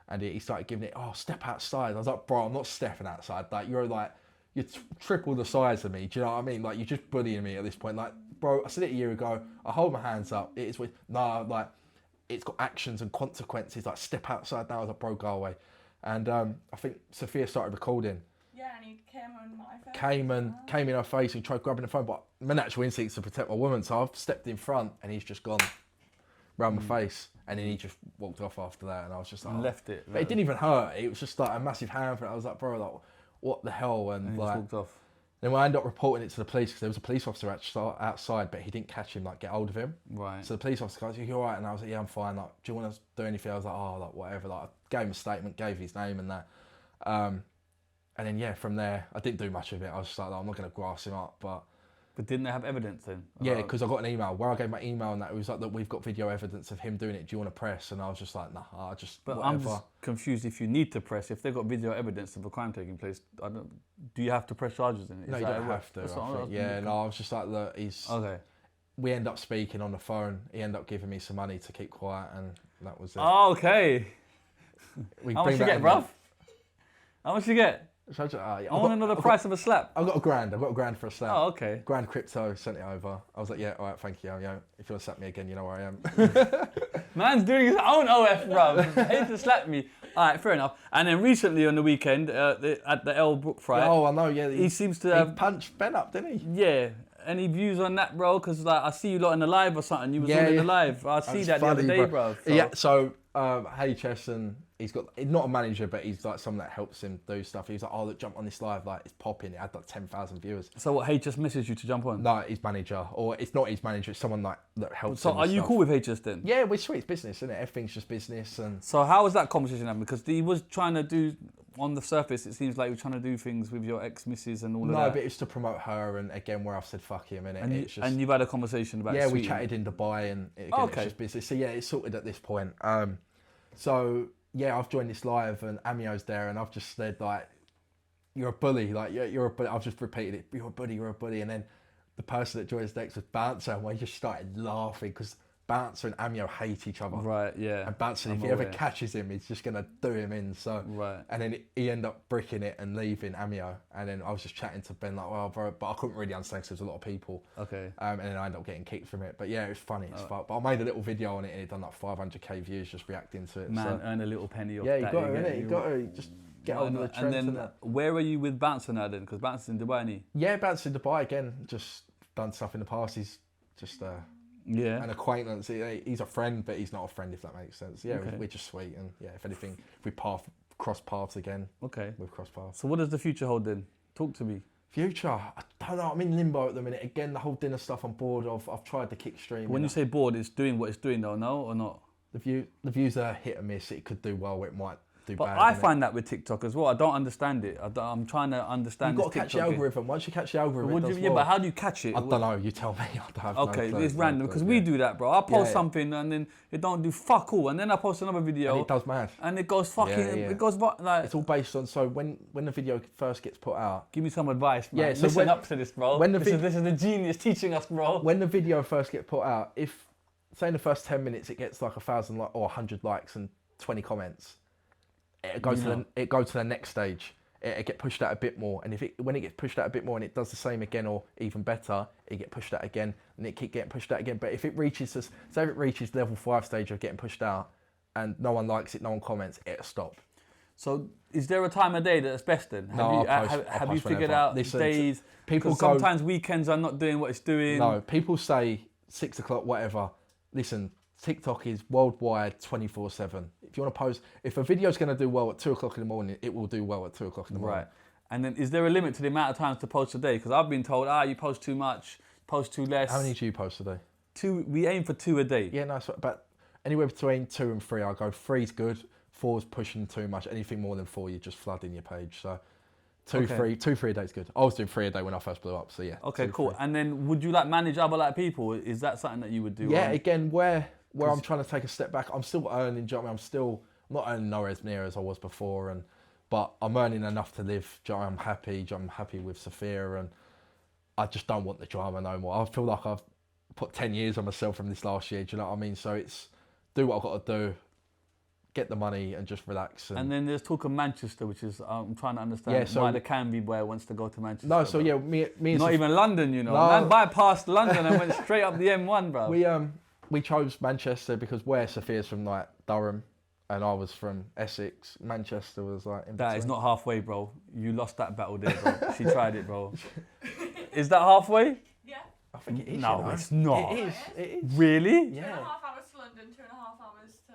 And he started giving it, oh, step outside. I was like, bro, I'm not stepping outside. Like, you're triple the size of me. Do you know what I mean? Like, you're just bullying me at this point. Like, bro, I said it a year ago. I hold my hands up. It is with, like, it's got actions and consequences. Like, step outside now. I was like, bro, go away. And I think Sophia started recording. Yeah, and he came on my face. Came in her face and tried grabbing the phone. But my natural instinct is to protect my woman. So I've stepped in front, and he's just gone round my face. And then he just walked off after that, and I was just like... And left it. But it didn't even hurt. It was just like a massive hand for it. I was like, bro, like, what the hell? And And he like... just walked off. Then I ended up reporting it to the police because there was a police officer outside, but he didn't catch him, like, get hold of him. Right. So the police officer goes, you all right? And I was like, yeah, I'm fine. Like, do you want to do anything? I was like, oh, like, whatever. Like, I gave him a statement, gave his name and that. And then, yeah, from there, I didn't do much of it. I was just like, I'm not going to grass him up, but... But didn't they have evidence then? Yeah, because I got an email where I gave my email and that it was like, that we've got video evidence of him doing it. Do you want to press? And I was just like, nah, I just But whatever. I'm just confused if you need to press. If they've got video evidence of a crime taking place, do you have to press charges in it? No, Is you that don't it? have to. That's what I think. was Yeah, thinking. no, I was just like, look, he's... Okay. We end up speaking on the phone. He ended up giving me some money to keep quiet, and that was it. Oh, okay. We How bring much you that get, in bruv? How much you get? So yeah, I want to know the price of a slap. I've got £1,000. I've got £1,000 for a slap. Oh, okay. Grand crypto, sent it over. I was like, yeah, all right, thank you. Yeah, if you want to slap me again, you know where I am. Man's doing his own OF, bruv. Hate to slap me. All right, fair enough. And then recently on the weekend, at the Elle Brooke fight, Oh, I know, yeah. he seems to he have... punched Ben up, didn't he? Yeah. Any views on that, bro? Because like I see you lot in the live or something. You was all in the live. I see That's that the other funny, day, bro. So. Yeah, so HS, and he's got, not a manager, but he's like someone that helps him do stuff. He was like, oh, look, jump on this live, like it's popping. It had like 10,000 viewers. So what, HS messaged you to jump on? No, his manager, or it's not his manager, it's someone like that helps So him. are with you stuff. cool with HS then? Yeah, we're sweet. It's business, isn't it? Everything's just business. And So how was that conversation happening? Because he was trying to do, on the surface, it seems like he was trying to do things with your ex-missus and all of that. no, but it's to promote her, and again, where I've said fuck him, and And, it's just... and you've had a conversation about yeah, we sweetening. chatted in Dubai, and again, Okay. it's just business. So yeah, it's sorted at this point. So yeah, I've joined this live, and Amio's there, and I've just said like, "You're a bully." Like, yeah, you're a bully. I've just repeated it. You're a bully. You're a bully. And then the person that joins next was Bouncer, and we just started laughing because Bouncer and Amio hate each other. Right, yeah. And Bouncer, if I'm he ever aware. catches him, he's just gonna do him in. So Right. And then he ended up bricking it and leaving Amio. And then I was just chatting to Ben like, well, bro, but I couldn't really understand because there's a lot of people. Okay. And then I ended up getting kicked from it. But yeah, it was funny as fuck. But I made a little video on it, and it done like 500k views just reacting to it. Man, So, earn a little penny off yeah, you that. got to, get innit? You got to just get on the trend. And then, innit? where are you with Bouncer now then? Because Bouncer's in Dubai, isn't he? Yeah, Bounce in Dubai again. Just done stuff in the past. He's just Yeah. an acquaintance. He's a friend, but he's not a friend, if that makes sense. Yeah, Okay. we're just sweet. And yeah, if anything, if we cross paths again, Okay. we've crossed paths. So what does the future hold then? Talk to me. Future, I don't know. I'm in limbo at the minute. Again, the whole dinner stuff I'm bored of. I've tried the kick stream. When you say bored, it's doing what it's doing though, no or not? the views are hit and miss. It could do well. It might do But bad. I innit? find that with TikTok as well. I don't understand it. I'm trying to understand. You've got this to catch the TikTok game. algorithm. Once you catch the algorithm, Would it you, does yeah, well. but how do you catch it? I don't know. You tell me. I have Okay, no clue, it's no random clue, because yeah. we do that, bro. I post Yeah. something and then it don't do fuck all, and then I post another video And it does mad. and it goes fucking. Yeah. It goes like. It's all based on, so when the video first gets put out, Give me some advice, man. Yeah, so Listen when- up to this, bro. when the This is the genius teaching us, bro. when the video first gets put out, if say in the first 10 minutes it gets like 1,000 or 100 likes and 20 comments, it goes to the next stage. It get pushed out a bit more, and when it gets pushed out a bit more and it does the same again or even better, it get pushed out again and it keep getting pushed out again. But if it reaches this, say if it reaches level 5 stage of getting pushed out and no one likes it, no one comments, it'll stop. So is there a time of day that's best then? Have you figured out days? Because sometimes weekends are not doing what it's doing. No, people say 6 o'clock, whatever. Listen, TikTok is worldwide 24/7. If you want to post, if a video's going to do well at 2 o'clock in the morning, it will do well at 2 o'clock in the morning. Right. And then is there a limit to the amount of times to post a day? Because I've been told, you post too much, post too less. How many do you post a day? 2. We aim for 2 a day. Yeah, no, but anywhere between 2 and 3, I'll go 3's good, 4's pushing too much. Anything more than 4, you're just flooding your page. So 2, 3 a day is good. I was doing 3 a day when I first blew up, so yeah. Okay, 2, cool. 3. And then would you like manage other people? Is that something that you would do? Yeah, again, where I'm trying to take a step back, I'm still earning, do you know what I mean? I'm not earning nowhere as near as I was before, but I'm earning enough to live. Do you know, I'm happy with Sophia, and I just don't want the drama no more. I feel like I've put 10 years on myself from this last year, do you know what I mean? So it's do what I've got to do, get the money and just relax. And then there's talk of Manchester, which is, I'm trying to understand why the Canvey boy wants to go to Manchester. No, so yeah, me and not even London, you know. No. Man bypassed London and went straight up the M1, bro. We chose Manchester because where Sophia's from, like Durham, and I was from Essex. Manchester was like in That between. is not halfway, bro. You lost that battle there, bro. She tried it, bro. Is that halfway? Yeah. I think it is. No, you know. it's not. It is. It is. Really? Yeah. 2.5 hours to London, 2.5 hours to...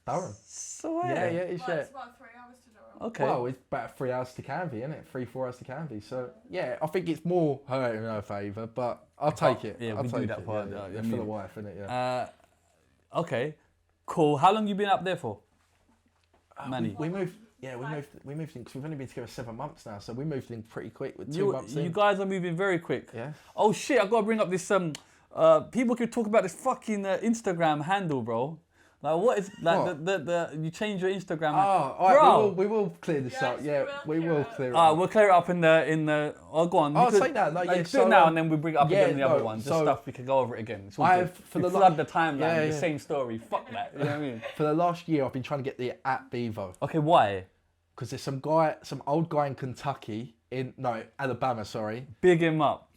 Durham. So Yeah, it's Well, it's about 3 hours to Durham. Okay. Well, it's about 3 hours to Canvey, isn't it? 3-4 hours to Canvey. So yeah, I think it's more her in her favour, but I'll take it. Yeah, I'll we take do that it. part. Yeah, for the wife, innit? Yeah. Okay, cool. How long you been up there for? Manny. We moved in because we've only been together 7 months now, so we moved in pretty quick with 2 months in. You guys are moving very quick. Yeah. Oh shit! I gotta bring up this. People could talk about this fucking Instagram handle, bro. Like what is like the you change your Instagram? Oh, all right, bro. we will clear this Yes, up. Yeah, we will clear it Alright, up. we'll clear it up in the. Oh, go on. I'll say that. No, yeah, do so, it now, and then we bring it up again in the other no, one. Just so stuff we can go over it again. It's all I've good. for We the flood the timeline. yeah, The yeah. same story. Fuck that. You know what I mean? For the last year, I've been trying to get the @Beavo Okay, why? because there's some old guy in Kentucky Alabama, sorry. Big him up.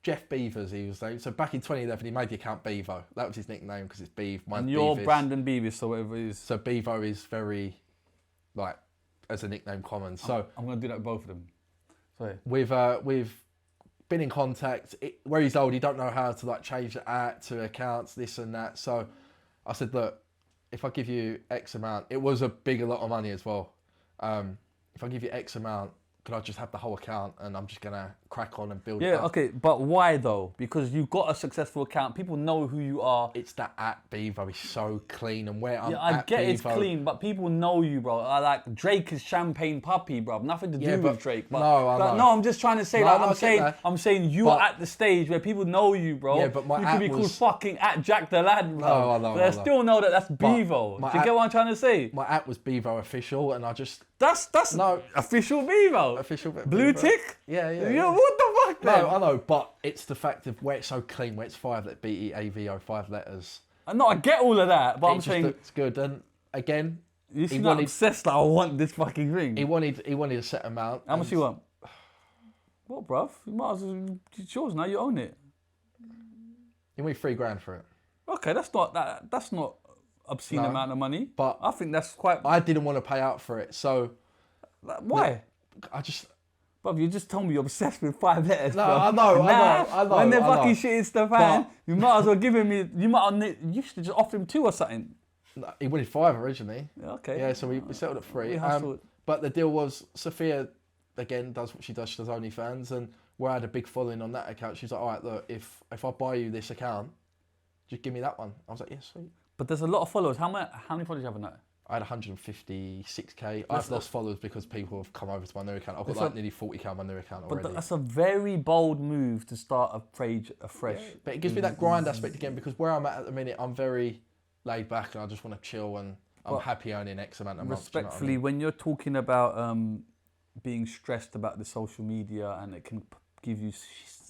Jeff Beavers, he was named. So back in 2011, he made the account Beavo. That was his nickname because it's Beav. And you're Brandon Beavis or whatever it is. So Beavo is very, like, as a nickname common. So I'm gonna do that with both of them. Sorry. we've been in contact. Where he's old, he don't know how to like change the @ to accounts, this and that. So I said, look, if I give you X amount, it was a lot of money as well. If I give you X amount, could I just have the whole account and I'm just gonna crack on and build it up? Yeah, okay, but why though? Because you've got a successful account, people know who you are. It's that @Beavo is so clean, and where I'm I get Beavo, it's clean, but people know you, bro. Like Drake is champagne puppy, bro. Nothing to do with Drake. But, no, I know. No, I'm just trying to say, No, like, no, I'm saying you're but, at the stage where people know you, bro. Yeah, but my you could be called was, fucking @Jack the Lad, bro. No, I know. But I still know that's Beavo. Do you get what I'm trying to say? My @ was Beavo official, and I just That's no official Beavo. official Blue Beavo. tick. Yeah. Yeah, what the fuck, man? No, I know, but it's the fact of where it's so clean, where it's 5 BEAVO, 5 letters. No, I get all of that, but I'm just saying looks good. And again, you should not obsessed that I want this fucking ring. he wanted a set amount. How much you want? What, bruv? You might as well. It's yours now. You own it. He wanted $3,000 for it. Okay, that's not obscene No, amount of money. but I think that's quite. I didn't want to pay out for it, so Why? I just. Bruv, you just told me you're obsessed with 5 letters. No, bro. I know. When they're I know. fucking shitting stuff out, you might as well give him. You should have just offered him 2 or something. No, he wanted 5 originally. Okay. Yeah, so we settled at 3. We hustled. But the deal was Sophia again does what she does. She does OnlyFans, and where I had a big following on that account. She's like, all right, look, if I buy you this account, just give me that one. I was like, yeah, sweet. But there's a lot of followers. How many followers do you have on that? I had 156k. I've lost followers because people have come over to my new account. I've got like nearly 40k on my new account already. But that's a very bold move to start a page afresh. Yeah, but it gives me that grind aspect again, because where I'm at the minute, I'm very laid back and I just want to chill, and I'm happy earning X amount of months. Respectfully, you know what I mean? when you're talking about being stressed about the social media and it can give you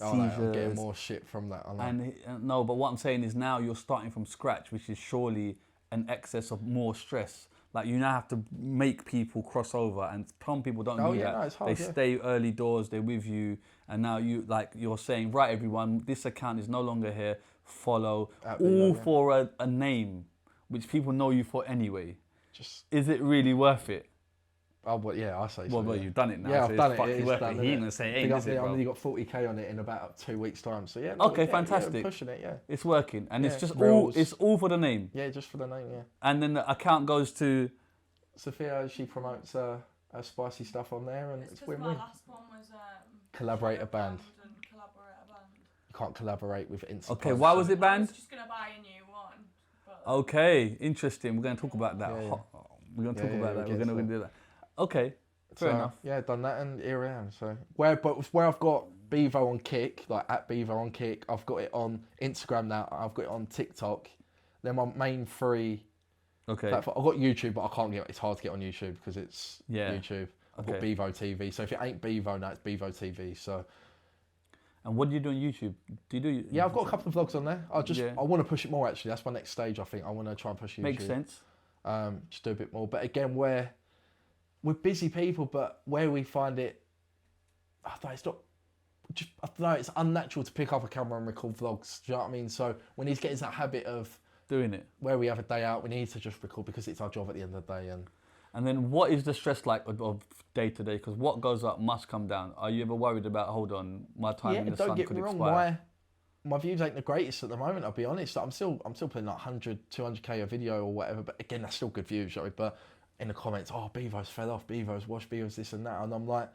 Oh, like, I'm getting seizures. more shit from that. I know. And no, but what I'm saying is now you're starting from scratch, which is surely an excess of more stress. Like you now have to make people cross over, and some people don't do that. No, it's hard, they yeah. stay early doors, they're with you, and now you're saying, right, everyone, this account is no longer here. Follow, all for a name, which people know you for anyway. Is it really worth it? Oh, but yeah, I say so. Well, yeah. you've done it now. Yeah, so I've done it's it. worth Done, it. He ain't gonna say, ain't, is it, I've bro? only got 40k on it in about 2 weeks' time. So yeah. Okay, yeah, fantastic. Yeah, pushing it, yeah. It's working, and it's Yeah, just reels. it's all for the name. Yeah, just for the name, yeah. And then the account goes to Sophia. She promotes her spicy stuff on there, and it's 'cause win-win. my last one was Collaborator band. and collaborator band. You can't collaborate with Insta. Okay, why was it I banned? was just gonna buy a new one. But Okay, interesting. We're going to talk about that. Yeah, yeah. We're going to talk Yeah, about yeah, that. we'll We're get going to to do that. Okay, fair enough. Yeah, done that, and here I am. So where I've got Beavo on Kick, like at Beavo on Kick. I've got it on Instagram now. I've got it on TikTok. They're my main three. Okay. I've got YouTube, but I can't get. It's hard to get on YouTube because it's YouTube. I've got Okay. Beavo TV. So if it ain't Beavo now, it's Beavo TV. So And what do you do on YouTube? Do you do? yeah, I've got a couple of vlogs on there. Yeah. I want to push it more actually. That's my next stage. I think I want to try and push YouTube. Makes sense. Just do a bit more. But again, we're busy people, but where we find it, I don't know, it's not. Just I don't know. It's unnatural to pick up a camera and record vlogs. Do you know what I mean? So when he's getting that habit of Doing it. where we have a day out, we need to just record because it's our job at the end of the day. And then what is the stress like of day to day? Because what goes up must come down. Are you ever worried about, hold on, my time in the don't sun get could me wrong. expire? My views ain't the greatest at the moment. I'll be honest. I'm still putting like 100, 200k a video or whatever. But again, that's still good views, right? But in the comments, oh, Beavo's fell off, Beavo's washed, Beavo's this and that, and I'm like,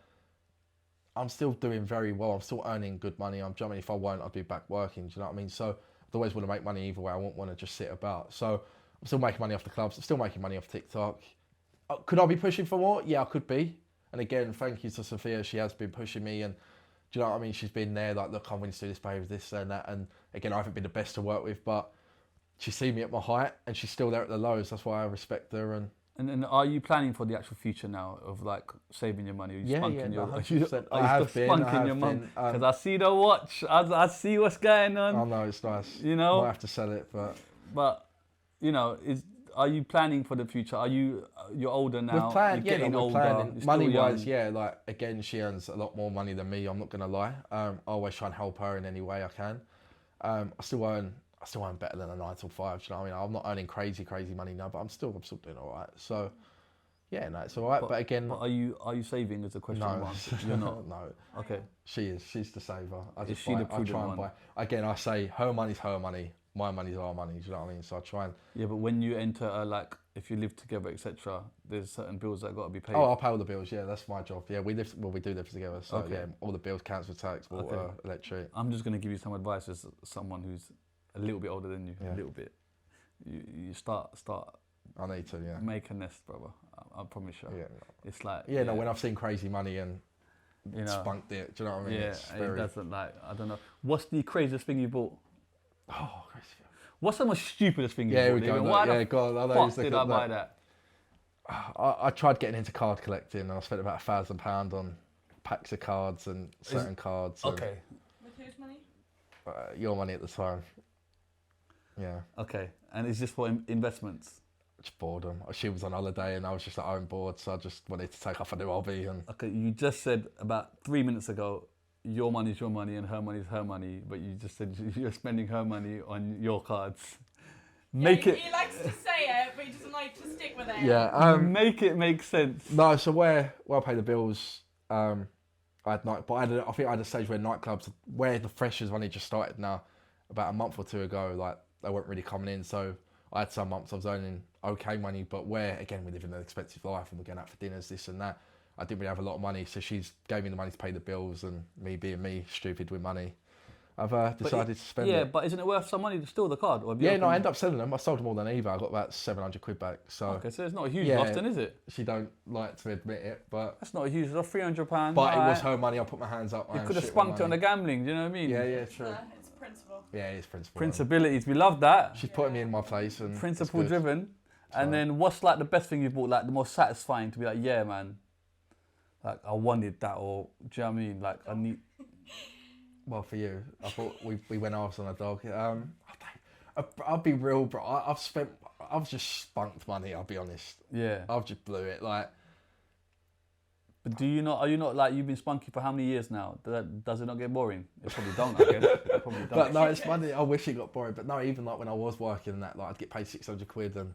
I'm still doing very well. I'm still earning good money. I'm jumping. If I won't, I'll be back working. Do you know what I mean? So I'd always want to make money either way. I won't want to just sit about. So I'm still making money off the clubs. I'm still making money off TikTok. Could I be pushing for more? Yeah, I could be. And again, thank you to Sophia. She has been pushing me, and do you know what I mean? She's been there, like, look, I'm willing to do this, babe, this and that. And again, I haven't been the best to work with, but she's seen me at my height, and she's still there at the lows. That's why I respect her. And And are you planning for the actual future now of like saving your money? Are you spunking your, 100%. are you still spunking your mum? Because I see the watch. I see what's going on. I know, it's nice. You know? Might have to sell it, But you know, are you planning for the future? You're older now? we're planning. You're Yeah, getting no, we're older. planning. You're still Money-wise, young. yeah, like, again, she earns a lot more money than me. I'm not going to lie. I always try and help her in any way I can. I still earn better than a 9 till 5. Do you know what I mean? I'm not earning crazy money now, but I'm still doing all right. So, yeah, no, it's all right. But again, But are you saving? Is the question. no, You're not. no. Okay. She is. She's the saver. I just she the I try prudent and one? buy. Again, I say her money's her money. My money's our money. Do you know what I mean? So I try and. Yeah, but when you enter like if you live together, etc., there's certain bills that got to be paid. Oh, I'll pay all the bills. Yeah, that's my job. Yeah, we do live together. So Okay. yeah, all the bills, council tax, water, electric. I'm just going to give you some advice as someone who's a little bit older than you, Yeah. a little bit. You start I need to. Yeah. make a nest, brother. I promise you. Yeah. It's like Yeah. No, when I've seen crazy money and you know, spunked it, do you know what I mean? yeah, It's it very. doesn't like I don't know. What's the craziest thing you bought? Oh, crazy. What's the most stupidest thing you Yeah, bought? we go. David? That, Why yeah, the God, I know. fuck he's did looking I at buy that. that? I tried getting into card collecting, and I spent about £1,000 on packs of cards and certain cards. And, Okay. with whose money? your money at the time. Yeah. Okay. And is this for investments? Just boredom. She was on holiday, and I was just at home bored, so I just wanted to take off a new hobby. And Okay, you just said about 3 minutes ago, your money's your money and her money's her money, but you just said you're spending her money on your cards. Make yeah, it He likes to say it, but he doesn't like to stick with it. yeah. make it make sense. No, so where I pay the bills, I had night, but I think I had a stage where nightclubs, where the freshers only just started now, about a month or two ago, like they weren't really coming in. So I had some months I was earning okay money, but where again we live in an expensive life and we're going out for dinners, this and that. I didn't really have a lot of money, so she's gave me the money to pay the bills, and me being me, stupid with money, I've decided to spend Yeah, it. but isn't it worth some money to steal the card? Or have you Yeah, no, I opened- ended up selling them. I sold them all on eBay. I got about 700 quid back. So Okay, so it's not a huge Yeah. loss then, is it? she don't like to admit it, but That's not a huge loss, £300. it was her money. I put my hands up. I You am could have shit with spunked it on the money. gambling, do you know what I mean? Yeah, yeah, true. It's principle. Yeah, it's principle. Principalities, we love that. She's putting me in my place and Principle it's good. driven. And So- then what's like the best thing you bought, like the most satisfying to be like, yeah, man, like I wanted that, or do you know what I mean? Like I need. Well, for you, I thought we went arse on a dog. I'll be real, bro. I've just spunked money. I'll be honest. Yeah. I've just blew it. Like, But are you not like, you've been spunky for how many years now? Does it not get boring? It probably don't, I guess. It probably don't. but no, it's funny. I wish it got boring. But no, even like when I was working and that, like I'd get paid 600 quid and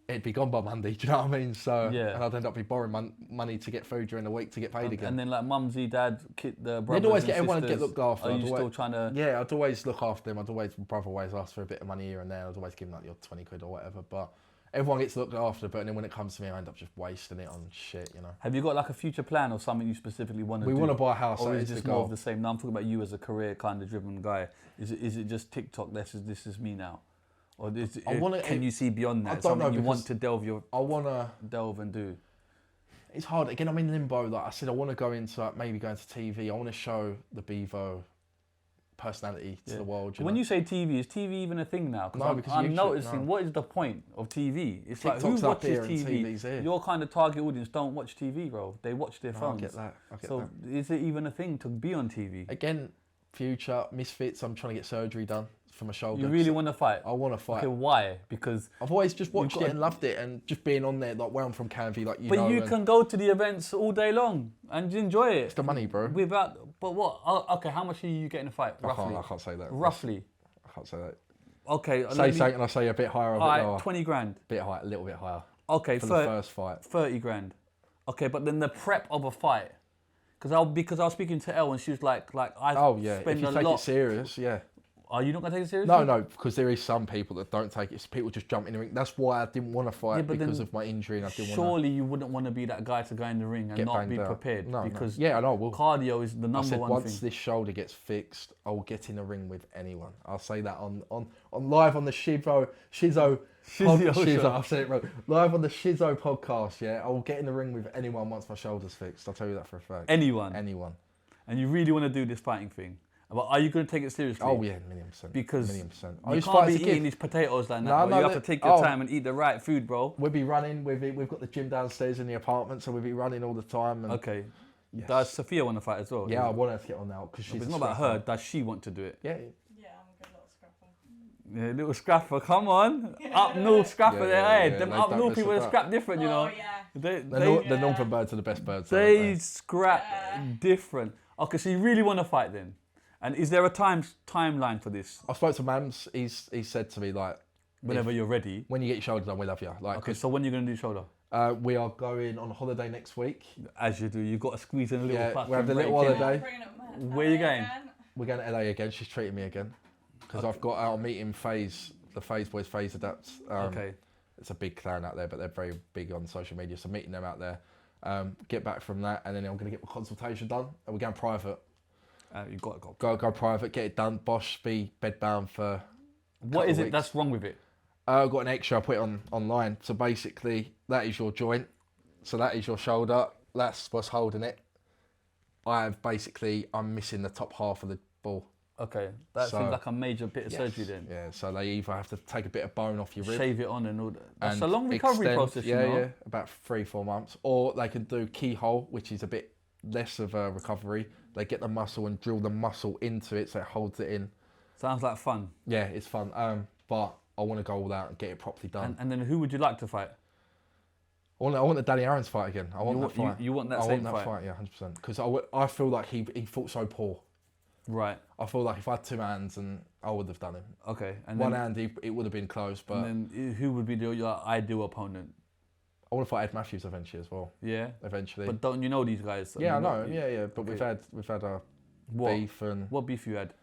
it'd be gone by Monday. Do you know what I mean? So Yeah. and I'd end up be borrowing money to get food during the week to get paid again. And then like mumsy, dad, kid, the brothers They'd always and get everyone to get sisters, looked after. Are I'd you always- still trying to? Yeah, I'd always look after them. My brother always ask for a bit of money here and there. I'd always give him like the odd 20 quid or whatever. But everyone gets looked after. But then when it comes to me, I end up just wasting it on shit, you know. Have you got like a future plan or something you specifically want to do? We want to buy a house. Or That is is it the just more goal. of the same? No, I'm talking about you as a career kind of driven guy. Is it just TikTok? This is me now, or can you see beyond that? I don't Something know, you want because to delve and do. It's hard. Again, I'm in limbo. Like I said, I want to go into like, maybe go into TV. I want to show the Beavo personality to the world. When you say TV, is TV even a thing now? No, because I'm YouTube, noticing, no. what is the point of TV? It's like, TikTok's who up here watches and TV? TV's here. Your kind of target audience don't watch TV, bro. They watch their I phones. get that. I get So that. is it even a thing to be on TV? Again, future Misfits. I'm trying to get surgery done for my shoulder. You really want to fight? I want to fight. Okay, why? Because I've always just watched got it a- and loved it, and just being on there, like where I'm from, Canvey, like you but know. you and can go to the events all day long and enjoy it. It's the money, bro. But what? Oh, okay, how much are you getting a fight? Roughly. I can't say that. Roughly. I can't say that. Okay. Say something, and I say a bit higher or a bit Alright, lower. 20 grand. Bit higher, a little bit higher. Okay, For the first fight. 30 grand. Okay, but then the prep of a fight. Because I was speaking to Elle and she was like I Oh yeah, spend if you a take lot. it serious, yeah. Are you not gonna take it seriously? No, because there is some people that don't take it. It's people just jump in the ring. That's why I didn't want to fight Yeah, but because then of my injury, and I didn't want Surely you wouldn't want to be that guy to go in the ring and Get not banged be out. prepared. No, because yeah, I know. I will. cardio is the I number said one once thing. this shoulder gets fixed, I will get in the ring with anyone. I'll say that on live on the Shizzo Shizzio show. I've said it wrong. Live on the Shizzo podcast. Yeah, I will get in the ring with anyone once my shoulder's fixed. I'll tell you that for a fact. Anyone. Anyone. And you really want to do this fighting thing. But are you going to take it seriously? Oh yeah, million percent. Because million percent. I you used to can't fight be as a kid. eating these potatoes like that. No, bro. You no, have to take your oh. time and eat the right food, bro. We'll be running. We've got the gym downstairs in the apartment, so we'll be running all the time. And Okay. Yes. Does Sophia want to fight as well? yeah, I want her to get on now because she's. It's a not about scrapper. her. Does she want to do it? Yeah. Yeah, I'm a good little scrapper. Yeah, little scrapper. Come on. Up north scrapper Yeah, there. yeah, Hey, yeah, them they up don't north mess people with they that. scrap different, you know. Oh, yeah. The Yeah. Northern birds are the best birds. They aren't scrap Yeah. different. Okay, so you really want to fight then? And is there a timeline for this? I spoke to Mams. He said to me like, Whenever you're ready. when you get your shoulder done, we love you. Like, Okay, so when you're going to do shoulder? we are going on holiday next week. As you do, you've got to squeeze in a little Yeah, fucking we have the break little in. holiday. Bringing up my Where you going? again. We're going to LA again. She's treating me again because I've got our meeting phase. The Phase Boys Phase Adapts. Okay. It's a big clan out there, but they're very big on social media. So meeting them out there, get back from that, and then I'm going to get my consultation done, and we're going private. You've got to go. Go private, get it done. Bosh, be bedbound for. What is it weeks. that's wrong with it? I've got an extra. I put it online. So basically, that is your joint. So that is your shoulder. That's what's holding it. I'm missing the top half of the ball. Okay, that So- seems like a major bit of Yes. surgery then. Yeah. So they either have to take a bit of bone off your rib. Shave it on and all that. That's and a long recovery extend- process, Yeah, you know. yeah, about 3-4 months. Or they can do keyhole, which is a bit less of a recovery. They get the muscle and drill the muscle into it, so it holds it in. Sounds like fun. Yeah, it's fun. But I want to go all out and get it properly done. And then who would you like to fight? I want the Danny Aaron's fight again. I want You that want- fight. you want that I same want that fight? fight, yeah, 100%. Because I feel like he fought so poor. Right. I feel like if I had two hands, and I would have done him. Okay. And One then, hand, it would have been close. But and then who would be your ideal opponent? I want to fight Ed Matthews eventually as well. Yeah. Eventually. But don't you know these guys? yeah, I You know. Yeah. But Okay. we've had a What? beef and. What beef you had?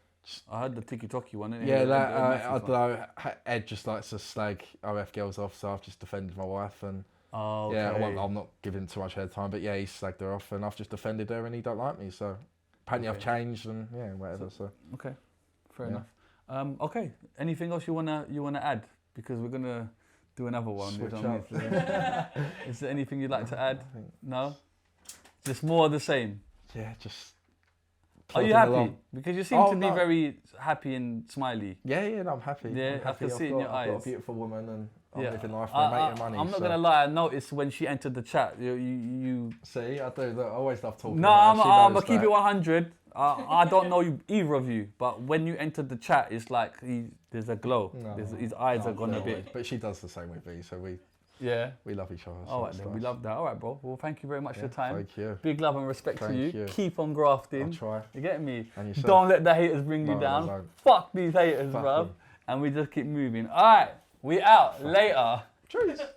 I had the Tikky Tokky one. Innit? Yeah, The that, Matthew I fight. don't know. Ed just likes to slag OF girls off, so I've just defended my wife, and Oh, okay. yeah, I'm not giving too much airtime, but yeah, he slagged her off, and I've just defended her, and he don't like me, so apparently I've Okay. changed, and yeah, whatever. So Okay. Fair Yeah. enough. Okay. Anything else you wanna add? Because we're gonna do another one. Switch which I'm up. missing. Is there anything you'd like to add? I think- No. Just more of the same. yeah, just. Are you plodding happy? along. Because you seem Oh, to be no. very happy and smiley. Yeah, no, I'm happy. Yeah, I'm I happy. can see it in your I've got eyes. a beautiful woman, and I'm living life, I- we're making money. I'm not so- gonna lie. I noticed when she entered the chat, you See, I do. Look, I always love talking. No, about I'm her. She gonna knows keep that. it 100. I don't know you, either of you, but when you entered the chat, it's like there's a glow. No. His eyes No, are gone a no, bit. But she does the same with me, so we love each other. All right, then we love that. All right, bro. Well, thank you very much for your time. Thank you. Big love and respect Thank to you. you. Keep on grafting. I'll try. You get me? And yourself. Don't let the haters bring you No, down. no. Fuck these haters, Fuck bruv. them. And we just keep moving. All right, we out. Later. Cheers. Later.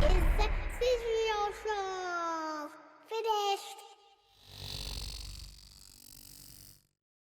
Is sexy real show finished?